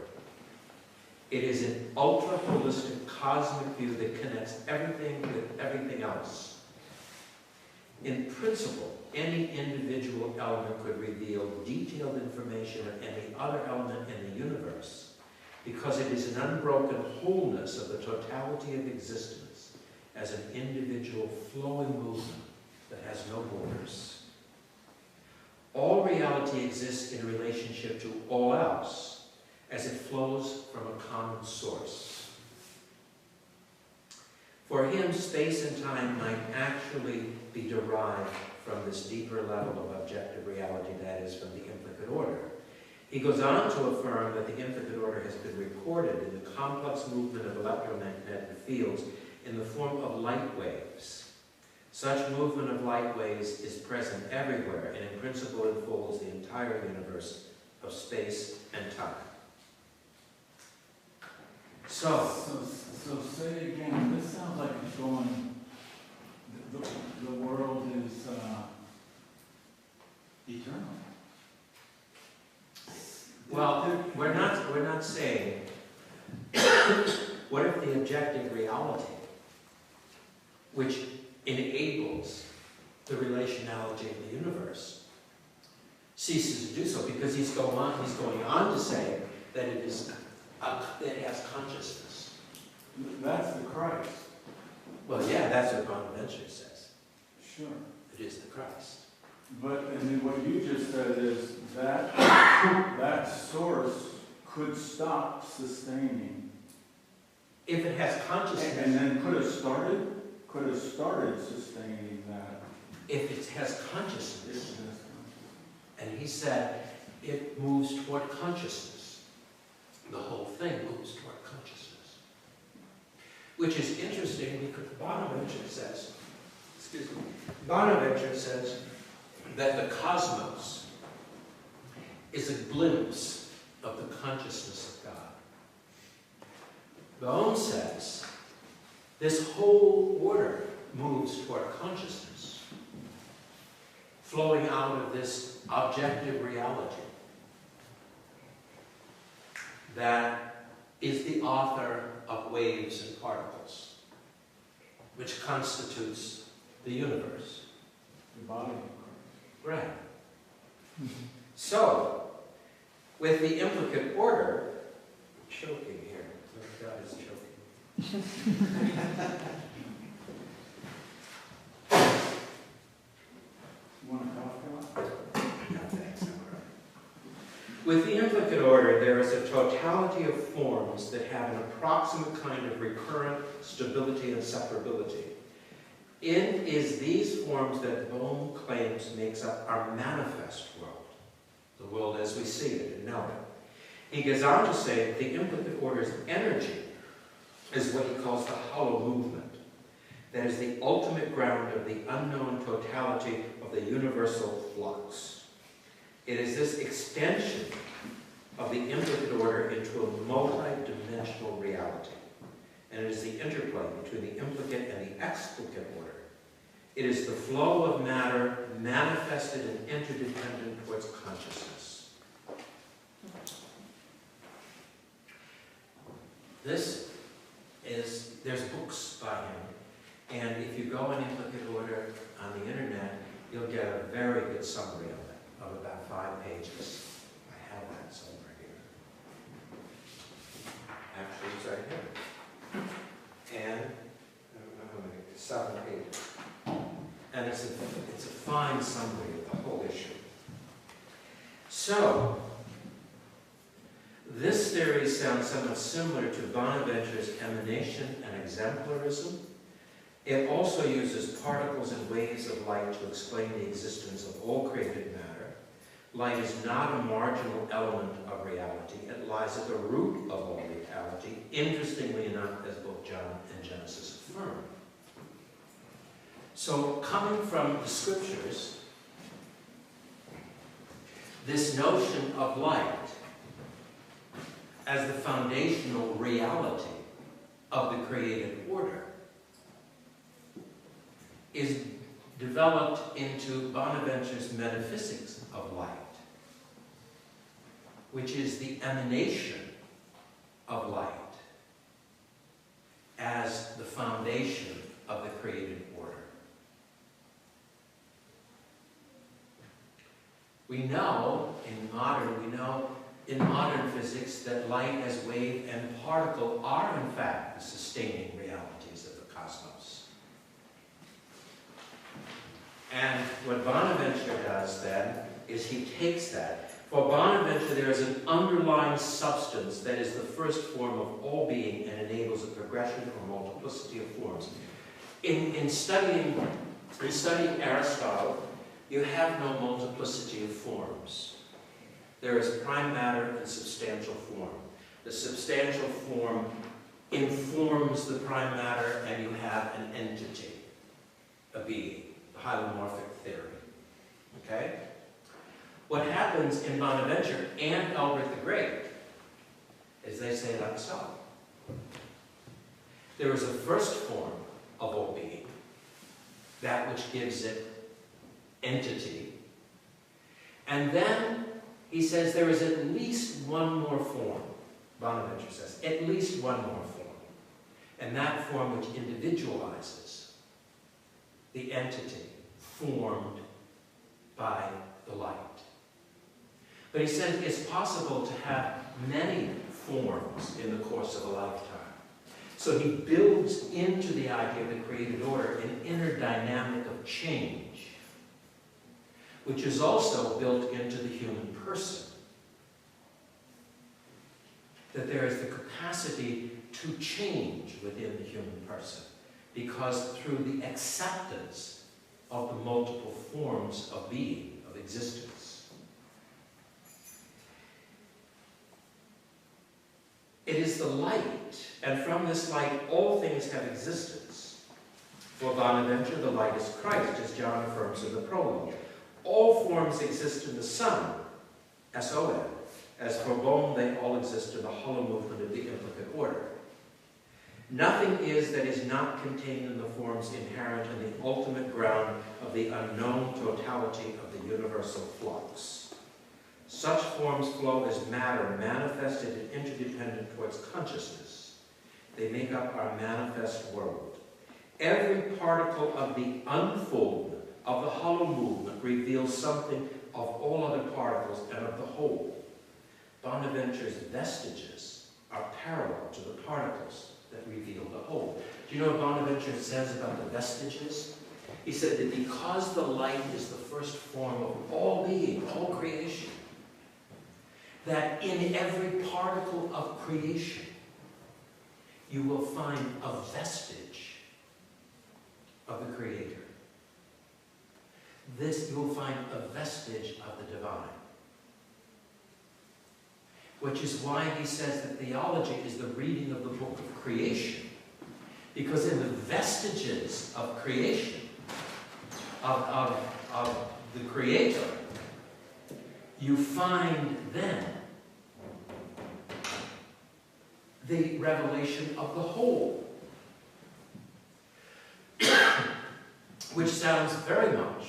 Speaker 1: It is an ultra-holistic cosmic view that connects everything with everything else. In principle, any individual element could reveal detailed information of any other element in the universe, because it is an unbroken wholeness of the totality of existence as an individual flowing movement that has no borders. All reality exists in relationship to all else as it flows from a common source. For him, space and time might actually be derived from this deeper level of objective reality, that is, from the implicate order. He goes on to affirm that the implicate order has been recorded in the complex movement of electromagnetic fields in the form of light waves. Such movement of light waves is present everywhere and in principle enfolds the entire universe of space and time. So
Speaker 2: say again, this sounds like it's going, the world is eternal.
Speaker 1: well, we're not saying, what if the objective reality, which enables the relationality of the universe, ceases to do so? Because he's going on to say that it is that it has consciousness.
Speaker 2: That's the Christ.
Speaker 1: Well, yeah, that's what Bonaventure says.
Speaker 2: Sure.
Speaker 1: It is the Christ.
Speaker 2: But and then what you just said is that that source could stop sustaining.
Speaker 1: If it has consciousness.
Speaker 2: And then could have started sustaining that.
Speaker 1: If it has consciousness. And he said it moves toward consciousness. The whole thing moves toward consciousness. Which is interesting because Bonaventure says that the cosmos is a glimpse of the consciousness of God. Bohm says this whole order moves toward consciousness, flowing out of this objective reality that is the author of waves and particles, which constitutes the universe.
Speaker 2: The body of Christ.
Speaker 1: Right. So, with the implicate order, I'm choking here. God is choking.
Speaker 2: Want a coffee?
Speaker 1: No, thanks, I'm all right. With the implicate order, there is a totality of forms that have an approximate kind of recurrent stability and separability. It is these forms that Bohm claims makes up our manifest world, the world as we see it and know it. He goes on to say that the implicate order's energy is what he calls the hollow movement. That is the ultimate ground of the unknown totality of the universal flux. It is this extension of the implicate order into a multi-dimensional reality. And it is the interplay between the implicate and the explicate order. It is the flow of matter manifested and interdependent towards consciousness. There's books by him, and if you go in implicate order on the internet, you'll get a very good summary of it, of about 5 pages. I have that somewhere here. Actually, it's right here. And, I don't know how many, 7 pages. And it's a fine summary of the whole issue. So, this theory sounds somewhat similar to Bonaventure's emanation and exemplarism. It also uses particles and waves of light to explain the existence of all created matter. Light is not a marginal element of reality. It lies at the root of all reality, interestingly enough, as both John and Genesis affirm. So, coming from the scriptures, this notion of light as the foundational reality of the created order is developed into Bonaventure's metaphysics of light, which is the emanation of light as the foundation of the created order. We know in modern physics that light as wave and particle are in fact the sustaining realities of the cosmos. And what Bonaventure does then is he takes that. For Bonaventure, there is an underlying substance that is the first form of all being and enables a progression or multiplicity of forms. In studying Aristotle, you have no multiplicity of forms. There is prime matter and substantial form. The substantial form informs the prime matter, and you have an entity, a being, the hylomorphic theory. Okay? What happens in Bonaventure and Albert the Great is they say like so. There is a first form of all being, that which gives it entity. And then he says there is at least one more form. Bonaventure says, at least one more form. And that form which individualizes the entity formed by the light. But he says it's possible to have many forms in the course of a lifetime. So he builds into the idea of the created order an inner dynamic of change, which is also built into the human person. That there is the capacity to change within the human person, because through the acceptance of the multiple forms of being, of existence. It is the light, and from this light all things have existence. For Bonaventure, the light is Christ, as John affirms in the prologue. All forms exist in the Son, S-O-N. As for Bohm, they all exist in the hollow movement of the implicate order. Nothing is that is not contained in the forms inherent in the ultimate ground of the unknown totality of the universal flux. Such forms flow as matter manifested and interdependent towards consciousness. They make up our manifest world. Every particle of the unfoldment of the hollow movement reveals something of all other particles and of the whole. Bonaventure's vestiges are parallel to the particles that reveal the whole. Do you know what Bonaventure says about the vestiges? He said that because the light is the first form of all being, all creation, that in every particle of creation, you will find a vestige of the Creator. This, you will find a vestige of the divine. Which is why he says that theology is the reading of the book of creation. Because in the vestiges of creation, of the Creator, you find then the revelation of the whole. Which sounds very much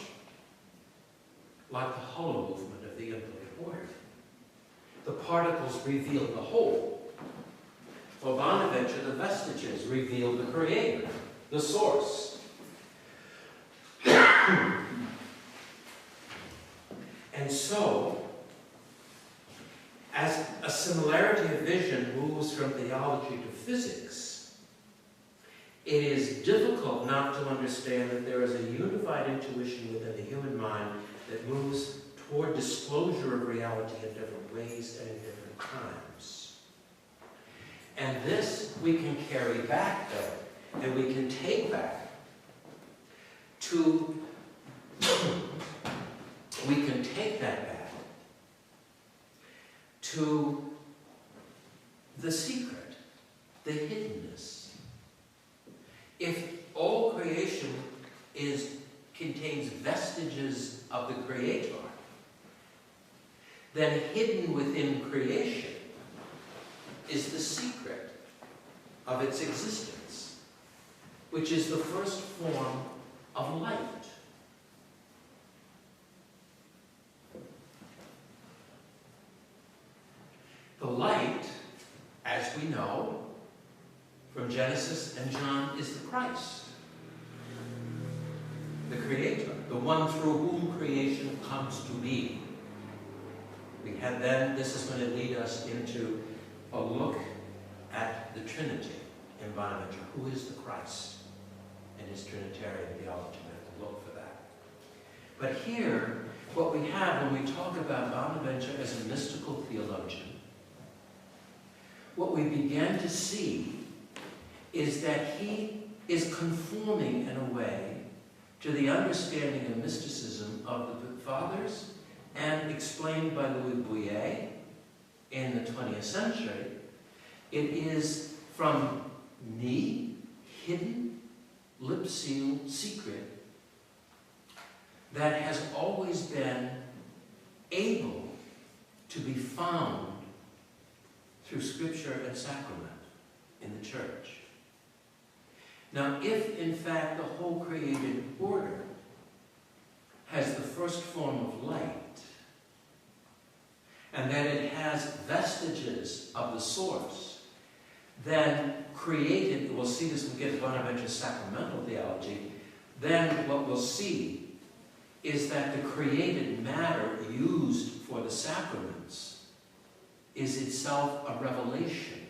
Speaker 1: like the hollow movement of the infinite word. The particles reveal the whole. For Bonaventure, the vestiges reveal the Creator, the source. And so, as a similarity of vision moves from theology to physics, it is difficult not to understand that there is a unified intuition within the human mind that moves toward disclosure of reality in different ways and in different times. And this we can carry back, though, and we can take back to, we can take that back to the secret, the hiddenness. If all creation contains vestiges of the Creator, then hidden within creation is the secret of its existence, which is the first form of light. The light, as we know from Genesis and John, is the Christ, the Creator, the one through whom creation comes to be. We had then, this is going to lead us into a look at the Trinity in Bonaventure. Who is the Christ? In his Trinitarian theology, we have to look for that. But here, what we have when we talk about Bonaventure as a mystical theologian, what we begin to see is that he is conforming in a way to the understanding of mysticism of the fathers and explained by Louis Bouillet in the 20th century. It is from me, hidden, lip-sealed secret that has always been able to be found through Scripture and sacrament in the Church. Now, if in fact the whole created order has the first form of light, and that it has vestiges of the source, then created, we'll see this when we get to Bonaventure's sacramental theology, then what we'll see is that the created matter used for the sacraments is itself a revelation.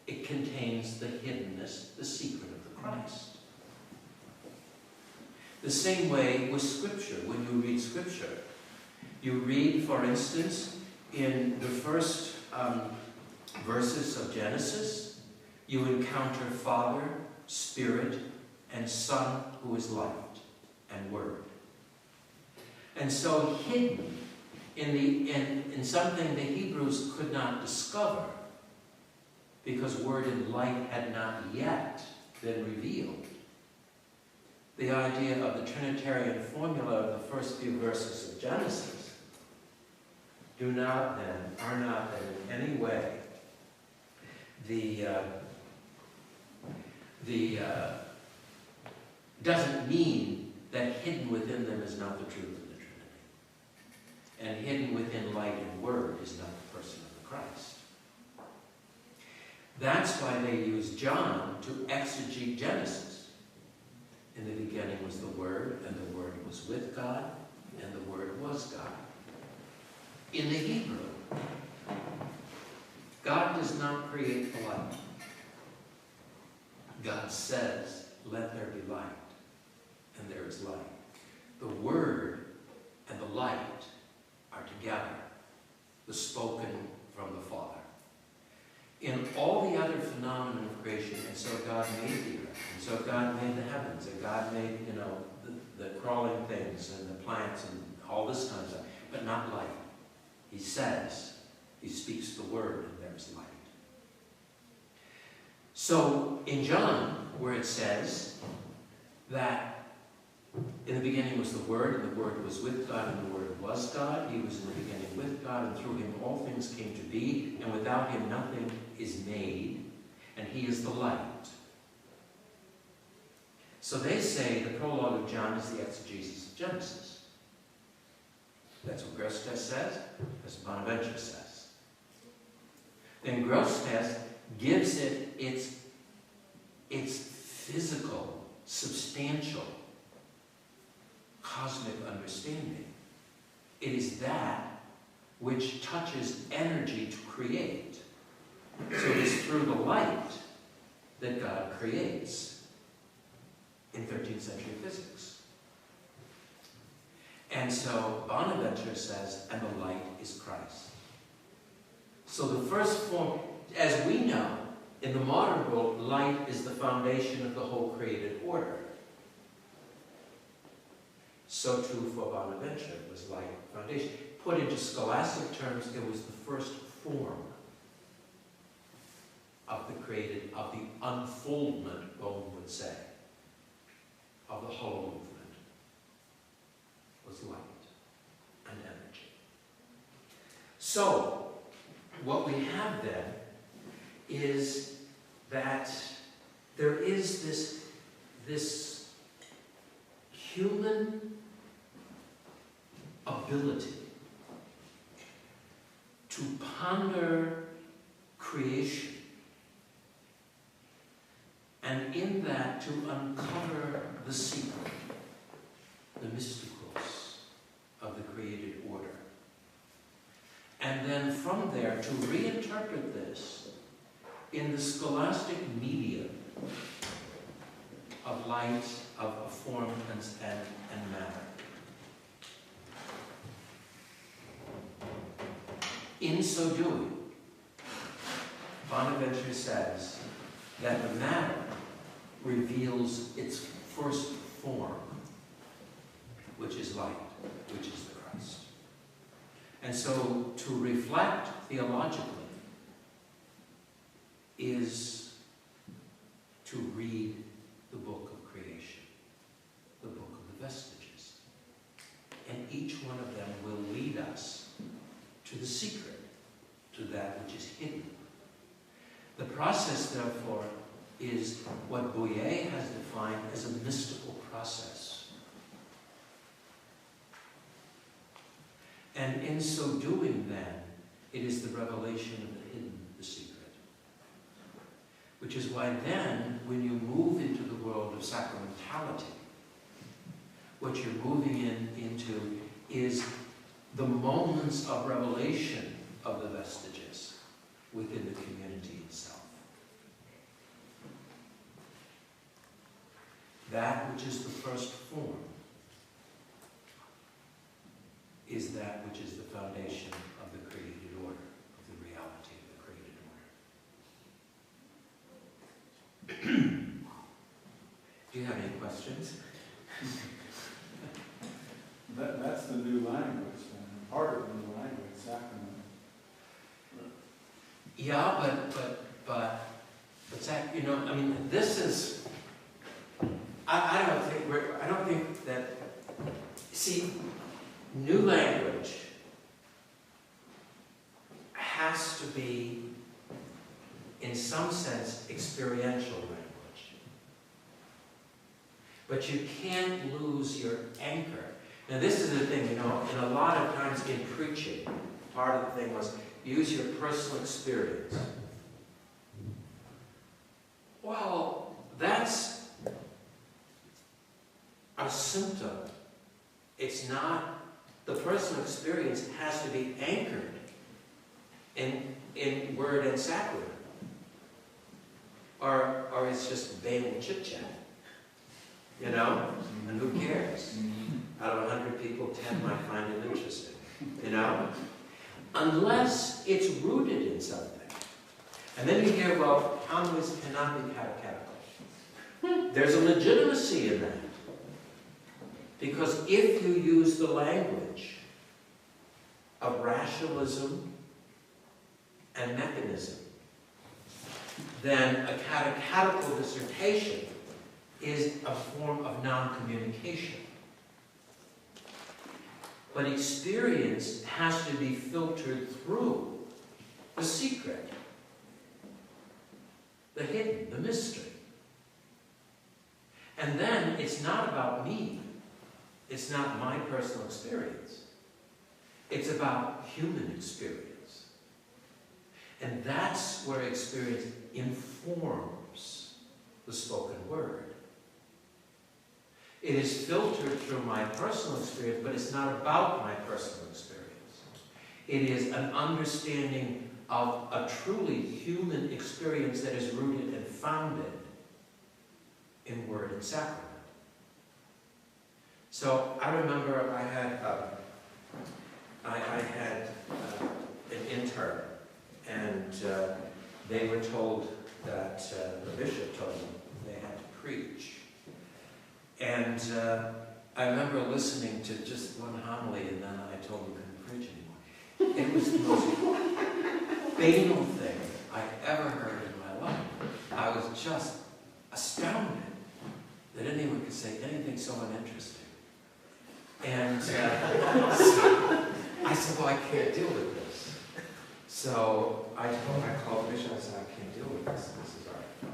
Speaker 1: It contains the hiddenness, the secret of the Christ. The same way with Scripture. When you read Scripture, you read, for instance, in the first verses of Genesis, you encounter Father, Spirit, and Son, who is light, and Word. And so hidden in something the Hebrews could not discover, because Word and light had not yet been revealed, the idea of the Trinitarian formula of the first few verses of Genesis are not then in any way doesn't mean that hidden within them is not the truth of the Trinity. And hidden within light and Word is not the person of the Christ. That's why they use John to exegete Genesis. In the beginning was the Word, and the Word was with God, and the Word was God. In the Hebrew, God does not create the light. God says, let there be light, and there is light. The Word and the light are together, the spoken from the Father. In all the other phenomena of creation, and so God made the earth, and so God made the heavens, and God made, the crawling things and the plants and all this kind of stuff, but not light. He says, he speaks the word, and there's light. So in John, where it says that in the beginning was the Word, and the Word was with God, and the Word was God. He was in the beginning with God, and through him all things came to be, and without him nothing is made, and he is the light. So they say the prologue of John is the exegesis of Genesis. That's what Grosseteste says. That's what Bonaventure says. Then Grosseteste gives it its physical, substantial, cosmic understanding. It is that which touches energy to create. So it is through the light that God creates in 13th century physics. And so Bonaventure says, and the light is Christ. So the first form, as we know, in the modern world, light is the foundation of the whole created order. So too for Bonaventure was light foundation. Put into scholastic terms, it was the first form of the created, of the unfoldment, Bohm would say, of the whole movement, was light and energy. So, what we have then is that there is this human ability to ponder creation, and in that to uncover the secret, the mysticals of the created order. And then from there to reinterpret this in the scholastic medium of light, of form and matter. In so doing, Bonaventure says that the matter reveals its first form, which is light, which is the Christ. And so to reflect theologically is to read the book of creation, the book of the vestiges. And each one of them will lead us to the secret, to that which is hidden. The process, therefore, is what Bouyer has defined as a mystical process. And in so doing, then, it is the revelation of the hidden, the secret. Which is why then, when you move into the world of sacramentality, what you're moving into is the moments of revelation of the vestiges within the community itself. That which is the first form is that which is the foundation of the created order, of the reality of the created order. Do you have any questions?
Speaker 2: That's the new language, and part of the new language, sacrament.
Speaker 1: Yeah, but this is. I don't think that. See, new language has to be, in some sense, experiential language. But you can't lose your anchor. Now, this is the thing, and a lot of times in preaching, part of the thing was use your personal experience. Well, that's a symptom. It's not, the personal experience has to be anchored in word and sacrament. or it's just banal chit-chat. You know? And who cares? Out of 100 people, 10 might find it interesting. You know? Unless it's rooted in something. And then you hear, well, homilies cannot be catechetical. There's a legitimacy in that. Because if you use the language of rationalism and mechanism, then a catechetical dissertation is a form of non-communication. But experience has to be filtered through the secret, the hidden, the mystery. And then it's not about me. It's not my personal experience. It's about human experience. And that's where experience informs the spoken word. It is filtered through my personal experience, but it's not about my personal experience. It is an understanding of a truly human experience that is rooted and founded in word and sacrament. So I remember I had an intern, and they were told that the bishop told them they had to preach. And I remember listening to just one homily, and then I told them I couldn't preach anymore. It was the most banal thing I've ever heard in my life. I was just astounded that anyone could say anything so uninteresting. And so I said, well, I can't deal with this. So I called the bishop, I said, I can't deal with this. This is all right.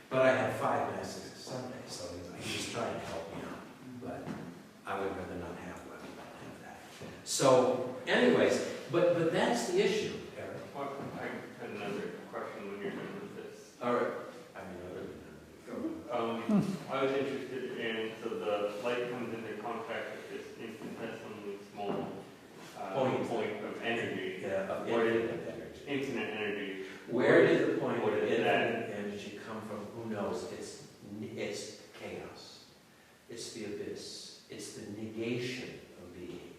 Speaker 1: But I had 5 masses Sunday, so he was trying to help me out. But I would rather not have that. So, anyways, but that's the issue, Eric.
Speaker 3: Well, I had another question when you're done with this.
Speaker 1: All right. I mean, other than
Speaker 3: I was interested in, so the light comes into contact with this infinitesimally small point of energy.
Speaker 1: Yeah, of
Speaker 3: infinite
Speaker 1: energy.
Speaker 3: Infinite energy.
Speaker 1: Where did the point
Speaker 3: Where
Speaker 1: of
Speaker 3: did
Speaker 1: infinite energy come from? Who knows? It's chaos. It's the abyss. It's the negation of being,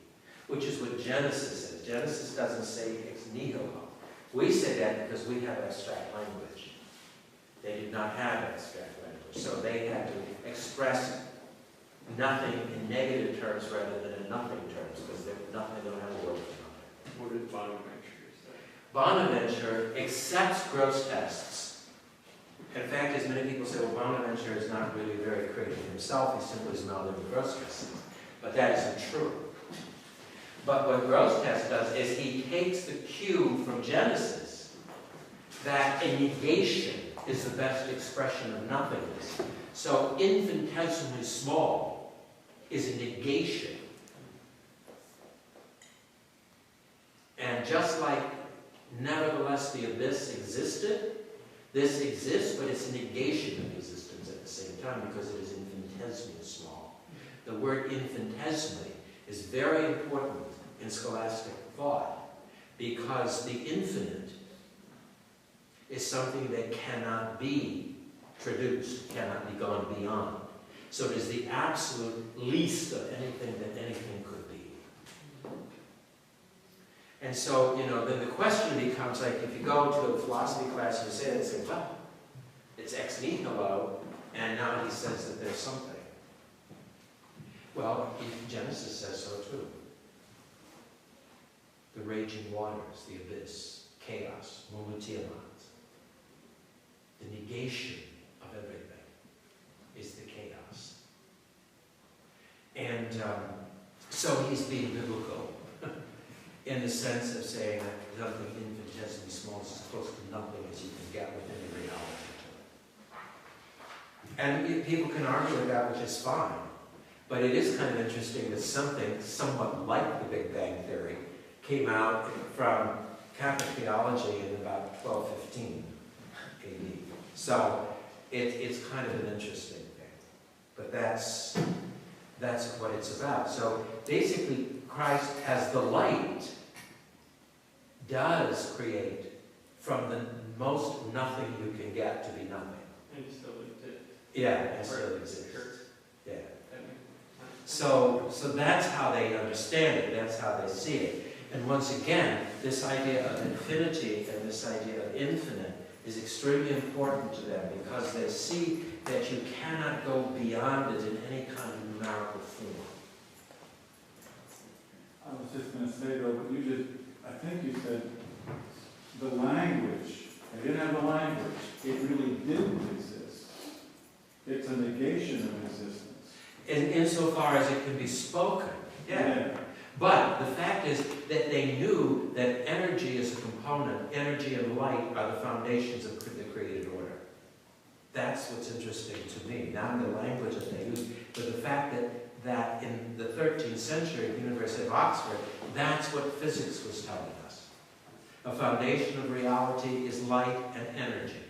Speaker 1: which is what Genesis says. Genesis doesn't say ex nihilo. We say that because we have abstract language. They did not have abstract language, so they had to express nothing in negative terms rather than in nothing terms, because they don't have a word for nothing.
Speaker 3: What did Bonaventure say?
Speaker 1: Bonaventure accepts gross tests. In fact, as many people say, well, Bonaventure is not really very creative himself, he simply is not living gross tests. But that isn't true. But what gross test does is he takes the cue from Genesis that a negation is the best expression of nothingness. So infinitesimally small is a negation. And just like nevertheless the abyss existed, this exists, but it's a negation of existence at the same time because it is infinitesimally small. The word infinitesimally is very important in scholastic thought because the infinite is something that cannot be traduced, cannot be gone beyond. So it is the absolute least of anything that anything could be. And so, then the question becomes like, if you go to a philosophy class and you say it, they say, well, it's ex nihilo, and now he says that there's something. Well, Genesis says so too. The raging waters, the abyss, chaos, mulutiamat. The negation of everything is the chaos. And so he's being biblical in the sense of saying that something infinitesimally small is as close to nothing as you can get within a reality. And people can argue with that, which is fine. But it is kind of interesting that something somewhat like the Big Bang Theory came out from Catholic theology in about 1215 AD. So it's kind of an interesting thing. But that's what it's about. So basically, Christ, as the light, does create from the most nothing you can get to be nothing.
Speaker 3: And still exists.
Speaker 1: Yeah, and still exists.
Speaker 3: Sure.
Speaker 1: Yeah.
Speaker 3: That makes sense.
Speaker 1: So that's how they understand it, that's how they see it. And once again, this idea of infinity and this idea of infinite is extremely important to them because they see that you cannot go beyond it in any kind of numerical form.
Speaker 2: I was just going to say though, but I think you said the language. They didn't have the language. It really didn't exist. It's a negation of existence.
Speaker 1: Insofar as it can be spoken. Yeah. But the fact is that they knew that energy is a component. Energy and light are the foundations of the created order. That's what's interesting to me. Not the language that they use, but the fact that in the 13th century at the University of Oxford, that's what physics was telling us. A foundation of reality is light and energy.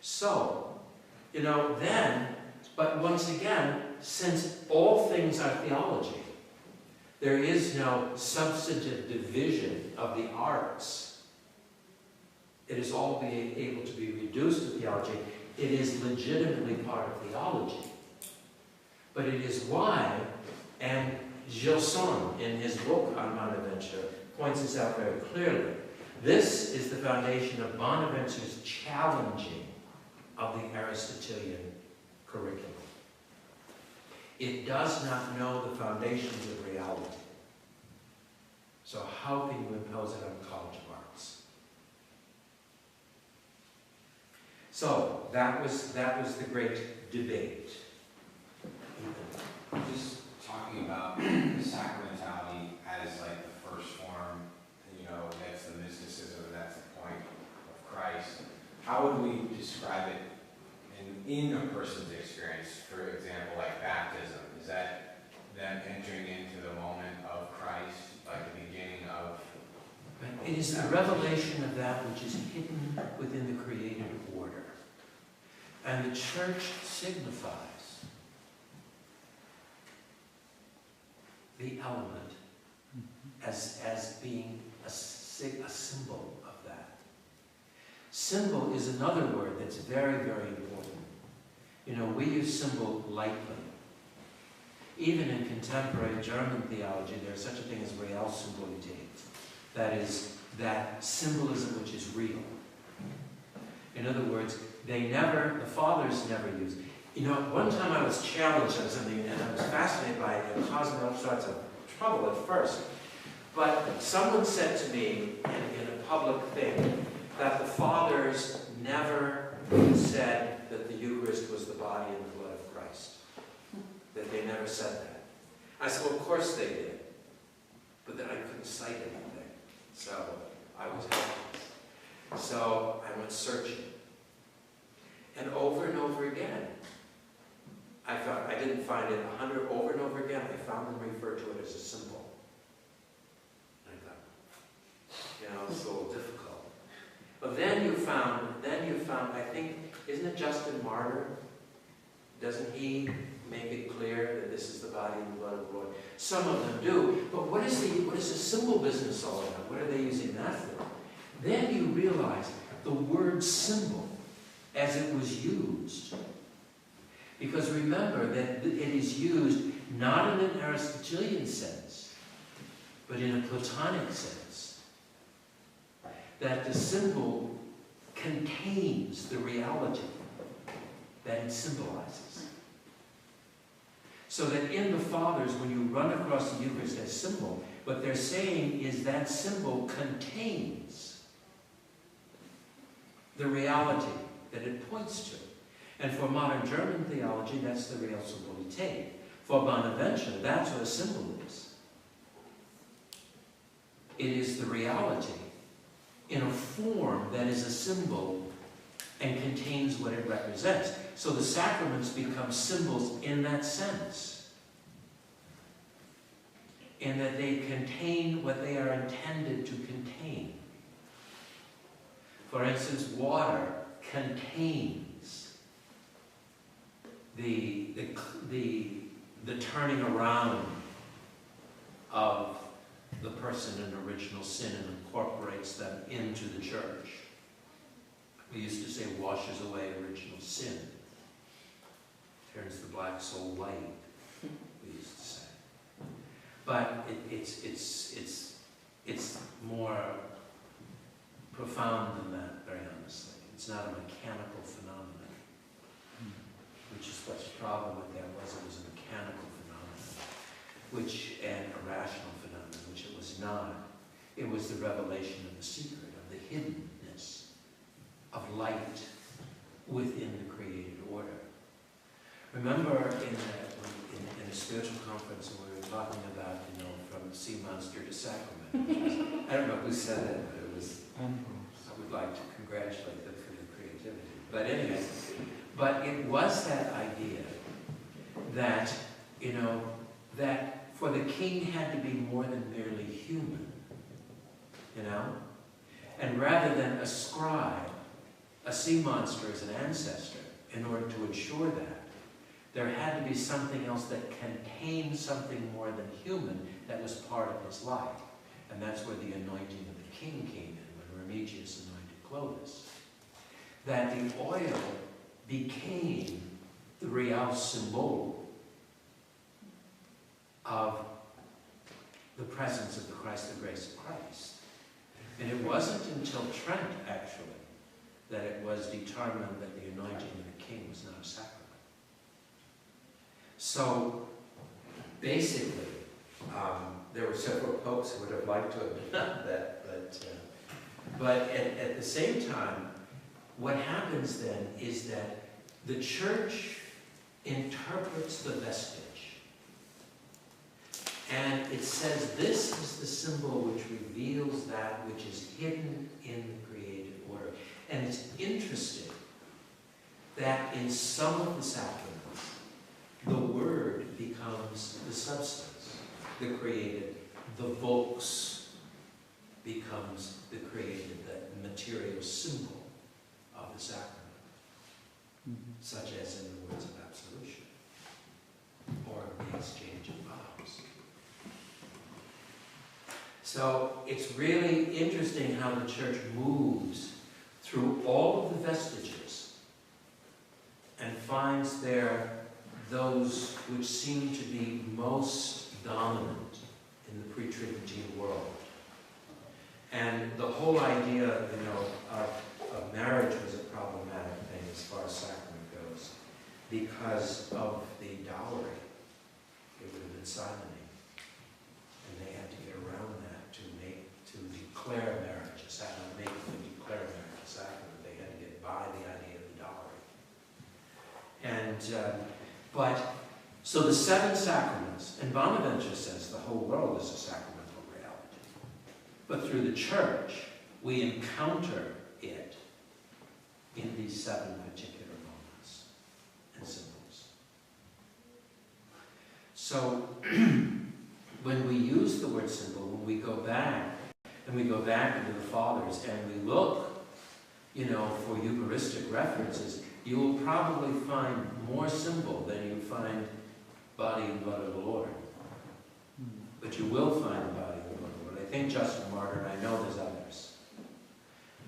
Speaker 1: So, but once again, since all things are theology, there is no substantive division of the arts. It is all being able to be reduced to theology. It is legitimately part of theology. But it is why, and Gilson, in his book on Bonaventure, points this out very clearly. This is the foundation of Bonaventure's challenging of the Aristotelian curriculum. It does not know the foundations of reality. So how can you impose it on the College of Arts? So that was the great debate.
Speaker 4: Just talking about the sacramentality as like the first form, that's the mysticism, that's the point of Christ. How would we describe it in a person's experience? For example, like baptism, is that them entering into the moment of Christ, like the beginning of?
Speaker 1: It is the revelation of that which is hidden within the created order. And the church signifies the element as being a symbol of that. Symbol is another word that's very, very important. We use symbol lightly. Even in contemporary German theology, there's such a thing as Realsymbolität. That is, that symbolism which is real. In other words, the fathers never used. One time I was challenged on something, and I was fascinated by it. It caused me all sorts of trouble at first. But someone said to me in a public thing that the fathers never said that the Eucharist was the body and the blood of Christ. That they never said that. I said, well, of course they did. But then I couldn't cite anything. So I was helpless. So I went searching. And over again, I didn't find it 100 over and over again. I found them refer to it as a symbol. And I thought, it's a little difficult. But then you found, I think, isn't it Justin Martyr? Doesn't he make it clear that this is the body and the blood of the Lord? Some of them do. But what is the symbol business all about? What are they using that for? Then you realize the word symbol as it was used. Because remember that it is used not in an Aristotelian sense, but in a Platonic sense. That the symbol contains the reality that it symbolizes. So that in the Fathers, when you run across the Eucharist as symbol, what they're saying is that symbol contains the reality that it points to. And for modern German theology, that's the Realsymbolität. For Bonaventure, that's what a symbol is. It is the reality in a form that is a symbol and contains what it represents. So the sacraments become symbols in that sense. In that they contain what they are intended to contain. For instance, water contains the turning around of the person in original sin and incorporates them into the church. We used to say washes away original sin. Turns the black soul white, we used to say. But it's more profound than that, very honestly. It's not a mechanical phenomenon, which is what the problem with that was. It was a mechanical phenomenon, and a rational phenomenon, which it was not. It was the revelation of the secret, of the hiddenness of light within the created order. Remember in a spiritual conference when we were talking about, from sea monster to sacrament. I don't know who said it, but it was, I would like to congratulate them for their creativity. But anyway, but it was that idea that, that for the king had to be more than merely human, and rather than ascribe a sea monster as an ancestor in order to ensure that, there had to be something else that contained something more than human that was part of his life. And that's where the anointing of the king came in, when Remigius anointed Clovis. That the oil became the real symbol of the presence of the Christ, the grace of Christ. And it wasn't until Trent, actually, that it was determined that the anointing of the king was not a sacrament. So, basically, there were several popes who would have liked to have done that, but at the same time, what happens then is that the church interprets the vestige, and it says this is the symbol which reveals that which is hidden in the created order. And it's interesting that in some of the sacraments, the word becomes the substance, the created. The vox becomes the created, the material symbol of the sacrament, such as in the words of absolution or the exchange of vows. So it's really interesting how the church moves through all of the vestiges and finds there those which seem to be most dominant in the pre-Tridentine world. And the whole idea, of marriage was a problematic thing as far as sacrament goes, because of the dowry. It would have been simony, and they had to get around that to declare marriage a sacrament, declare marriage a sacrament. They had to get by the idea of the dowry. So the seven sacraments, and Bonaventure says the whole world is a sacramental reality. But through the church, we encounter it in these seven particular moments and symbols. So when we use the word symbol, when we go back into the Fathers and we look, for Eucharistic references, you will probably find more symbol than you find body and blood of the Lord. But you will find the body and blood of the Lord. I think Justin Martyr, and I know there's others.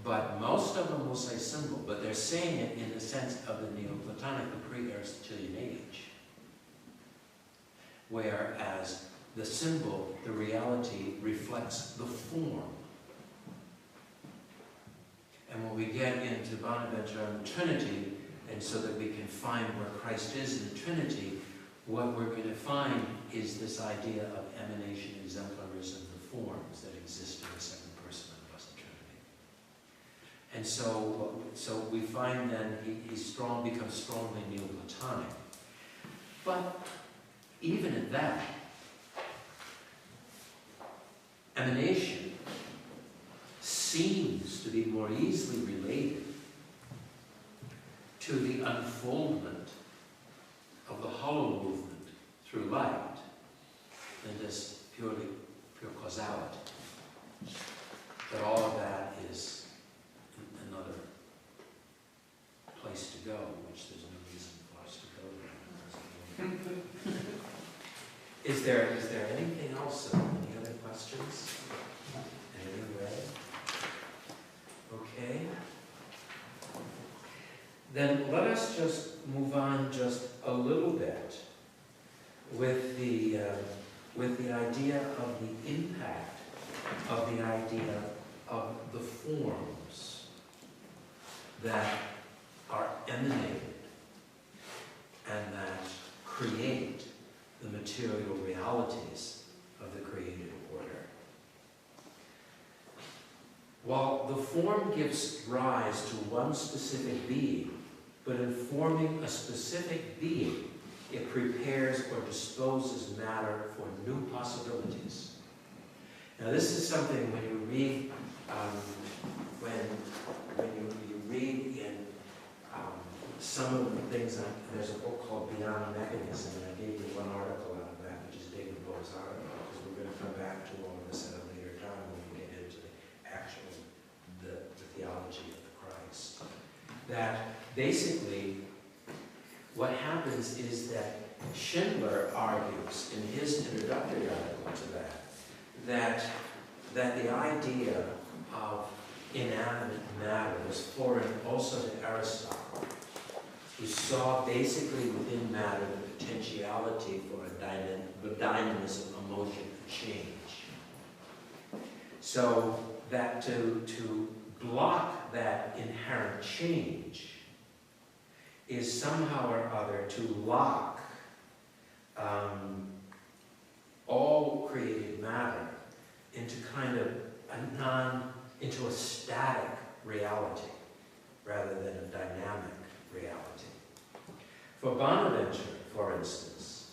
Speaker 1: But most of them will say symbol, but they're saying it in the sense of the Neoplatonic, the pre-Aristotelian age. Whereas the symbol, the reality, reflects the form. And when we get into Bonaventure and the Trinity, and so that we can find where Christ is in the Trinity, what we're going to find is this idea of emanation, exemplarism, the forms that exist in the second person of the Blessed Trinity. And so we find then becomes strongly Neoplatonic. But even at that, emanation seems to be more easily related to the unfoldment of the hollow movement through light than this pure causality. But all of that is another place to go, which there's no reason for us to go there. Is there anything else? Any other questions? questions? In any way? Okay. Then let us just move on just a little bit with the idea of the impact of the idea of the forms that are emanated and that create the material realities of the created order. While the form gives rise to one specific being, but in forming a specific being, it prepares or disposes matter for new possibilities. Now, this is something when you read, when you read in some of the things. There's a book called Beyond Mechanism, and I gave you one article out of that, which is David Bowe's article, because we're going to come back to all of this at a later time when we get into the theology of the Christ. That basically, what happens is that Schindler argues in his introductory article to that the idea of inanimate matter was foreign also to Aristotle, who saw basically within matter the potentiality for a dynamism, a motion, a change. So that to block that inherent change is somehow or other to lock all created matter into kind of into a static reality rather than a dynamic reality. For Bonaventure, for instance,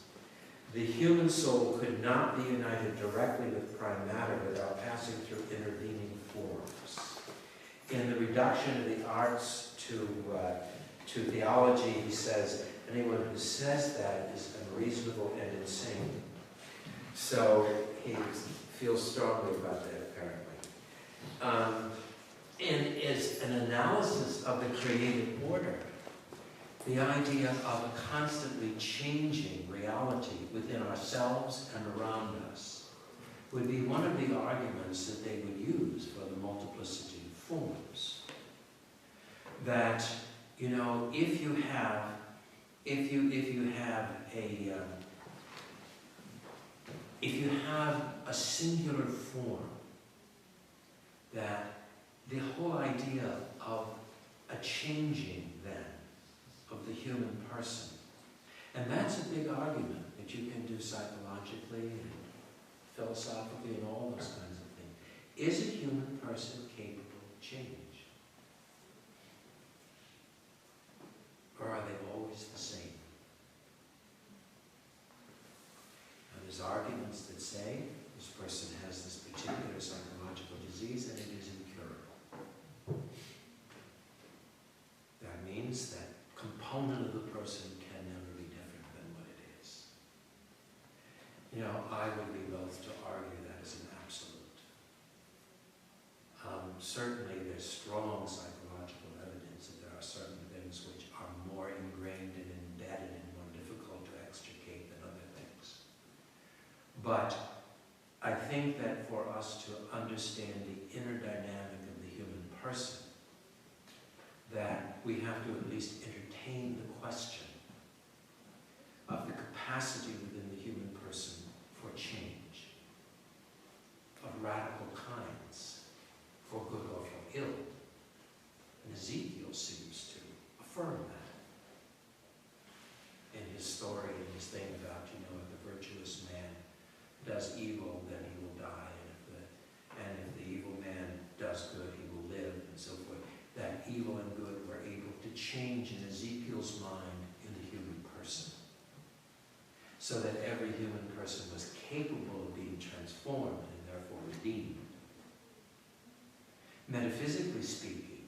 Speaker 1: the human soul could not be united directly with prime matter without passing through intervening forms. In the reduction of the arts to theology, he says, anyone who says that is unreasonable and insane. So he feels strongly about that, apparently. And as an analysis of the created order, the idea of a constantly changing reality within ourselves and around us would be one of the arguments that they would use for the multiplicity of forms. That, you know, if you have a singular form, that the whole idea of a changing then of the human person, and that's a big argument that you can do psychologically and philosophically and all those kinds of things. Is a human person capable of change? Or are they always the same? And there's arguments that say this person has this particular psychological disease and it is incurable. That means that component of the person can never be different than what it is. You know, I would be loath to argue that as an absolute. Certainly there's strong psychological evidence that there are certain things which are more ingrained and embedded and more difficult to extricate than other things. But I think that for us to understand the inner dynamic of the human person, that we have to at least entertain the question of the capacity within the human person for change, of radical kinds, for good or for ill. And Ezekiel seems to affirm that in his story and his thing about, you know, if the virtuous man does evil, then he will die, and if the evil man does good, he will live, and so forth. That evil and good were able to change in Ezekiel's mind in the human person, so that every human person was capable of being transformed and therefore redeemed. Metaphysically speaking,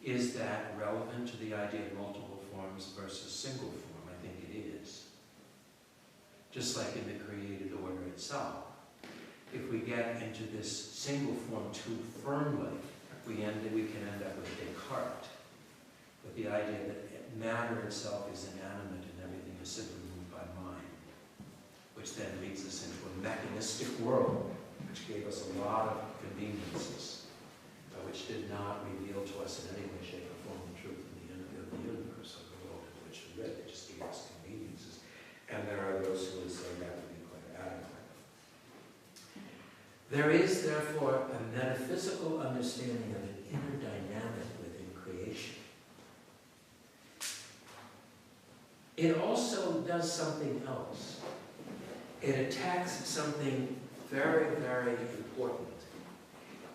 Speaker 1: is that relevant to the idea of multiple forms versus single form? I think it is. Just like in the created order itself. If we get into this single form too firmly, we can end up with Descartes. But the idea that matter itself is inanimate and everything is simply moved by mind, which then leads us into a mechanistic world, which gave us a lot of conveniences, which did not reveal to us in any way, shape, or form the truth of the universe, of the world in which we live. It just gave us conveniences. And there are those who would say that would be quite adequate. There is, therefore, a metaphysical understanding of an inner dynamic within creation. It also does something else. It attacks something very, very important.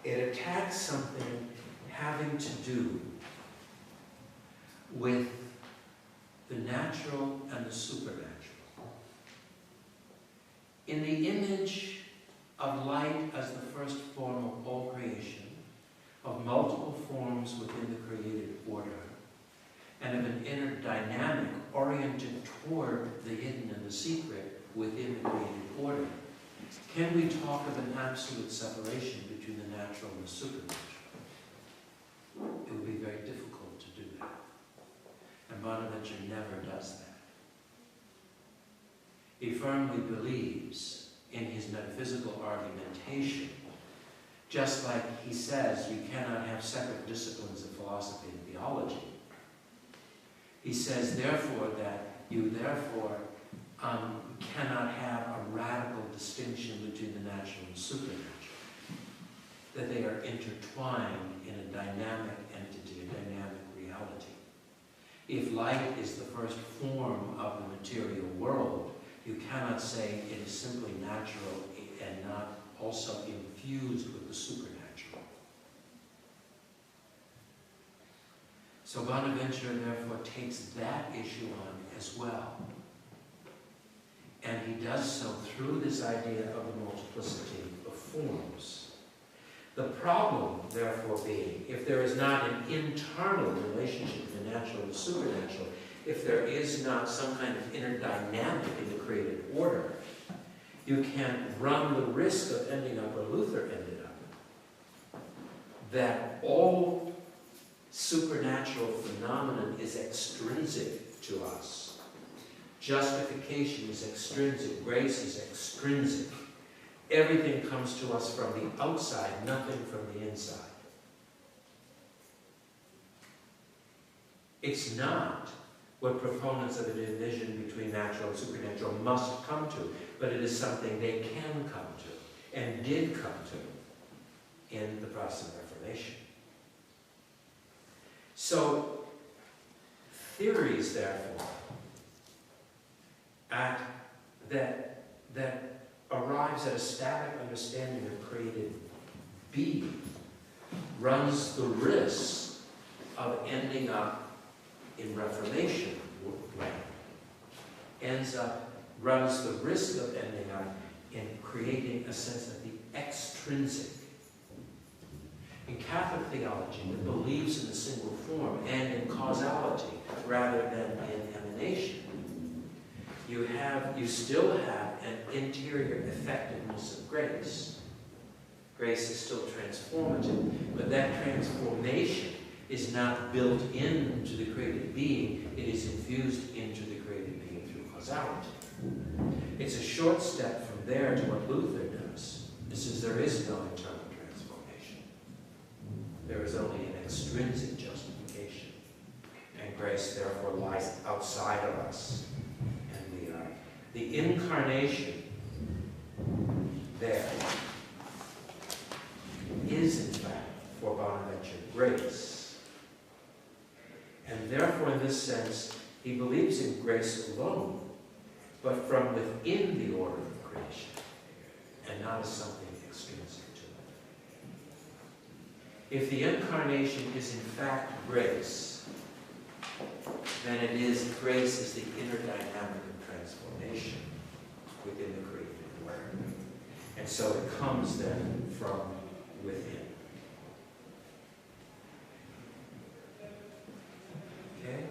Speaker 1: It attacks something having to do with the natural and the supernatural. In the image of light as the first form of all creation, of multiple forms within the created order, and of an inner dynamic oriented toward the hidden and the secret within the created order, can we talk of an absolute separation between the natural and the supernatural? It would be very difficult to do that. And Bonaventure never does that. He firmly believes in his metaphysical argumentation, just like he says you cannot have separate disciplines of philosophy and theology. He says, therefore, that you cannot have a radical distinction between the natural and supernatural, that they are intertwined in a dynamic entity, a dynamic reality. If light is the first form of the material world, you cannot say it is simply natural and not also infused with the supernatural. So Bonaventure, therefore, takes that issue on as well. And he does so through this idea of the multiplicity of forms. The problem, therefore, being, if there is not an internal relationship between the natural and the supernatural, if there is not some kind of inner dynamic in the created order, you can run the risk of ending up where Luther ended up, that all supernatural phenomenon is extrinsic to us. Justification is extrinsic. Grace is extrinsic. Everything comes to us from the outside, nothing from the inside. It's not what proponents of a division between natural and supernatural must come to, but it is something they can come to, and did come to, in the Protestant Reformation. So, theories, therefore, that arrives at a static understanding of created being runs the risk of ending up in Reformation land, runs the risk of ending up in creating a sense of the extrinsic. In Catholic theology that believes in the single form and in causality rather than in emanation, you still have an interior effectiveness of grace. Grace is still transformative, but that transformation is not built into the created being, it is infused into the created being through causality. It's a short step from there to what Luther does. It says there is no internal transformation. There is only an extrinsic justification. And grace, therefore, lies outside of us. And we are. The incarnation there is, in fact, for Bonaventure, grace. And therefore, in this sense, he believes in grace alone, but from within the order of creation, and not as something extrinsic to it. If the incarnation is in fact grace, then it is grace is the inner dynamic of transformation within the created order. And so it comes then from within. Okay?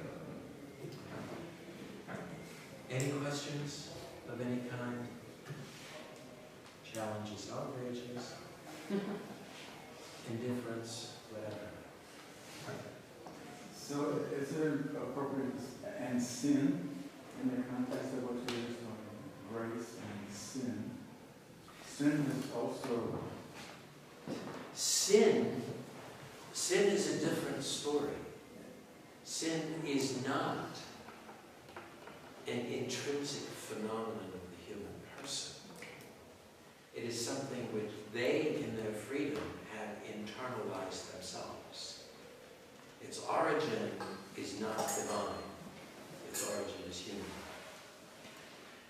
Speaker 1: Any questions of any kind? Challenges, outrages, indifference, whatever.
Speaker 2: So is it appropriate and sin in the context of what you're just talking about, grace and sin? sin is also...
Speaker 1: Sin is a different story. Sin is not an intrinsic phenomenon of the human person. It is something which they, in their freedom, have internalized themselves. Its origin is not divine. Its origin is human.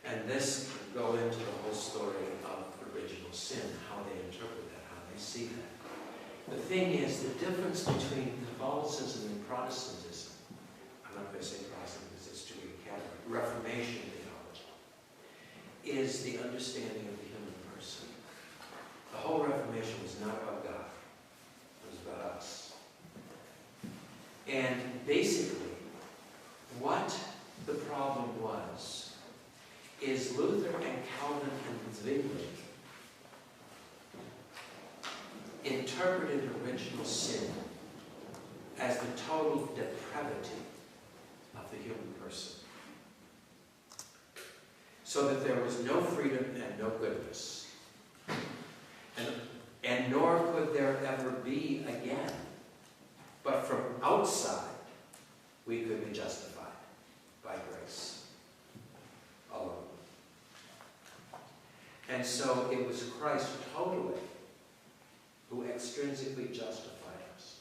Speaker 1: And this can go into the whole story of original sin, how they interpret that, how they see that. The thing is, the difference between Catholicism and Protestantism, I'm not going to say Protestant because it's too big a category, Reformation theology, is the understanding of the human person. The whole Reformation was not about God. It was about us. And basically, what the problem was, is Luther and Calvin and Zwingli interpreted original sin as the total depravity of the human person. So that there was no freedom and no goodness. And nor could there ever be again. But from outside, we could be justified by grace alone. And so it was Christ totally who extrinsically justified us.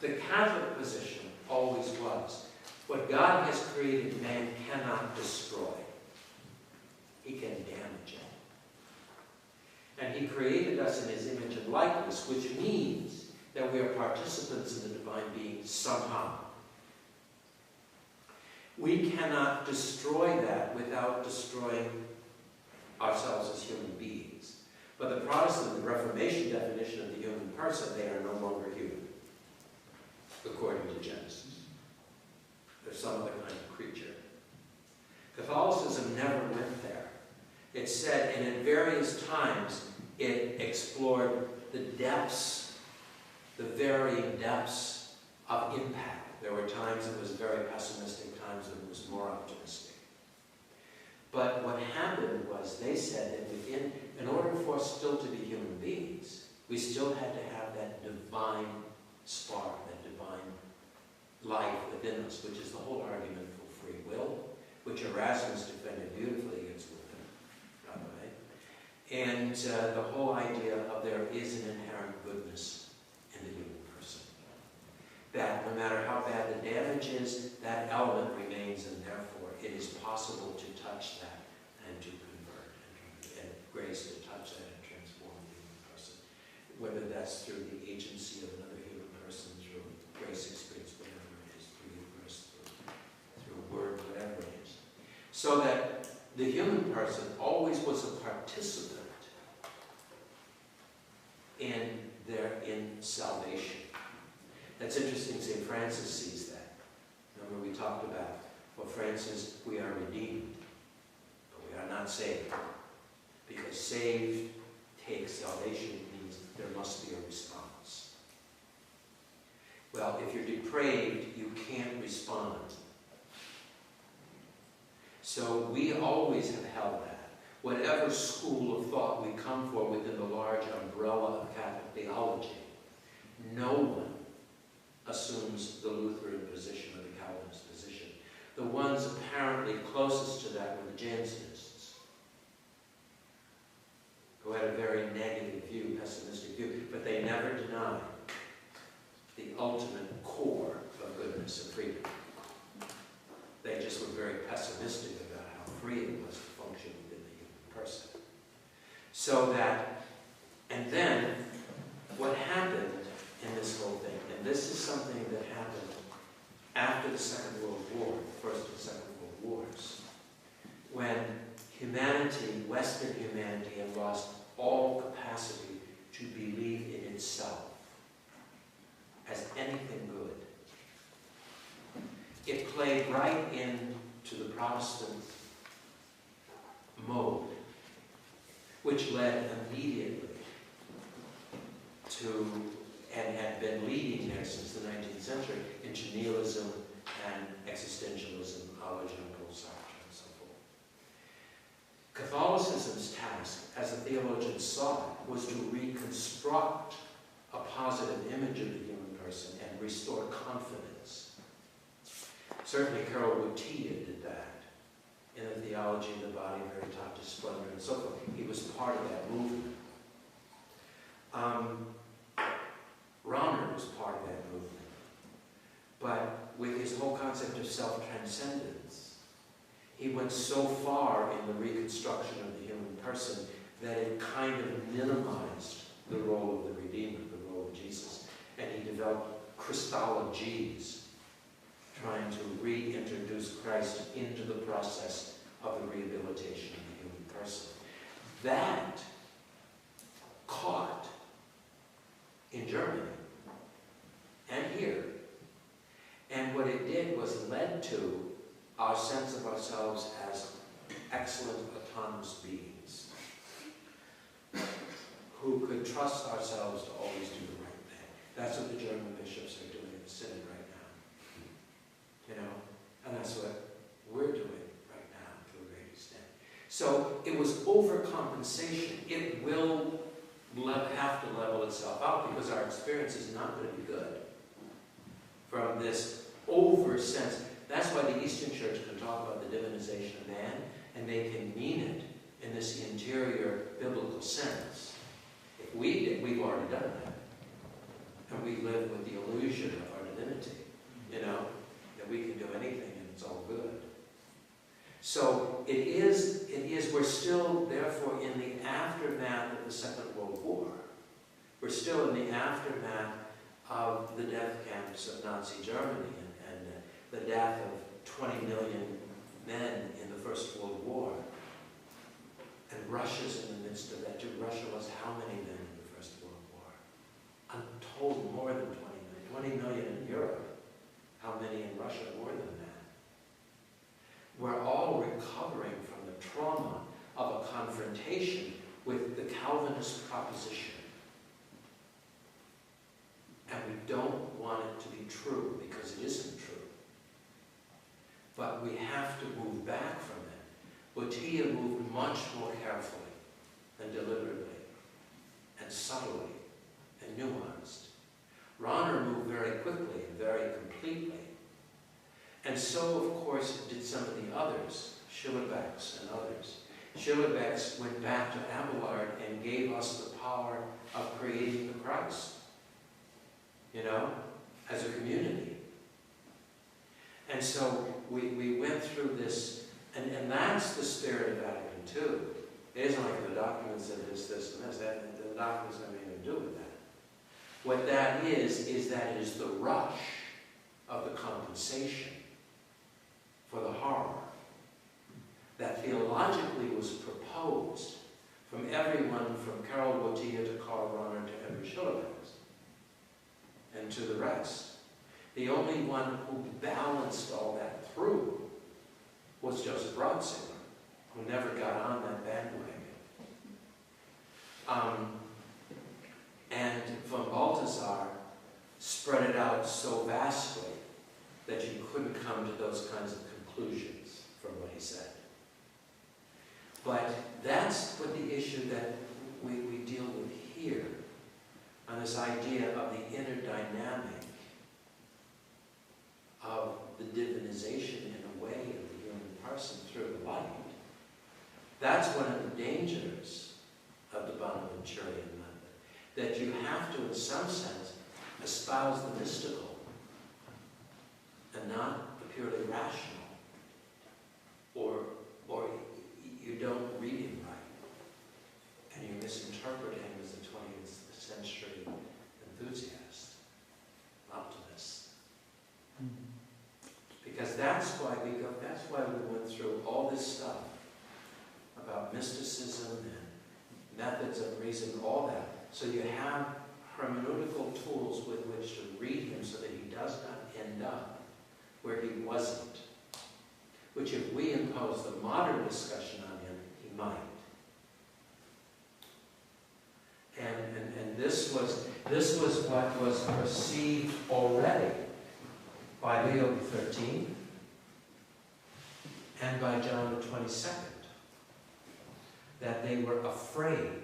Speaker 1: The Catholic position always was, what God has created, man cannot destroy. He can damage it. And he created us in his image and likeness, which means that we are participants in the divine being somehow. We cannot destroy that without destroying ourselves as human beings. But the Protestant and Reformation definition of the human person, they are no longer human, according to Genesis. They're some other kind of creature. Catholicism never went there. It said, and at various times, it explored the depths, the varying depths of impact. There were times it was very pessimistic, times it was more optimistic. But what happened was they said that in order for us still to be human beings, we still had to have that divine spark, that divine life within us, which is the whole argument for free will, which Erasmus defended beautifully against Luther, by the way. And the whole idea of there is an inherent goodness in the human person. That no matter how bad the damage is, that element remains, and therefore it is possible to touch that and to convert, and grace to touch that and transform the human person. Whether that's through the agency of another human person, through grace experience, whatever it is, through Eucharist, through a word, whatever it is. So that the human person always was a participant in salvation. That's interesting. St. Francis sees that. Remember we talked about, for Francis, we are redeemed, but we are not saved. Because saved takes salvation, means there must be a response. Well, if you're depraved, you can't respond. So we always have held that. Whatever school of thought we come for within the large umbrella of Catholic theology, no one assumes the Lutheran position or the Calvinist position. The ones apparently closest to that were the Jansenists, who had a very negative view, pessimistic view, but they never denied the ultimate core of goodness and freedom. They just were very pessimistic about how free it was to function within the human person. So that, and then what happened in this whole thing, and this is something that happened after the Second World War, the First and Second World Wars, when humanity, Western humanity, had lost all capacity to believe in itself as anything good. It played right into the Protestant mode, which led immediately to, and had been leading there since the 19th century, into nihilism and existentialism, a la Jean-Paul Sartre, and so forth. Catholicism's task, as theologians sought was to reconstruct a positive image of the human person and restore confidence. Certainly Karl Wojtyla did that in the Theology of the Body, Veritatis Splendor, and so forth. He was part of that movement. Rahner was part of that movement. But with his whole concept of self-transcendence, he went so far in the reconstruction of the human person that it kind of minimized the role of the Redeemer, the role of Jesus. And he developed Christologies, trying to reintroduce Christ into the process of the rehabilitation of the human person. That caught in Germany and here. And what it did was led to our sense of ourselves as excellent autonomous beings who could trust ourselves to always do the right thing. That's what the German bishops are doing in the Synod right now. You know? And that's what we're doing right now to a great extent. So it was overcompensation. It will have to level itself out because our experience is not going to be good from this over-sense. That's why the Eastern Church can talk about the divinization of man, and they can mean it in this interior biblical sense. If we did, we've already done that. And we live with the illusion of our divinity, you know, that we can do anything and it's all good. So we're still, therefore, in the aftermath of the Second World War. We're still in the aftermath of the death camps of Nazi Germany and the death of 20 million men in the First World War. And Russia's in the midst of that too. Russia lost how many men in the First World War? I'm told more than 20 million. 20 million in Europe. How many in Russia? More than that. We're all recovering from the trauma of a confrontation with the Calvinist proposition. And we don't want it to be true because it isn't true. But we have to move back from it. Wojtyla moved much more carefully and deliberately and subtly and nuanced. Rahner moved very quickly and very completely. And so, of course, did some of the others, Schillerbecks and others. Schillerbecks went back to Abelard and gave us the power of creating the Christ, you know, as a community. And so we went through this, and that's the spirit of Vatican II. It isn't like the documents said this, and this. The documents have anything to do with that. What that is that it is the rush of the compensation for the horror that theologically was proposed from everyone from Karl Wojtyla to Karl Rahner to Edward Schillerbecks and to the rest. The only one who balanced all that through was Joseph Ratzinger, who never got on that bandwagon. And von Balthasar spread it out so vastly that you couldn't come to those kinds of conclusions from what he said. But that's what the issue that we deal with here, on this idea of the inner dynamic of the divinization in a way of the human person through the light. That's one of the dangers of the Bonaventurian method, that you have to, in some sense, espouse the mystical and not the purely rational, or you don't read him right, and you misinterpret him as a 20th century enthusiast, optimist. Because that's why we went through all this stuff about mysticism and methods of reason, all that. So you have hermeneutical tools with which to read him so that he does not end up where he wasn't. Which if we impose the modern discussion on him, he might. And this was what was perceived already by Leo XIII and by John the 22nd. that they were afraid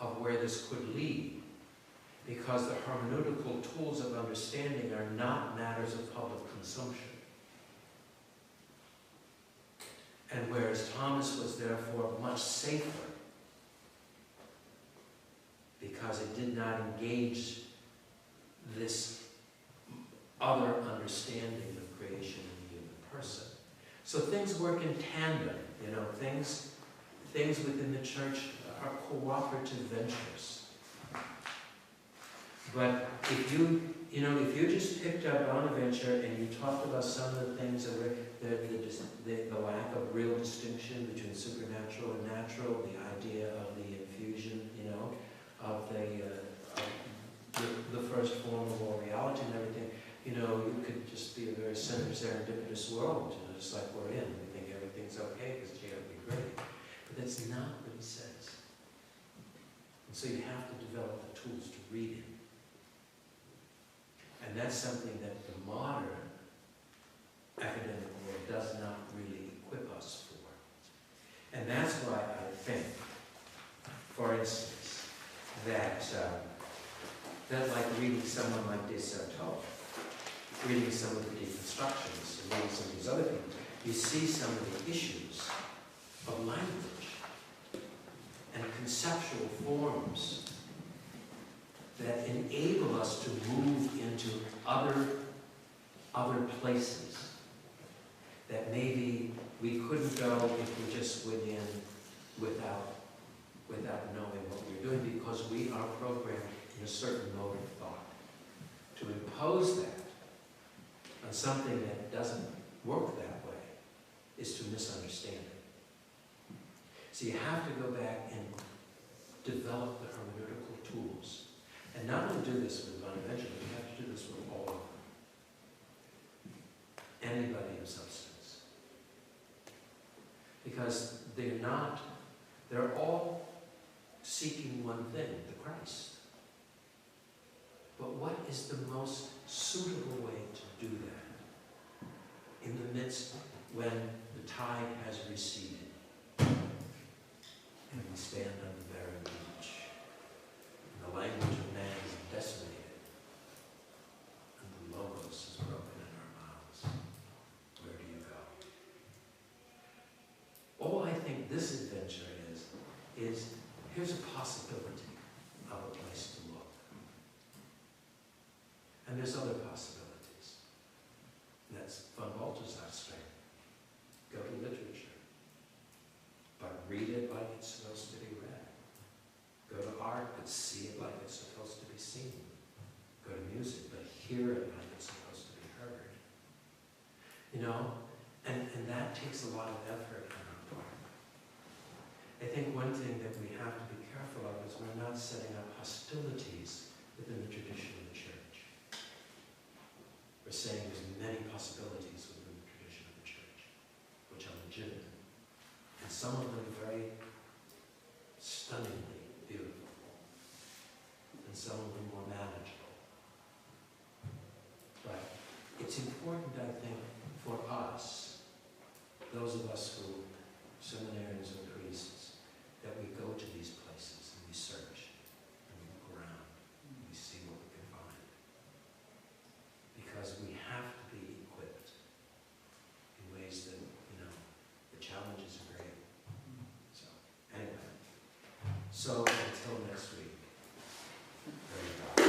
Speaker 1: of where this could lead, because the hermeneutical tools of understanding are not matters of public consumption. And whereas Thomas was therefore much safer, because it did not engage this other understanding of creation in the human person. So things work in tandem, you know, things within the church are cooperative ventures. But if you just picked up Bonaventure and you talked about some of the things that were the lack of real distinction between supernatural and natural, the idea of the infusion, you know, of the first form of all reality and everything, you know, you could just be a very serendipitous world, you know, just like we're in. We think everything's okay because it's going to be great. But that's not what he says. And so you have to develop the tools to read it. And that's something that the modern academic world does not really equip us for. And that's why I think, for instance, that like reading someone like Descartes, reading some of the deconstructions, and reading some of these other people, you see some of the issues of language and conceptual forms that enable us to move into other places that maybe we couldn't go if we just went in without knowing what we're doing, because we are programmed in a certain mode of thought. To impose that on something that doesn't work that way is to misunderstand it. So you have to go back and develop the hermeneutical tools. And not only do this with Bonaventure, but you have to do this with all of them. Anybody of substance. Because they're all seeking one thing, the Christ. But what is the most suitable way to do that? In the midst when the tide has receded and we stand on the barren beach, and the language of man is decimated, and the logos is broken in our mouths. Where do you go? All I think this adventure is here's a possibility of a place to look. And there's other possibilities. And that's von Balthasar's strength. Go to literature, but read it like it's supposed to be read. Go to art, but see it like it's supposed to be seen. Go to music, but hear it like it's supposed to be heard. You know, and that takes a lot of effort on our part. I think one thing that we have to be careful of is we're not setting up hostilities within the tradition of the church. We're saying there's many possibilities within the tradition of the church, which are legitimate. And some of them very stunningly beautiful. And some of them more manageable. But it's important, I think, for us, those of us who, seminarians and priests, that we go to these places and we search and we look around and we see what we can find. Because we have to be equipped in ways that, you know, the challenges are great. So, anyway. So, until next week. There you go.